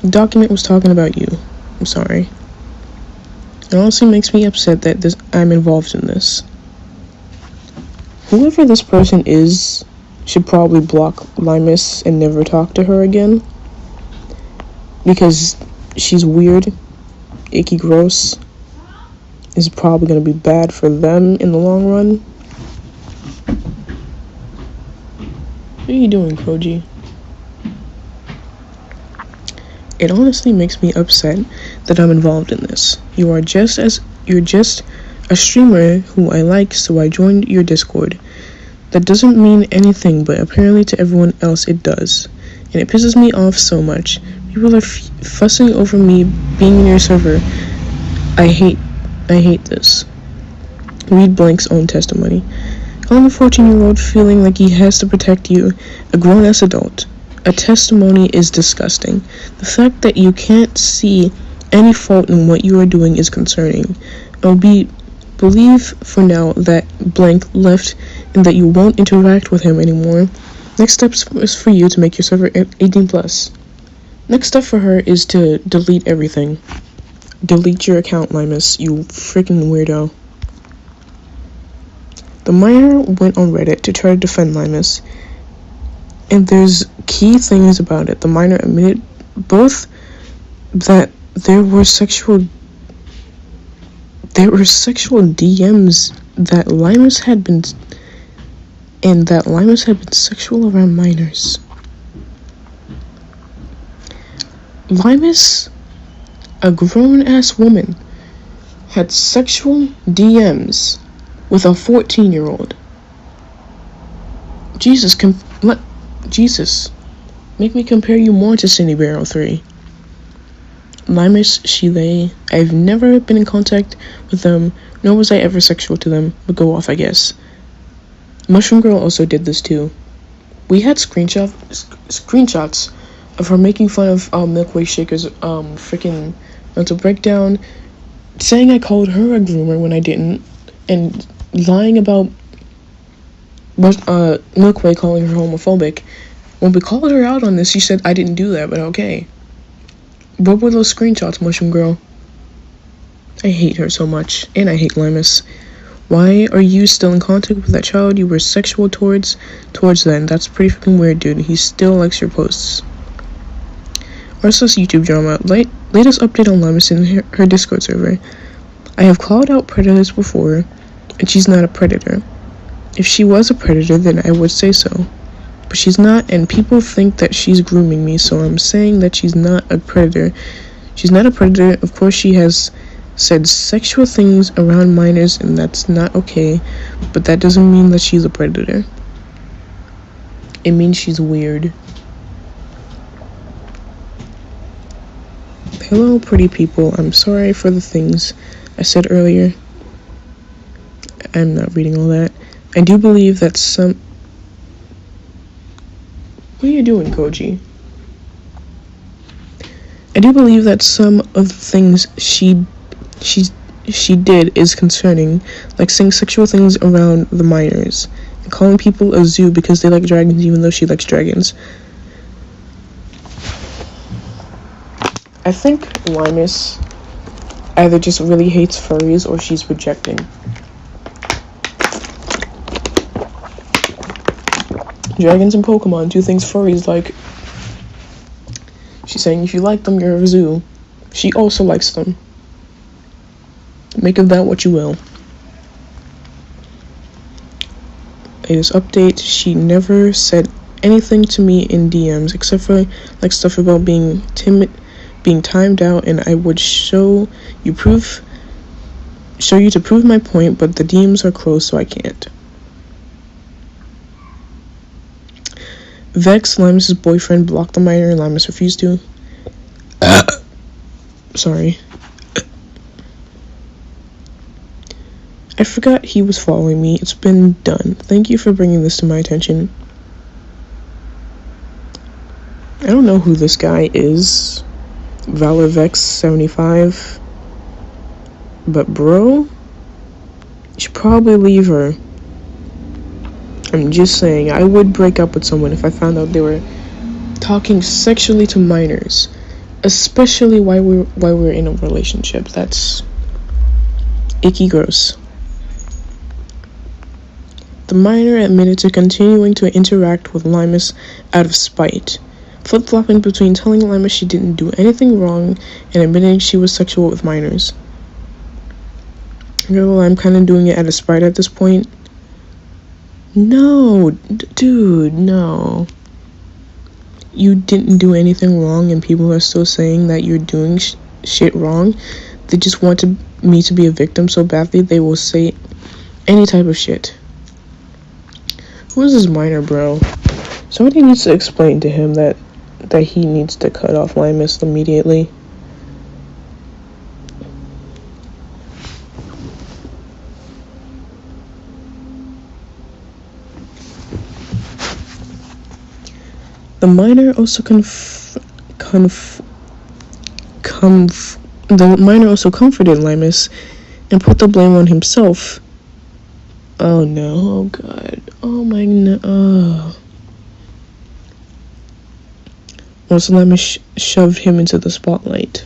The document was talking about you. I'm sorry. It honestly makes me upset that I'm involved in this. Whoever this person is should probably block Limus and never talk to her again. Because she's weird, icky, gross. Is probably going to be bad for them in the long run. What are you doing, Koji? It honestly makes me upset that I'm involved in this. You're just a streamer who I like, so I joined your Discord. That doesn't mean anything, but apparently to everyone else it does. And it pisses me off so much. People are fussing over me being in your server. I hate this. Read Blank's own testimony. Calling a 14-year-old feeling like he has to protect you, a grown-ass adult. A testimony is disgusting. The fact that you can't see any fault in what you are doing is concerning. I'll believe for now that Blank left and that you won't interact with him anymore. Next step is for you to make your server 18+. Next step for her is to delete everything. Delete your account, Limus, you freaking weirdo. The minor went on Reddit to try to defend Limus. And there's key things about it. The minor admitted both that there were sexual DMs that Limus had been sexual around minors. Limus, a grown-ass woman, had sexual DMs with a 14-year-old. Jesus, make me compare you more to Cindy Barrow 3. Limus, Shile, I've never been in contact with them, nor was I ever sexual to them, but go off, I guess. Mushroom Girl also did this too. We had screenshots of her making fun of Milkway Shaker's freaking mental breakdown, saying I called her a groomer when I didn't, and lying about Milkway calling her homophobic. When we called her out on this, she said I didn't do that, but okay. What were those screenshots, Mushroom Girl? I hate her so much, and I hate Limus. Why are you still in contact with that child you were sexual towards then? That's pretty fucking weird, dude. He still likes your posts. RSS YouTube drama. Latest update on Limus in her Discord server. I have called out predators before, and she's not a predator. If she was a predator, then I would say so. But she's not, and people think that she's grooming me, so I'm saying that she's not a predator. She's not a predator. Of course, she has said sexual things around minors, and that's not okay, but that doesn't mean that she's a predator. It means she's weird. Hello, pretty people. I'm sorry for the things I said earlier. I'm not reading all that. I do believe that some... What are you doing, Koji? I do believe that some of the things she did is concerning, like saying sexual things around the minors, and calling people a zoo because they like dragons even though she likes dragons. I think Limus either just really hates furries or she's projecting. Dragons and Pokemon, two things furries like. She's saying if you like them, you're a zoo. She also likes them. Make of that what you will. Latest update, she never said anything to me in DMs except for like stuff about being timid, being timed out, and I would show you to prove my point, but the DMs are closed so I can't. Vex, Limus' boyfriend, blocked the minor and Limus refused to. Sorry. I forgot he was following me. It's been done. Thank you for bringing this to my attention. I don't know who this guy is. Valor Vex 75. But bro, you should probably leave her. I'm just saying, I would break up with someone if I found out they were talking sexually to minors, especially while we're in a relationship. That's icky gross. The minor admitted to continuing to interact with Limus out of spite, flip-flopping between telling Limus she didn't do anything wrong and admitting she was sexual with minors. Girl, I'm kind of doing it out of spite at this point. No, dude, no. You didn't do anything wrong and people are still saying that you're doing shit wrong. They just want me to be a victim so badly they will say any type of shit. Who is this minor, bro? Somebody needs to explain to him that he needs to cut off Limus immediately. The minor also comforted Limus and put the blame on himself. Oh no, oh god, oh my no. Once Limus shoved him into the spotlight.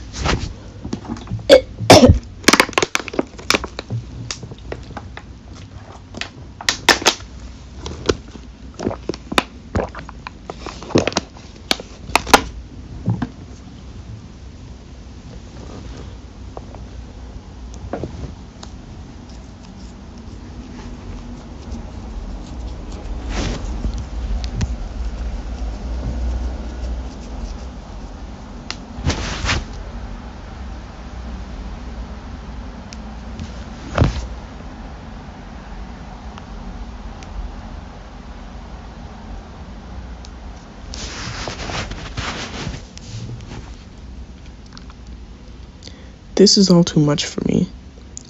This is all too much for me.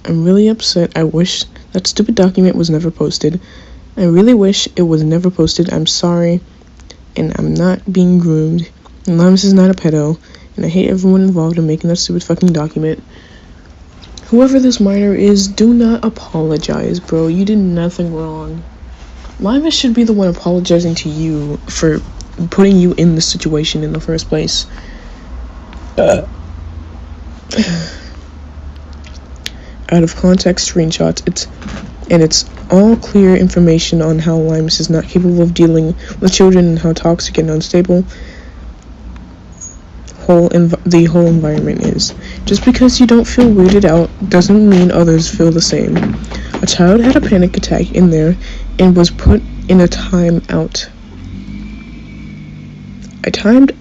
I'm really upset. I wish that stupid document was never posted. I really wish it was never posted. I'm sorry. And I'm not being groomed. And Limus is not a pedo. And I hate everyone involved in making that stupid fucking document. Whoever this minor is, do not apologize, bro. You did nothing wrong. Limus should be the one apologizing to you for putting you in this situation in the first place. Out of context screenshots, it's all clear information on how Limus is not capable of dealing with children and how toxic and unstable the whole environment is. Just because you don't feel weirded out doesn't mean others feel the same. A child had a panic attack in there, and was put in a timeout. I timed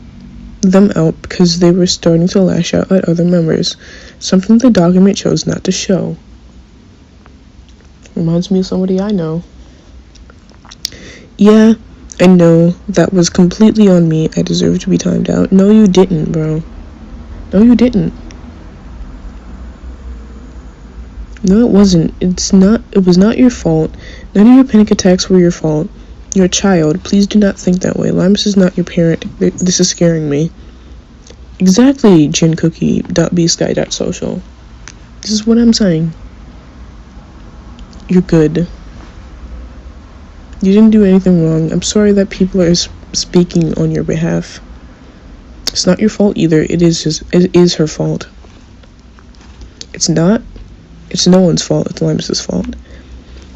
them out because they were starting to lash out at other members, something the document chose not to show. Reminds me of somebody I know. Yeah, I know, that was completely on me. I deserve to be timed out. No, you didn't, bro. No, you didn't. No, it wasn't. It was not your fault. None of your panic attacks were your fault. You're a child. Please do not think that way. Limus is not your parent. This is scaring me. Exactly, GenCookie.bsky.social. This is what I'm saying. You're good. You didn't do anything wrong. I'm sorry that people are speaking on your behalf. It's not your fault either. It is her fault. It's not. It's no one's fault. It's Limus's fault.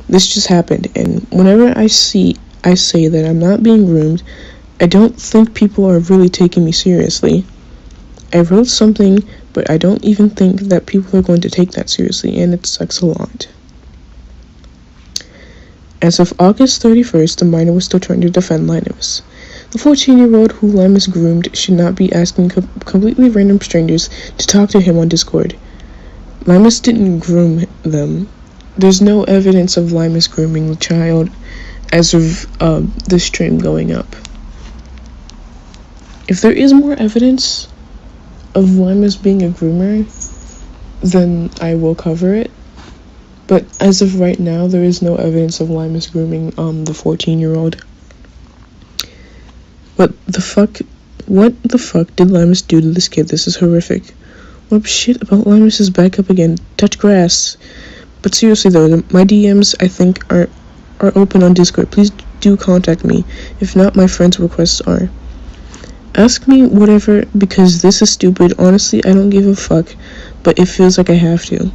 This just happened, and whenever I say that I'm not being groomed, I don't think people are really taking me seriously. I wrote something, but I don't even think that people are going to take that seriously, and it sucks a lot. As of August 31st, the minor was still trying to defend Limus. The 14-year-old who Limus groomed should not be asking completely random strangers to talk to him on Discord. Limus didn't groom them. There's no evidence of Limus grooming the child as of this stream going up. If there is more evidence of Limus being a groomer, then I will cover it. But as of right now, there is no evidence of Limus grooming the 14-year-old. What the fuck did Limus do to this kid? This is horrific. What shit about Limus is back up again. Touch grass. But seriously though, my DMs I think are open on Discord. Please do contact me. If not, my friends' requests are. Ask me whatever, because this is stupid. Honestly, I don't give a fuck, but it feels like I have to.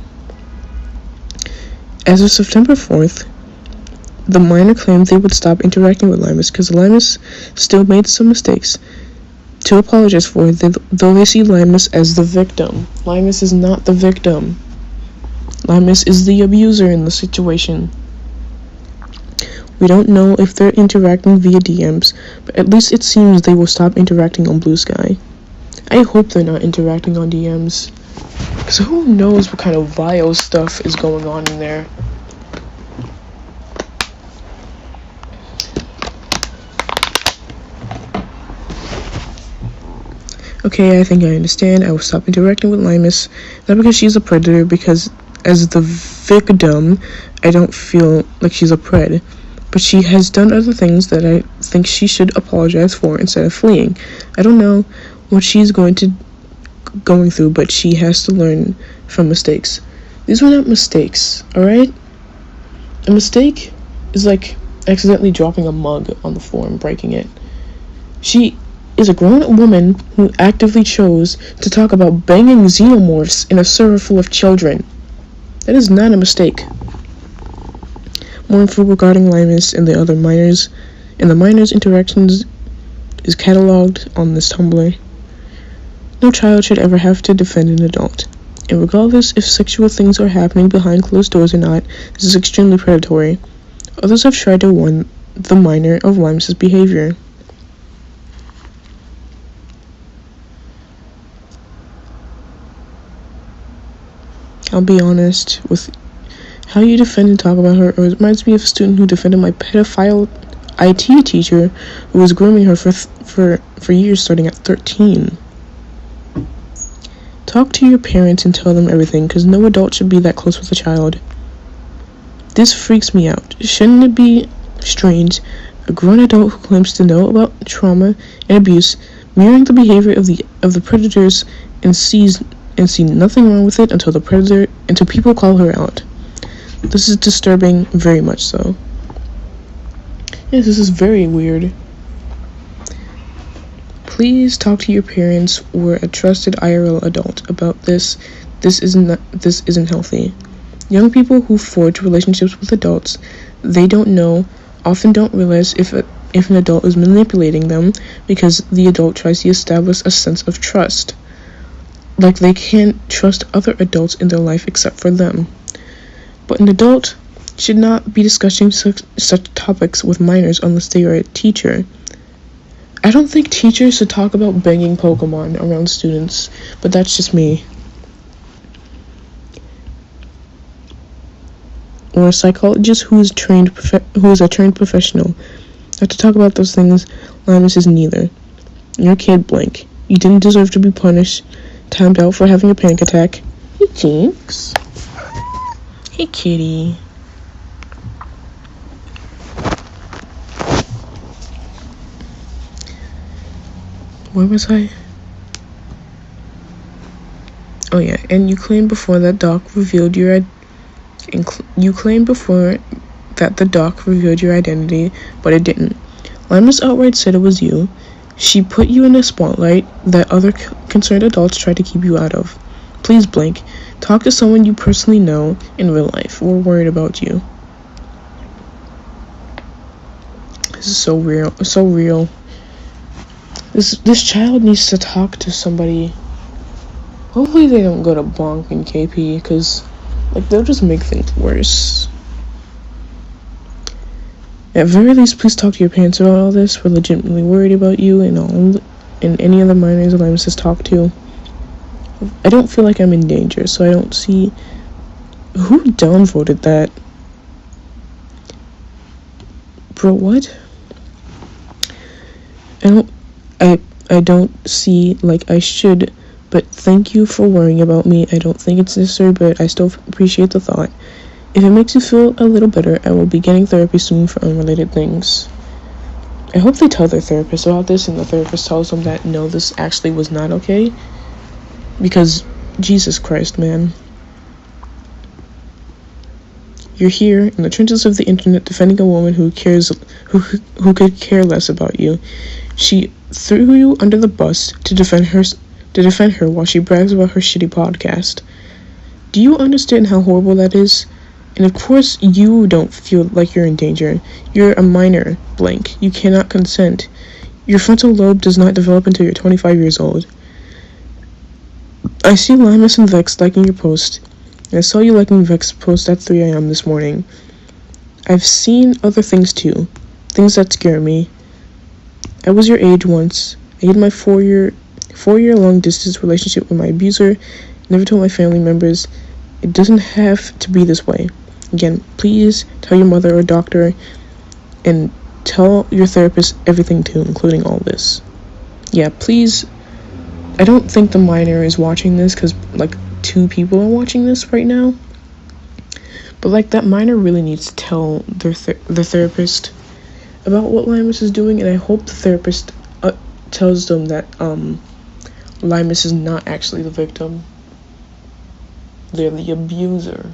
As of September 4th, the minor claimed they would stop interacting with Limus because Limus still made some mistakes to apologize for, though they see Limus as the victim. Limus is not the victim. Limus is the abuser in the situation. We don't know if they're interacting via DMs, but at least it seems they will stop interacting on Blue Sky. I hope they're not interacting on DMs, because who knows what kind of vile stuff is going on in there. Okay, I think I understand. I will stop interacting with Limus, not because she's a predator, because as the victim, I don't feel like she's a pred. But she has done other things that I think she should apologize for instead of fleeing. I don't know what she's going through, but she has to learn from mistakes. These were not mistakes, alright? A mistake is like accidentally dropping a mug on the floor and breaking it. She is a grown woman who actively chose to talk about banging xenomorphs in a server full of children. That is not a mistake. More info regarding Limus and the other minors and the minors' interactions is cataloged on this Tumblr. No child should ever have to defend an adult. And regardless if sexual things are happening behind closed doors or not, this is extremely predatory. Others have tried to warn the minor of Limus' behavior. I'll be honest, with how you defend and talk about her, it reminds me of a student who defended my pedophile IT teacher who was grooming her for years starting at 13. Talk to your parents and tell them everything, because no adult should be that close with a child. This freaks me out. Shouldn't it be strange, a grown adult who claims to know about trauma and abuse, mirroring the behavior of the predators and see nothing wrong with it until people call her out. This is disturbing, very much so. Yes, this is very weird. Please talk to your parents or a trusted IRL adult about this. This isn't healthy. Young people who forge relationships with adults they don't know often don't realize if an adult is manipulating them, because the adult tries to establish a sense of trust. Like they can't trust other adults in their life except for them. But an adult should not be discussing such topics with minors unless they are a teacher. I don't think teachers should talk about banging Pokemon around students, but that's just me. Or a psychologist who is a trained professional. Not to talk about those things. Limus is neither. Your kid blank. You didn't deserve to be punished, timed out for having a panic attack. Hey, Jinx. Hey, kitty. Where was I? Oh yeah, and you claimed before that the doc revealed your identity, but it didn't. Limus outright said it was you. She put you in a spotlight that other concerned adults tried to keep you out of. Please, blank. Talk to someone you personally know in real life. We're worried about you. This is so real. This child needs to talk to somebody. Hopefully they don't go to Bonk and KP, because they'll just make things worse. At very least, please talk to your parents about all this. We're legitimately worried about you and any other minors Limus has talked to. I don't feel like I'm in danger, so I don't see who downvoted that. Bro, what? I don't see like I should, but thank you for worrying about me. I don't think it's necessary, but I still appreciate the thought. If it makes you feel a little better, I will be getting therapy soon for unrelated things. I hope they tell their therapist about this, and the therapist tells them that no, this actually was not okay. Because, Jesus Christ, man. You're here in the trenches of the internet defending a woman who could care less about you. She threw you under the bus to defend her while she brags about her shitty podcast. Do you understand how horrible that is? And of course you don't feel like you're in danger. You're a minor, blank. You cannot consent. Your frontal lobe does not develop until you're 25 years old. I see Limus and Vex liking your post. And I saw you liking Vex's post at 3 a.m. this morning. I've seen other things too. Things that scare me. I was your age once. I had my four-year long distance relationship with my abuser. Never told my family members. It doesn't have to be this way. Again, please tell your mother or doctor and tell your therapist everything too, including all this. Yeah, please. I don't think the minor is watching this because 2 people are watching this right now. But that minor really needs to tell their therapist about what Limus is doing, and I hope the therapist tells them that Limus is not actually the victim. They're the abuser.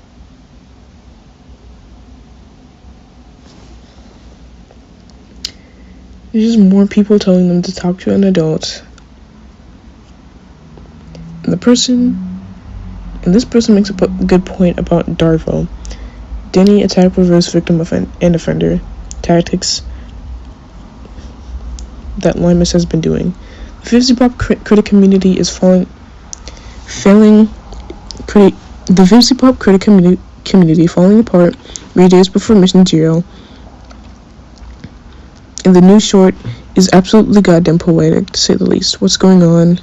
There's just more people telling them to talk to an adult. And this person makes a good point about Darvo. Denny attack reverse victim and offender tactics that Limus has been doing. The 50 Pop critic community is failing. The 50 Pop critic community falling apart 3 days before Mission Zero. And the new short is absolutely goddamn poetic, to say the least. What's going on?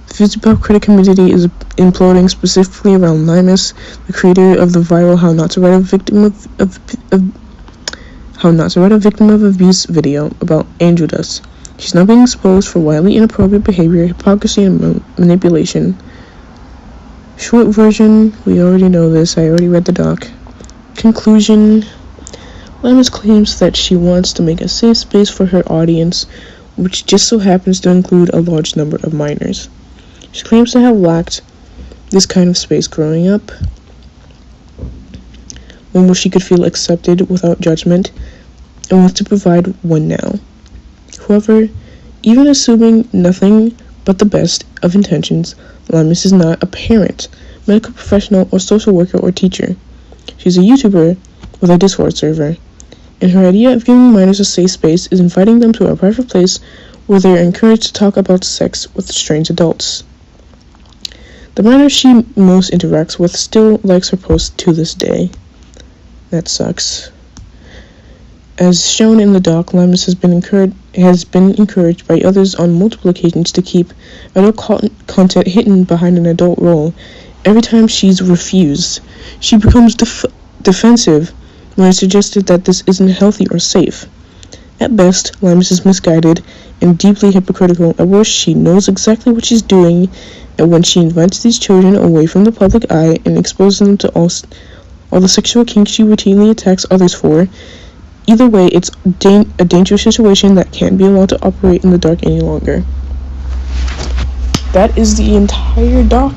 The 50 Pop critic community is imploding specifically around Limus, the creator of the viral How Not to Write a Victim of Abuse video about angel dust. She's now being exposed for wildly inappropriate behavior, hypocrisy, and manipulation. Short version, we already know this, I already read the doc. Conclusion, Limus claims that she wants to make a safe space for her audience, which just so happens to include a large number of minors. She claims to have lacked this kind of space growing up, one where she could feel accepted without judgment, and wants to provide one now. However, even assuming nothing but the best of intentions, Limus is not a parent, medical professional, or social worker or teacher. She's a YouTuber with a Discord server, and her idea of giving minors a safe space is inviting them to a private place where they are encouraged to talk about sex with strange adults. The minor she most interacts with still likes her posts to this day. That sucks. As shown in the doc, Limus has been encouraged by others on multiple occasions to keep adult content hidden behind an adult role. Every time she's refused, she becomes defensive when it's suggested that this isn't healthy or safe. At best, Limus is misguided and deeply hypocritical. At worst, she knows exactly what she's doing, and when she invites these children away from the public eye and exposes them to all the sexual kinks she routinely attacks others for, either way, it's a dangerous situation that can't be allowed to operate in the dark any longer. That is the entire doc.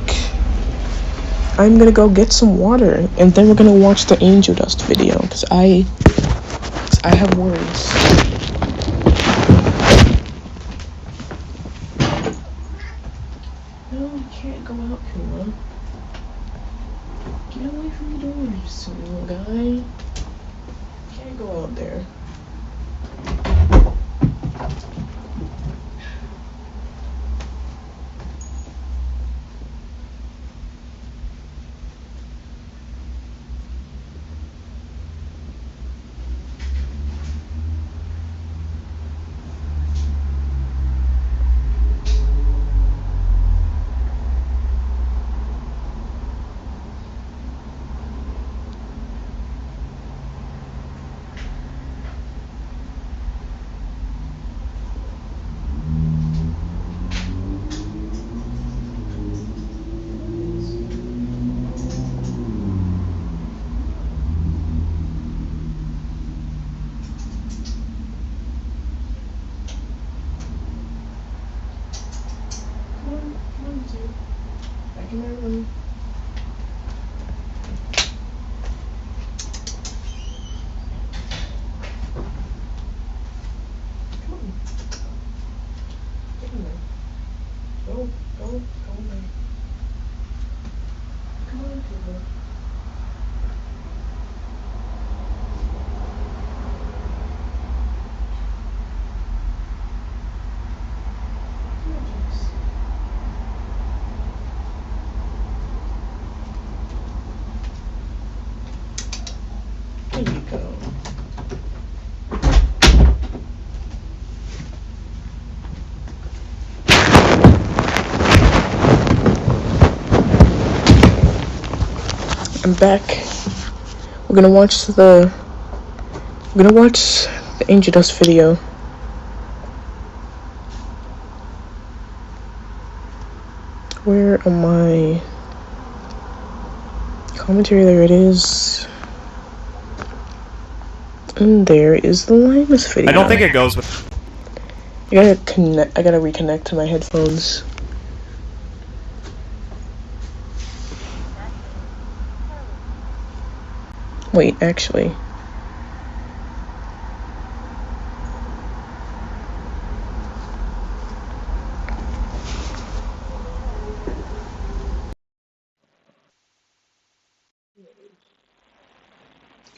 I'm gonna go get some water, and then we're gonna watch the angel dust video, because I have words. No, you can't go out, Kuma. Get away from the door, you silly little guy. Can't go out there. Come on, dude. Back in my room. Come on. Get in there. Go in there. Come on, Kuma. There you go. I'm back. We're gonna watch the angel dust video. Where am I? Commentary, there it is. And there is the Limus video. I don't think it goes with... I gotta reconnect to my headphones. Wait, actually.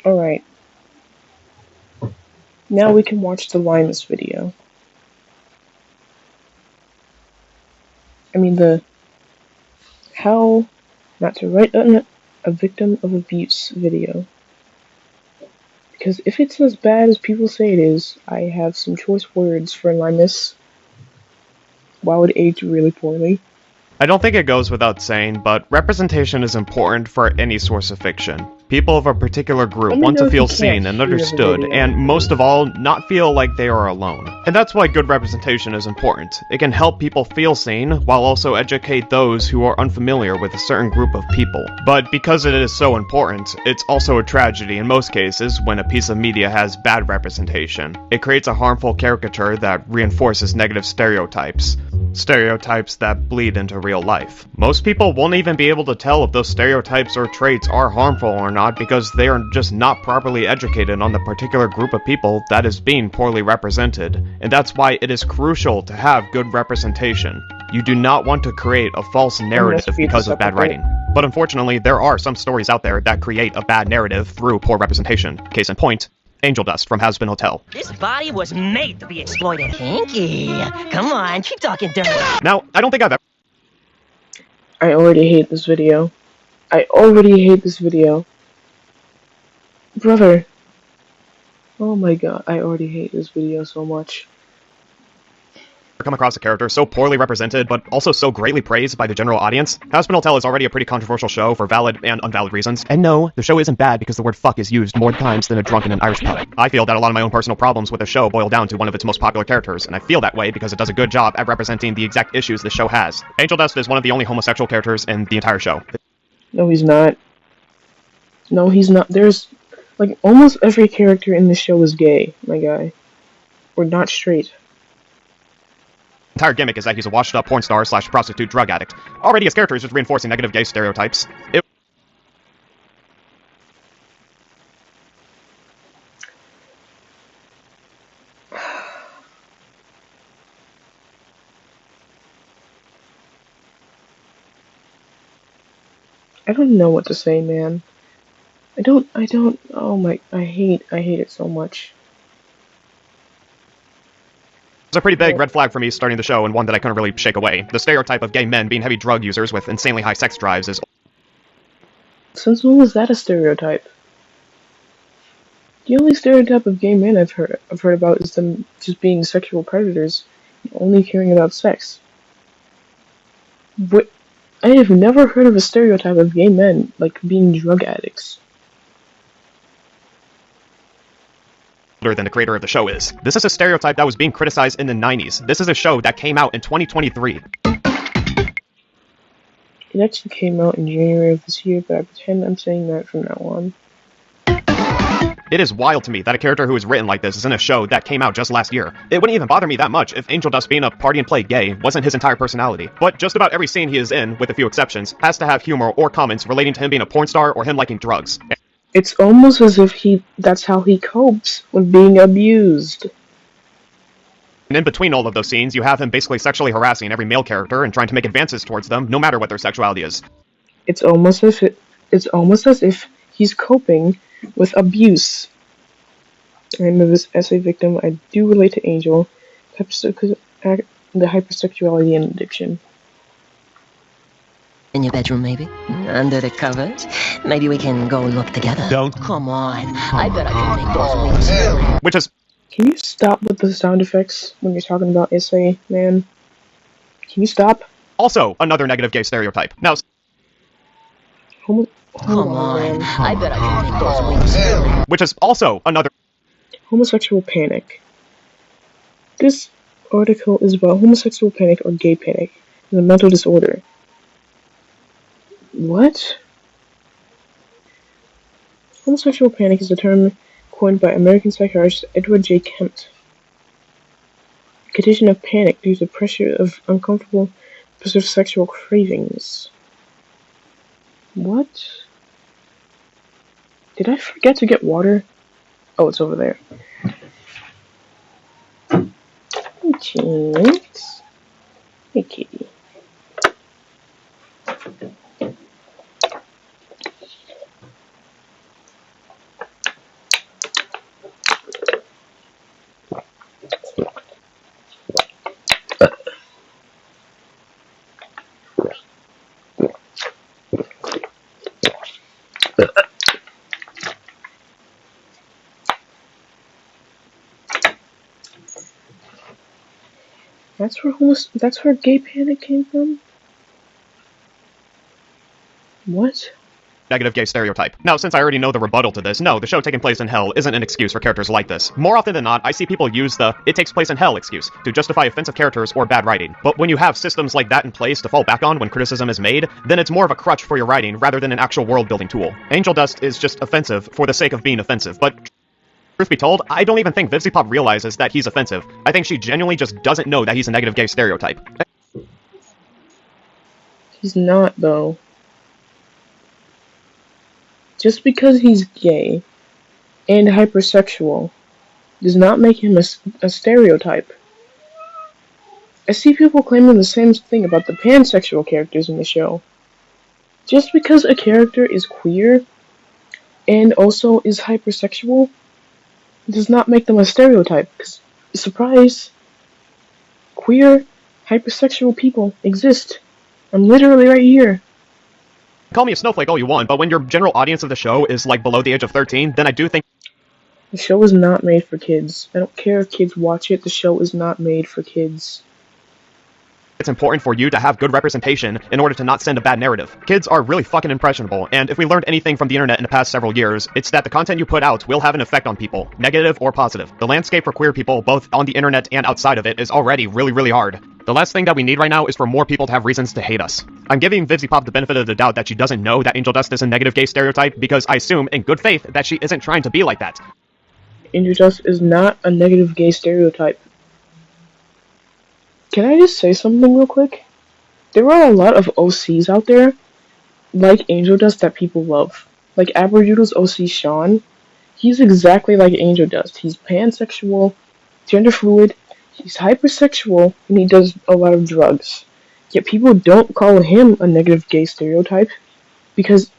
Alright. Now we can watch the Limus video. I mean the how not to write a victim of abuse video. Because if it's as bad as people say it is, I have some choice words for Limus. While it aged really poorly. I don't think it goes without saying, but representation is important for any source of fiction. People of a particular group want to feel seen and understood, and most of all, not feel like they are alone. And that's why good representation is important. It can help people feel seen, while also educate those who are unfamiliar with a certain group of people. But because it is so important, it's also a tragedy in most cases when a piece of media has bad representation. It creates a harmful caricature that reinforces negative stereotypes. Stereotypes that bleed into real life. Most people won't even be able to tell if those stereotypes or traits are harmful or not because they are just not properly educated on the particular group of people that is being poorly represented, and that's why it is crucial to have good representation. You do not want to create a false narrative because of bad writing. But unfortunately, there are some stories out there that create a bad narrative through poor representation. Case in point, Angel Dust from Has Been Hotel. This body was made to be exploited. Pinky, come on, keep talking dirty. Now, I don't think I've ever... I already hate this video. I already hate this video. Brother. Oh my god, I already hate this video so much. Come across a character so poorly represented, but also so greatly praised by the general audience. House Tell is already a pretty controversial show for valid and invalid reasons. And no, the show isn't bad because the word fuck is used more times than a drunk in an Irish pub. I feel that a lot of my own personal problems with the show boil down to one of its most popular characters, and I feel that way because it does a good job at representing the exact issues the show has. Angel Dust is one of the only homosexual characters in the entire show. No, he's not. No, he's not. There's, like, almost every character in the show is gay, my guy. Or not straight. Entire gimmick is that he's a washed-up porn star slash prostitute drug addict. Already his character is just reinforcing negative gay stereotypes. I don't know what to say, man. Oh my, I hate it so much. It's a pretty big red flag for me starting the show, and one that I couldn't really shake away. The stereotype of gay men being heavy drug users with insanely high sex drives is... Since when was that a stereotype? The only stereotype of gay men I've heard about is them just being sexual predators, only caring about sex. But I have never heard of a stereotype of gay men, like, being drug addicts. Than the creator of the show is. This is a stereotype that was being criticized in the 90s. This is a show that came out in 2023. It actually came out in January of this year, but I pretend I'm saying that from now on. It is wild to me that a character who is written like this is in a show that came out just last year. It wouldn't even bother me that much if Angel Dust being a party and play gay wasn't his entire personality. But just about every scene he is in, with a few exceptions, has to have humor or comments relating to him being a porn star or him liking drugs. It's almost as if that's how he copes with being abused. And in between all of those scenes, you have him basically sexually harassing every male character and trying to make advances towards them, no matter what their sexuality is. It's almost as if he's coping with abuse. And with this essay victim, I do relate to Angel, the hypersexuality and addiction. In your bedroom, maybe? Under the covers? Maybe we can go look together. Don't. Come on. I bet I can make those wings. Which is... Can you stop with the sound effects when you're talking about essay, man? Can you stop? Also, another negative gay stereotype. Now... Come on. I bet I can make those wings. Which is also another... Homosexual panic. This article is about homosexual panic or gay panic. It's a mental disorder. What? Homosexual panic is a term coined by American psychiatrist Edward J. Kemp. A condition of panic due to pressure of uncomfortable, specific sexual cravings. What? Did I forget to get water? Oh, it's over there. Hey, Jinx. Hey, kitty. That's where gay panic came from? What? Negative gay stereotype. Now, since I already know the rebuttal to this, no, the show taking place in hell isn't an excuse for characters like this. More often than not, I see people use the "it takes place in hell" excuse to justify offensive characters or bad writing. But when you have systems like that in place to fall back on when criticism is made, then it's more of a crutch for your writing rather than an actual world-building tool. Angel Dust is just offensive for the sake of being offensive, but truth be told, I don't even think Vivziepop realizes that he's offensive. I think she genuinely just doesn't know that he's a negative gay stereotype. He's not, though. Just because he's gay and hypersexual does not make him a stereotype. I see people claiming the same thing about the pansexual characters in the show. Just because a character is queer and also is hypersexual does not make them a stereotype. Because, surprise, queer, hypersexual people exist. I'm literally right here. Call me a snowflake all you want, but when your general audience of the show is, like, below the age of 13, then I do think the show is not made for kids. I don't care if kids watch it, the show is not made for kids. It's important for you to have good representation in order to not send a bad narrative. Kids are really fucking impressionable, and if we learned anything from the internet in the past several years, it's that the content you put out will have an effect on people, negative or positive. The landscape for queer people, both on the internet and outside of it, is already really, really hard. The last thing that we need right now is for more people to have reasons to hate us. I'm giving Vivzy Pop the benefit of the doubt that she doesn't know that Angel Dust is a negative gay stereotype because I assume, in good faith, that she isn't trying to be like that. Angel Dust is not a negative gay stereotype. Can I just say something real quick? There are a lot of OCs out there, like Angel Dust, that people love. Like Aberdoodle's OC Sean, he's exactly like Angel Dust. He's pansexual, gender fluid, he's hypersexual, and he does a lot of drugs. Yet people don't call him a negative gay stereotype, because,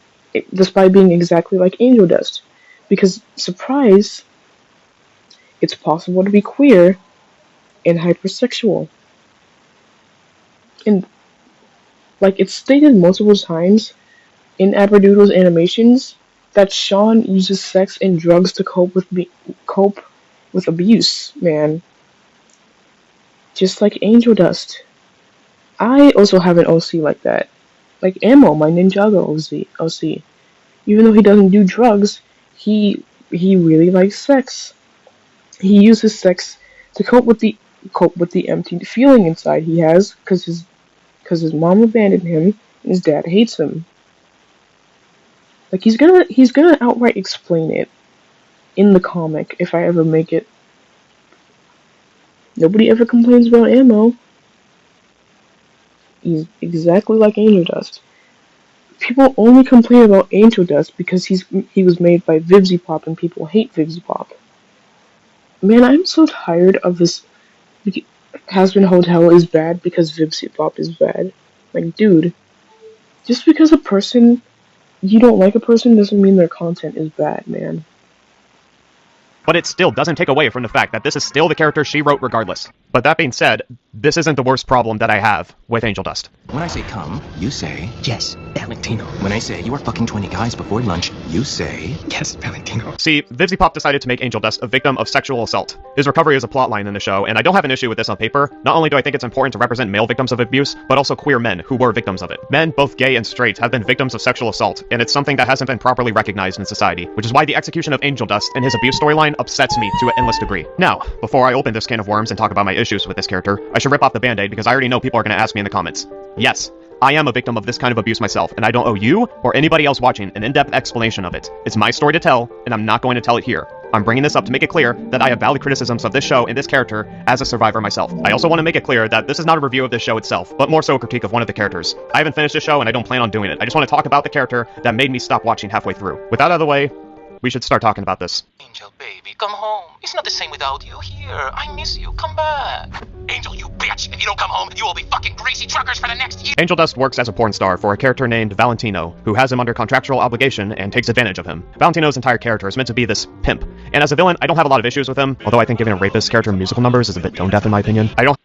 despite being exactly like Angel Dust. Because, surprise, it's possible to be queer and hypersexual. And like it's stated multiple times in Aberdoodle's animations that Sean uses sex and drugs to cope with abuse, man. Just like Angel Dust. I also have an OC like that. Like Ammo, my Ninjago OC. Even though he doesn't do drugs, he really likes sex. He uses sex to cope with the empty feeling inside he has, because his mom abandoned him and his dad hates him. Like he's gonna outright explain it in the comic if I ever make it. Nobody ever complains about Ammo. He's exactly like Angel Dust. People only complain about Angel Dust because he was made by Vivzy Pop and people hate Vivzy Pop. Man, I'm so tired of this. Has-Been Hotel is bad because Vivzy Pop is bad. Like, dude, just because you don't like a person doesn't mean their content is bad, man. But it still doesn't take away from the fact that this is still the character she wrote regardless. But that being said, this isn't the worst problem that I have with Angel Dust. When I say come, you say, yes, Valentino. When I say you are fucking 20 guys before lunch, you say, yes, Valentino. See, Vivzy Pop decided to make Angel Dust a victim of sexual assault. His recovery is a plotline in the show, and I don't have an issue with this on paper. Not only do I think it's important to represent male victims of abuse, but also queer men who were victims of it. Men, both gay and straight, have been victims of sexual assault, and it's something that hasn't been properly recognized in society, which is why the execution of Angel Dust and his abuse storyline upsets me to an endless degree. Now, before I open this can of worms and talk about my issues with this character, I should rip off the band-aid because I already know people are going to ask me in the comments. Yes, I am a victim of this kind of abuse myself, and I don't owe you or anybody else watching an in-depth explanation of it. It's my story to tell, and I'm not going to tell it here. I'm bringing this up to make it clear that I have valid criticisms of this show and this character as a survivor myself. I also want to make it clear that this is not a review of this show itself, but more so a critique of one of the characters. I haven't finished the show and I don't plan on doing it. I just want to talk about the character that made me stop watching halfway through. With that out of the way, we should start talking about this. Angel, baby, come home. It's not the same without you here. I miss you. Come back. Angel, you bitch. If you don't come home, you will be fucking greasy truckers for the next year. Angel Dust works as a porn star for a character named Valentino, who has him under contractual obligation and takes advantage of him. Valentino's entire character is meant to be this pimp. And as a villain, I don't have a lot of issues with him, although I think giving a rapist character musical numbers is a bit tone deaf in my opinion. I don't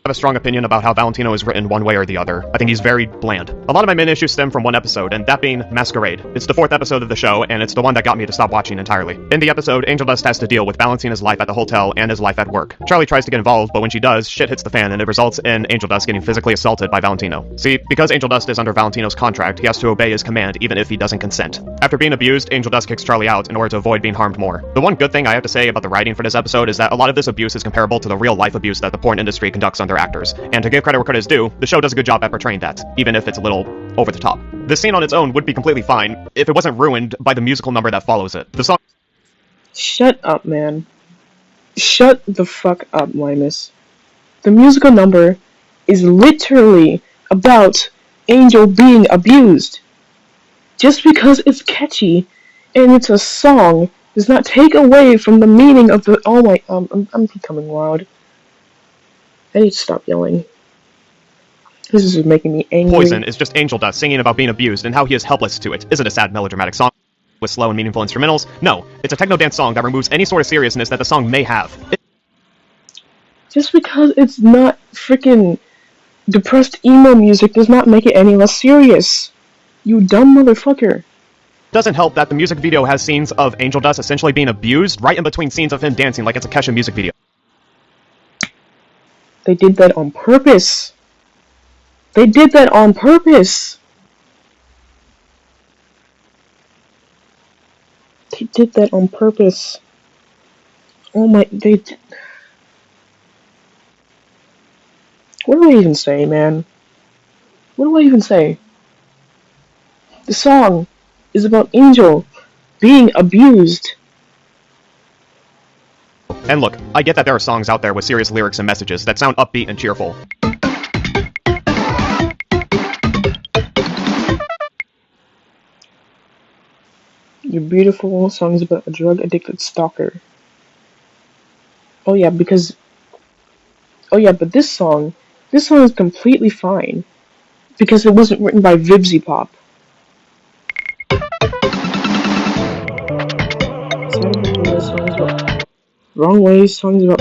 have a strong opinion about how Valentino is written one way or the other. I think he's very bland. A lot of my main issues stem from one episode, and that being Masquerade. It's the 4th episode of the show, and it's the one that got me to stop watching entirely. In the episode, Angel Dust has to deal with Valentina's life at the hotel and his life at work. Charlie tries to get involved, but when she does, shit hits the fan, and it results in Angel Dust getting physically assaulted by Valentino. See, because Angel Dust is under Valentino's contract, he has to obey his command even if he doesn't consent. After being abused, Angel Dust kicks Charlie out in order to avoid being harmed more. The one good thing I have to say about the writing for this episode is that a lot of this abuse is comparable to the real-life abuse that the porn industry conducts on their actors, and to give credit where credit is due, the show does a good job at portraying that, even if it's a little over the top. This scene on its own would be completely fine if it wasn't ruined by the musical number that follows it. The song— Shut up, man. Shut the fuck up, Limus. The musical number is literally about Angel being abused. Just because it's catchy and it's a song does not take away from the meaning of the— oh my— I'm becoming loud. I need to stop yelling. This is making me angry. Poison is just Angel Dust singing about being abused and how he is helpless to it. Is it a sad melodramatic song with slow and meaningful instrumentals? No, it's a techno dance song that removes any sort of seriousness that the song may have. Just because it's not freaking depressed emo music does not make it any less serious. You dumb motherfucker. Doesn't help that the music video has scenes of Angel Dust essentially being abused right in between scenes of him dancing like it's a Kesha music video. They did that on purpose. They did that on purpose. They did that on purpose. Oh my, what do I even say, man? What do I even say? The song is about Angel being abused. And look, I get that there are songs out there with serious lyrics and messages that sound upbeat and cheerful. Your beautiful song's about a drug-addicted stalker. Oh yeah, but this song is completely fine. Because it wasn't written by Vibsy Pop. Wrong Way, songs about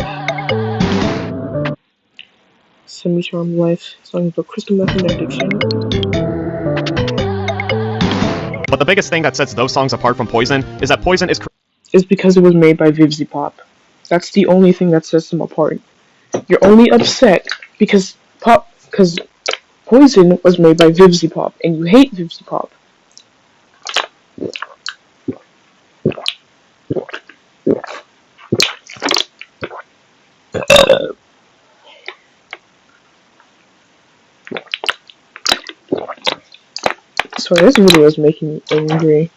Semi-Charmed Life, songs about crystal meth and addiction. But the biggest thing that sets those songs apart from Poison is that Poison is because it was made by Vibsy Pop. That's the only thing that sets them apart. You're only upset because Poison was made by Vibsy Pop, and you hate Vibsy Pop. Sorry, this video is making me angry.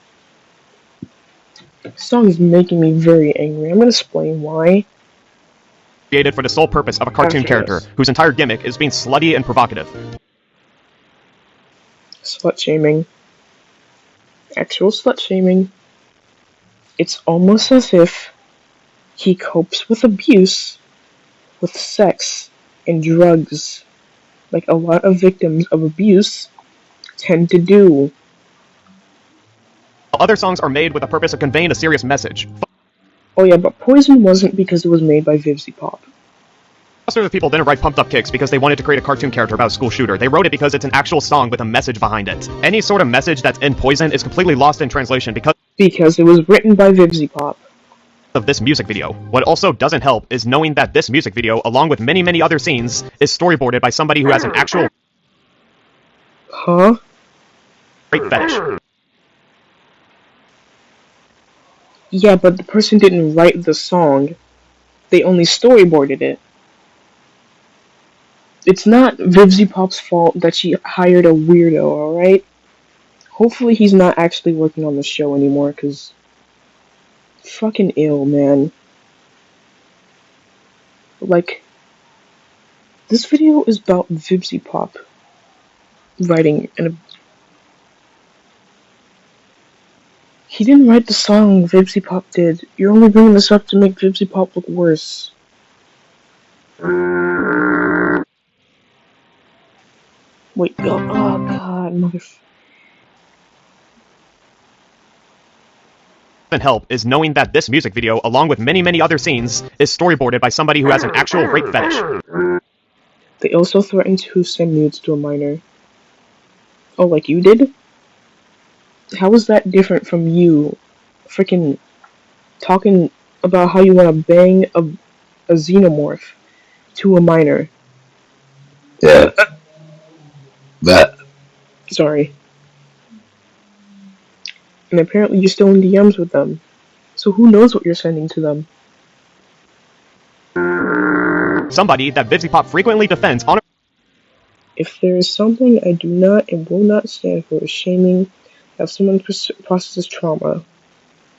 This song is making me very angry. I'm gonna explain why. Created for the sole purpose of a cartoon character whose entire gimmick is being slutty and provocative. Slut shaming. Actual slut shaming. It's almost as if he copes with abuse with sex and drugs, like a lot of victims of abuse tend to do. Other songs are made with the purpose of conveying a serious message. Oh yeah, but Poison wasn't because it was made by Vibsy Pop. Most of the people didn't write Pumped Up Kicks because they wanted to create a cartoon character about a school shooter. They wrote it because it's an actual song with a message behind it. Any sort of message that's in Poison is completely lost in translation because it was written by Vibsy Pop. Of this music video. What also doesn't help is knowing that this music video, along with many other scenes, is storyboarded by somebody who has an actual rape fetish. Yeah, but the person didn't write the song. They only storyboarded it. It's not Vibsy Pop's fault that she hired a weirdo, alright? Hopefully he's not actually working on the show anymore, cause fucking ill, man. Like, this video is about Vibsy Pop writing and he didn't write the song, Vibsy Pop did. You're only bringing this up to make Vibsy Pop look worse. Wait, oh god, help is knowing that this music video, along with many other scenes, is storyboarded by somebody who has an actual rape fetish. They also threatened to send nudes to a minor. Oh, like you did? How is that different from you freaking talking about how you want to bang a xenomorph to a minor? Yeah. That. Sorry. And apparently you're still in DMs with them. So who knows what you're sending to them? Somebody that Vibsy Pop frequently defends on. If there is something I do not and will not stand for is shaming how someone processes trauma,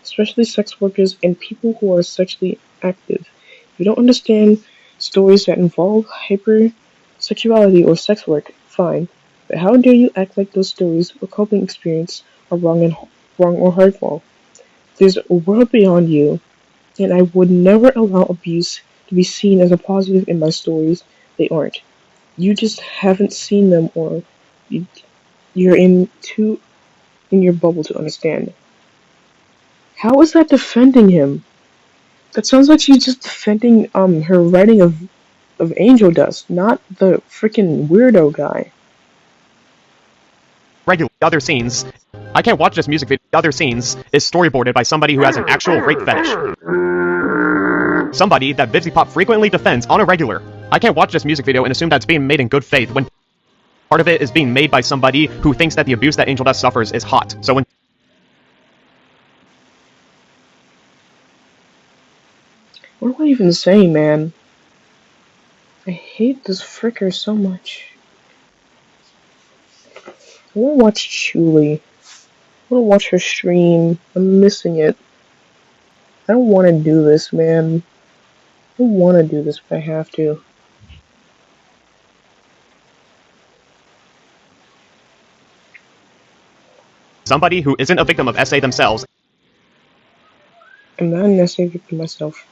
especially sex workers and people who are sexually active. If you don't understand stories that involve hypersexuality or sex work, fine. But how dare you act like those stories or coping experience are wrong or hurtful? There's a world beyond you, and I would never allow abuse to be seen as a positive in my stories. They aren't. You just haven't seen them, or you're in your bubble to understand. How is that defending him? That sounds like she's just defending her writing of Angel Dust, not the freaking weirdo guy. regular other scenes. I can't watch this music video. Other scenes is storyboarded by somebody who has an actual rape fetish. Somebody that Vivzipop frequently defends on a regular. I can't watch this music video and assume that's being made in good faith when part of it is being made by somebody who thinks that the abuse that Angel Dust suffers is hot. So when what do I even say, man? I hate this fricker so much. I wanna watch Chuli. I wanna watch her stream. I'm missing it. I don't wanna do this, man. I don't wanna do this, but I have to. somebody who isn't a victim of SA themselves. I'm not an SA victim myself,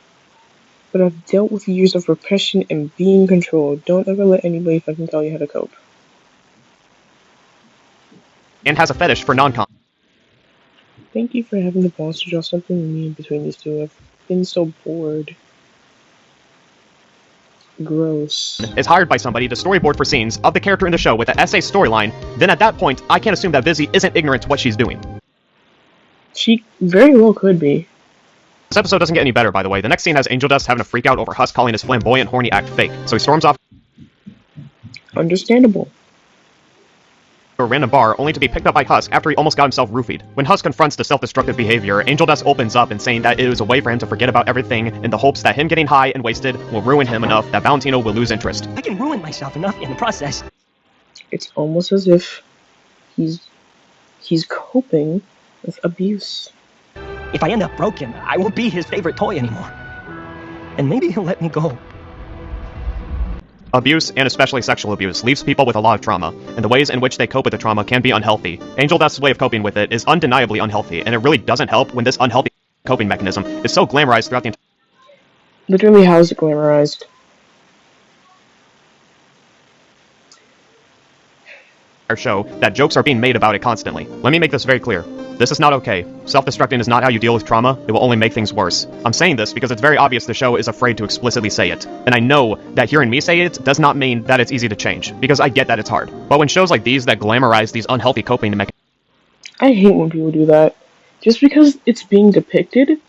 but I've dealt with years of repression and being controlled. Don't ever let anybody fucking tell you how to cope. And has a fetish for non-con. Thank you for having the balls to draw something mean between these two. I've been so bored. Gross. Is hired by somebody to storyboard for scenes of the character in the show with the SA storyline, then at that point, I can't assume that Vizzy isn't ignorant to what she's doing. She very well could be. This episode doesn't get any better, by the way. The next scene has Angel Dust having a freak out over Husk calling his flamboyant, horny act fake, so he storms off Understandable. to a random bar, only to be picked up by Husk after he almost got himself roofied. When Husk confronts the self-destructive behavior, Angel Dust opens up and saying that it was a way for him to forget about everything in the hopes that him getting high and wasted will ruin him enough that Valentino will lose interest. I can ruin myself enough in the process. It's almost as if he's coping with abuse. If I end up broken, I won't be his favorite toy anymore. And maybe he'll let me go. Abuse, and especially sexual abuse, leaves people with a lot of trauma, and the ways in which they cope with the trauma can be unhealthy. Angel Dust's way of coping with it is undeniably unhealthy, and it really doesn't help when this unhealthy coping mechanism is so glamorized throughout the entire Literally, how is it glamorized? show that jokes are being made about it constantly. Let me make this very clear. This is not okay. Self-destructing is not how you deal with trauma. It will only make things worse. I'm saying this because it's very obvious the show is afraid to explicitly say it. And I know that hearing me say it does not mean that it's easy to change, because I get that it's hard. But when shows like these that glamorize these unhealthy coping mechanisms, I hate when people do that. Just because it's being depicted,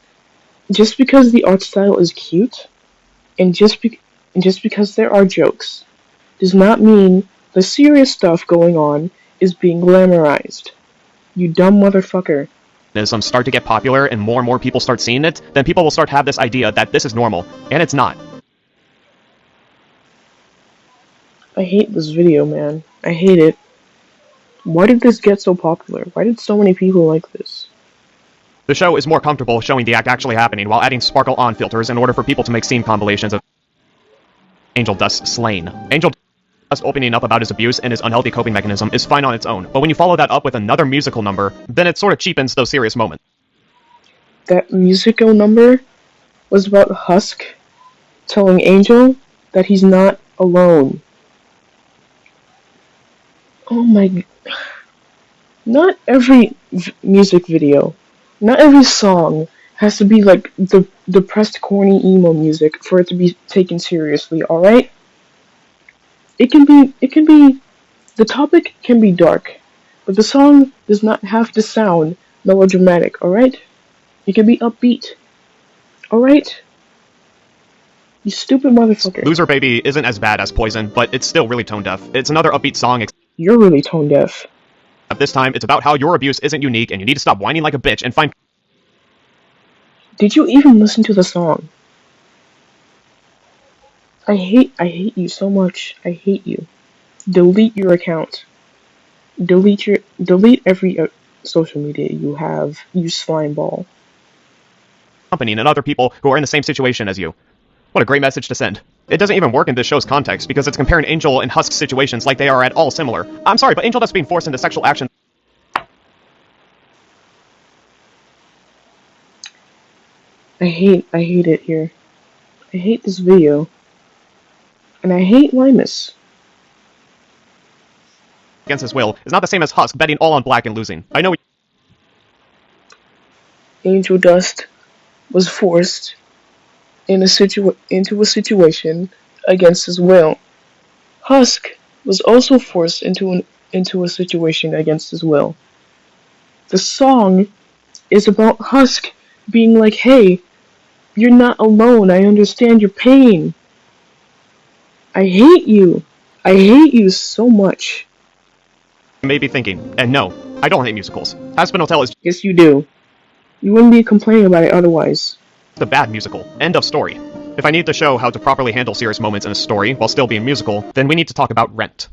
just because the art style is cute, and just because there are jokes, does not mean the serious stuff going on is being glamorized. You dumb motherfucker. start to get popular and more people start seeing it, then people will start to have this idea that this is normal, and it's not. I hate this video, man. I hate it. Why did this get so popular? Why did so many people like this? The show is more comfortable showing the act actually happening while adding sparkle on filters in order for people to make scene compilations of Angel Dust slain. Angel Dust opening up about his abuse and his unhealthy coping mechanism is fine on its own, but when you follow that up with another musical number, then it sort of cheapens those serious moments. That musical number was about Husk telling Angel that he's not alone. Oh my... Not every music video, not every song has to be like the depressed, corny emo music for it to be taken seriously, alright? It can be, the topic can be dark, but the song does not have to sound melodramatic, alright? It can be upbeat, alright? You stupid motherfucker. Loser Baby isn't as bad as Poison, but it's still really tone deaf. It's another upbeat song. You're really tone deaf. This time, it's about how your abuse isn't unique and you need to stop whining like a bitch and find... Did you even listen to the song? I hate you so much. I hate you. Delete your account. Delete every social media you have. Use Slimeball. ...company and other people who are in the same situation as you. What a great message to send. It doesn't even work in this show's context, because it's comparing Angel and Husk's situations like they are at all similar. I'm sorry, but Angel Dust being forced into sexual action... I hate it here. I hate this video. And I hate Limus. ...against his will is not the same as Husk betting all on black and losing. I know Angel Dust was forced into a situation against his will. Husk was also forced into into a situation against his will. The song is about Husk being like, hey, you're not alone, I understand your pain. I hate you. I hate you so much. You may be thinking, and no, I don't hate musicals. Aspen Hotel is Yes, you do. You wouldn't be complaining about it otherwise. a bad musical. End of story. If I need to show how to properly handle serious moments in a story while still being musical, then we need to talk about Rent.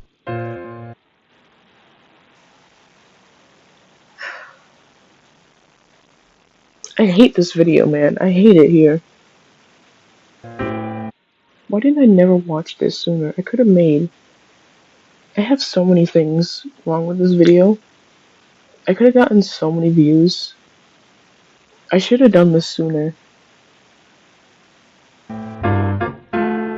I hate this video, man. I hate it here. Why did I never watch this sooner? I could have made... I have so many things wrong with this video. I could have gotten so many views. I should have done this sooner.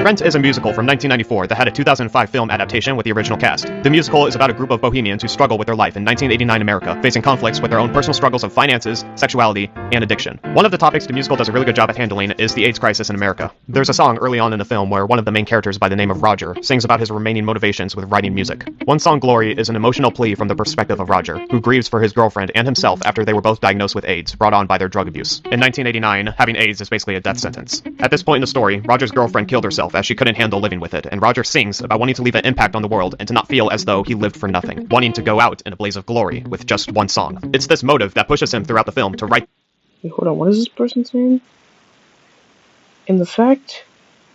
Rent is a musical from 1994 that had a 2005 film adaptation with the original cast. The musical is about a group of bohemians who struggle with their life in 1989 America, facing conflicts with their own personal struggles of finances, sexuality, and addiction. One of the topics the musical does a really good job at handling is the AIDS crisis in America. There's a song early on in the film where one of the main characters by the name of Roger sings about his remaining motivations with writing music. One song, Glory, is an emotional plea from the perspective of Roger, who grieves for his girlfriend and himself after they were both diagnosed with AIDS, brought on by their drug abuse. In 1989, having AIDS is basically a death sentence. At this point in the story, Roger's girlfriend killed herself as she couldn't handle living with it, and Roger sings about wanting to leave an impact on the world and to not feel as though he lived for nothing, wanting to go out in a blaze of glory with just one song. It's this motive that pushes him throughout the film to write. Wait, hold on, what is this person saying? And the fact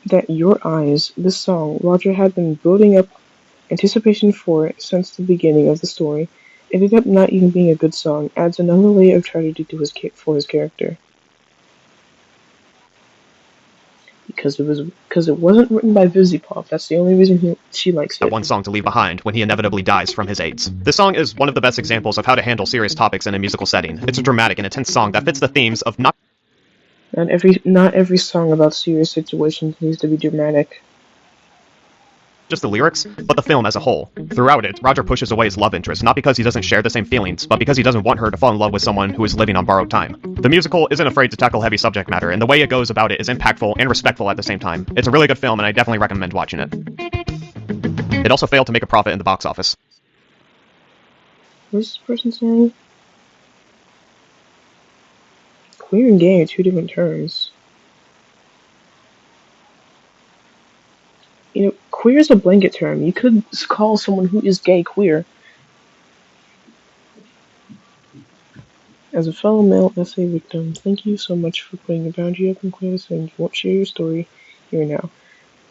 that Your Eyes, this song, Roger had been building up anticipation for it since the beginning of the story, ended up not even being a good song, adds another layer of tragedy to for his character. Because it wasn't written by Vizzy-Pop. That's the only reason she likes it. One song to leave behind when he inevitably dies from his AIDS. This song is one of the best examples of how to handle serious topics in a musical setting. It's a dramatic and intense song that fits the themes of not every song about serious situations needs to be dramatic. Just the lyrics, but the film as a whole. Throughout it, Roger pushes away his love interest, not because he doesn't share the same feelings, but because he doesn't want her to fall in love with someone who is living on borrowed time. The musical isn't afraid to tackle heavy subject matter, and the way it goes about it is impactful and respectful at the same time. It's a really good film, and I definitely recommend watching it. It also failed to make a profit in the box office. What is this person saying? Queer and gay are two different terms. You know, queer is a blanket term. You could call someone who is gay queer. As a fellow male essay victim, thank you so much for putting a boundary up and clear saying you won't share your story here now.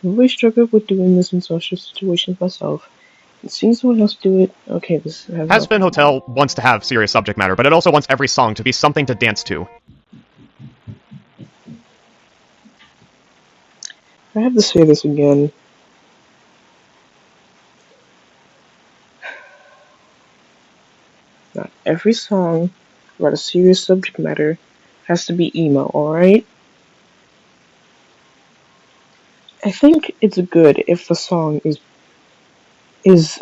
I've always struggled with doing this in social situations myself. And seeing someone else do it, okay, this has... Aspen Hotel wants to have serious subject matter, but it also wants every song to be something to dance to. I have to say this again. Not every song about a serious subject matter has to be emo, alright? I think it's good if the song is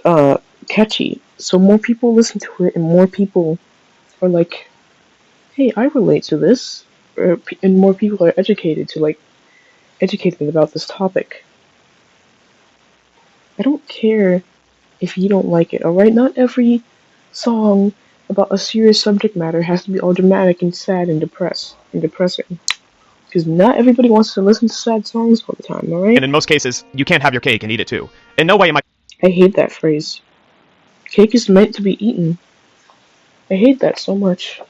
catchy, so more people listen to it and more people are like, hey, I relate to this, and more people are educated about this topic. I don't care if you don't like it, alright? Not every song about a serious subject matter has to be all dramatic and sad and depressing. Because not everybody wants to listen to sad songs all the time, alright? And in most cases, you can't have your cake and eat it too. In no way am I hate that phrase. Cake is meant to be eaten. I hate that so much.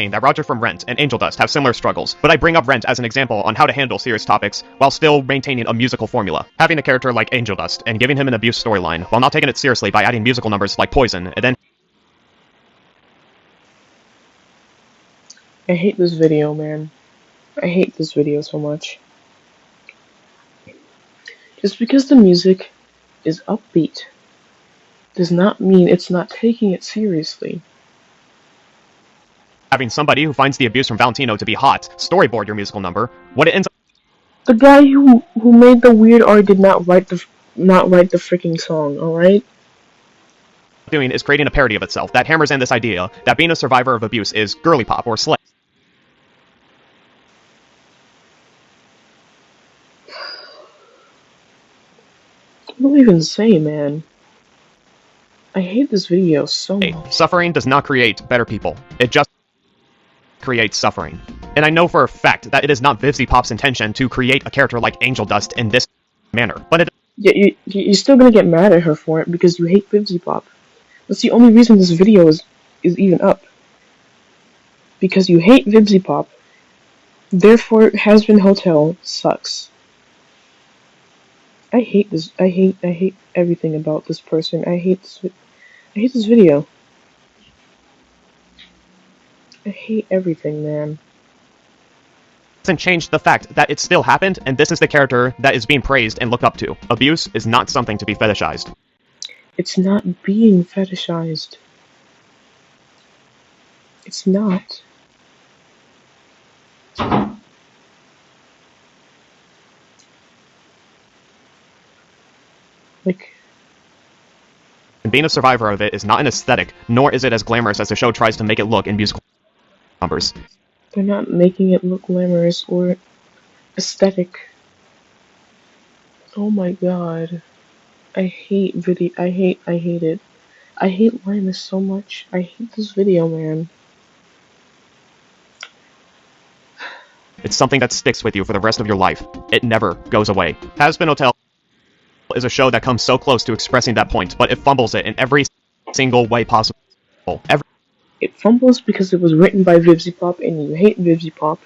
saying that Roger from Rent and Angel Dust have similar struggles, but I bring up Rent as an example on how to handle serious topics while still maintaining a musical formula. Having a character like Angel Dust and giving him an abuse storyline while not taking it seriously by adding musical numbers like Poison, and then... I hate this video, man. I hate this video so much. Just because the music is upbeat does not mean it's not taking it seriously. Having somebody who finds the abuse from Valentino to be hot storyboard your musical number, what it ends up... The guy who made the weird art did not write the freaking song. All right. Doing is creating a parody of itself that hammers in this idea that being a survivor of abuse is girly pop or slay. What do you even say, man? I hate this video so much. Suffering does not create better people. It just creates suffering. And I know for a fact that it is not VivziePop's intention to create a character like Angel Dust in this manner, but it... Yeah, you're still gonna get mad at her for it because you hate VivziePop. That's the only reason this video is even up. Because you hate VivziePop, therefore Has Been Hotel sucks. I hate this. I hate everything about this person. I hate this video. I hate everything, man. Doesn't change the fact that it still happened, and this is the character that is being praised and looked up to. Abuse is not something to be fetishized. It's not being fetishized. It's not. Like... And being a survivor of it is not an aesthetic, nor is it as glamorous as the show tries to make it look in musical numbers. They're not making it look glamorous or aesthetic. Oh my god. I hate video. I hate it. I hate Limus so much. I hate this video, man. It's something that sticks with you for the rest of your life. It never goes away. Has Been Hotel is a show that comes so close to expressing that point, but it fumbles it in every single way possible. It fumbles because it was written by VivziePop, and you hate VivziePop.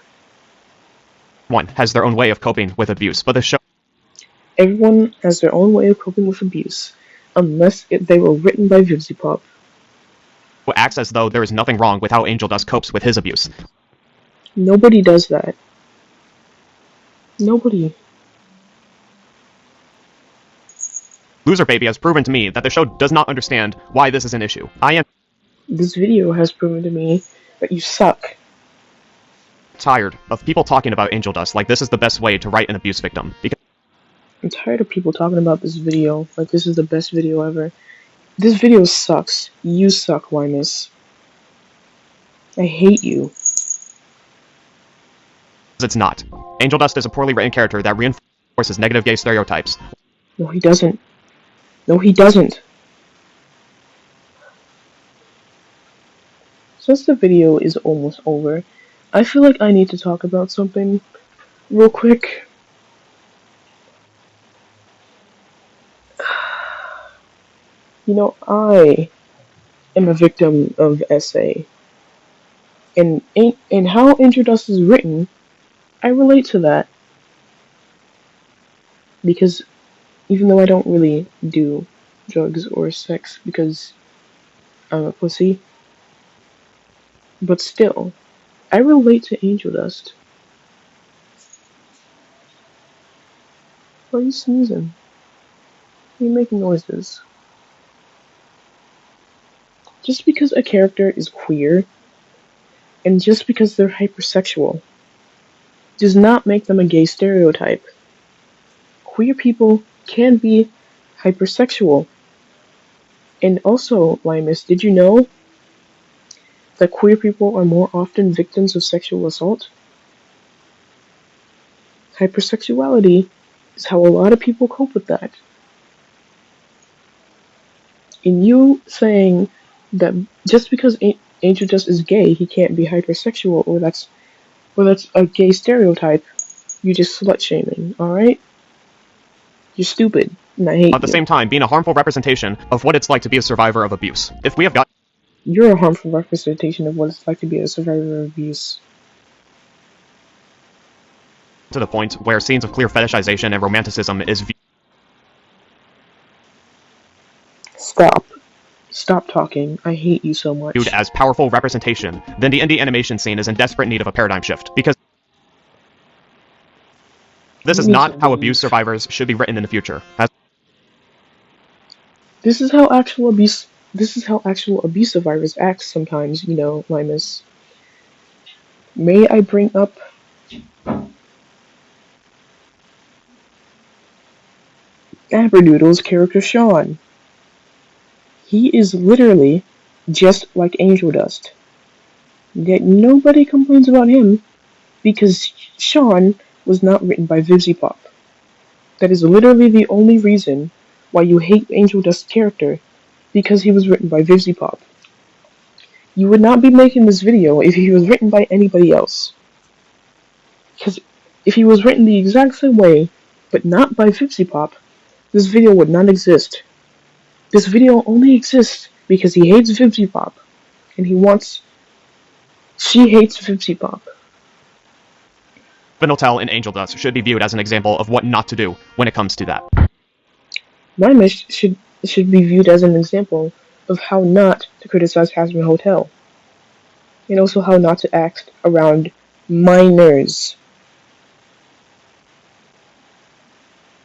One has their own way of coping with abuse, but the show... Everyone has their own way of coping with abuse, unless they were written by VivziePop. Acts as though there is nothing wrong with how Angel Dust copes with his abuse. Nobody does that. Nobody. Loser Baby has proven to me that the show does not understand why this is an issue. This video has proven to me that you suck. Tired of people talking about Angel Dust like this is the best way to write an abuse victim. Because I'm tired of people talking about this video like this is the best video ever. This video sucks. You suck, Limus. I hate you. It's not. Angel Dust is a poorly written character that reinforces negative gay stereotypes. No, he doesn't. No, he doesn't. Since the video is almost over, I feel like I need to talk about something real quick. You know, I am a victim of SA. And how Angel Dust is written, I relate to that. Because even though I don't really do drugs or sex because I'm a pussy, but still, I relate to Angel Dust. Why are you sneezing? Why are you making noises? Just because a character is queer, and just because they're hypersexual, does not make them a gay stereotype. Queer people can be hypersexual. And also, Limus, did you know that queer people are more often victims of sexual assault? Hypersexuality is how a lot of people cope with that. And you saying that just because Angel Dust is gay, he can't be hypersexual, or that's a gay stereotype, you're just slut-shaming, alright? You're stupid, and I hate you. At the same time, being a harmful representation of what it's like to be a survivor of abuse. If we have got... You're a harmful representation of what it's like to be a survivor of abuse. To the point where scenes of clear fetishization and romanticism is... Stop. Stop talking. I hate you so much. ...viewed as powerful representation, then the indie animation scene is in desperate need of a paradigm shift, because... This is not how abuse survivors should be written in the future. This is how actual abuse survivors act sometimes, you know, Limus. May I bring up Labradoodle's character Sean. He is literally just like Angel Dust. Yet nobody complains about him because Sean was not written by Vivziepop. That is literally the only reason why you hate Angel Dust's character, because he was written by Vivziepop. You would not be making this video if he was written by anybody else. Because if he was written the exact same way, but not by Vivziepop, this video would not exist. This video only exists because he hates Vivziepop, and she hates Vivziepop. Spineltel and Angel Dust should be viewed as an example of what not to do when it comes to that. Limus should be viewed as an example of how not to criticize Hazbin Hotel, and also how not to act around minors.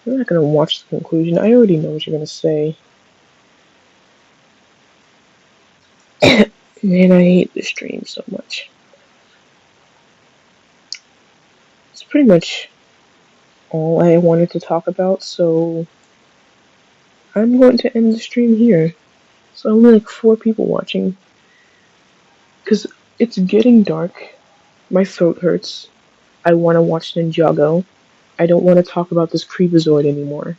I'm not gonna watch the conclusion. I already know what you're gonna say. Man, I hate this stream so much. It's pretty much all I wanted to talk about, so I'm going to end the stream here. So only like 4 people watching. Because it's getting dark. My throat hurts. I want to watch Ninjago. I don't want to talk about this Creepazoid anymore.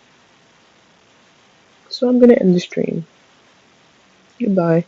So I'm going to end the stream. Goodbye.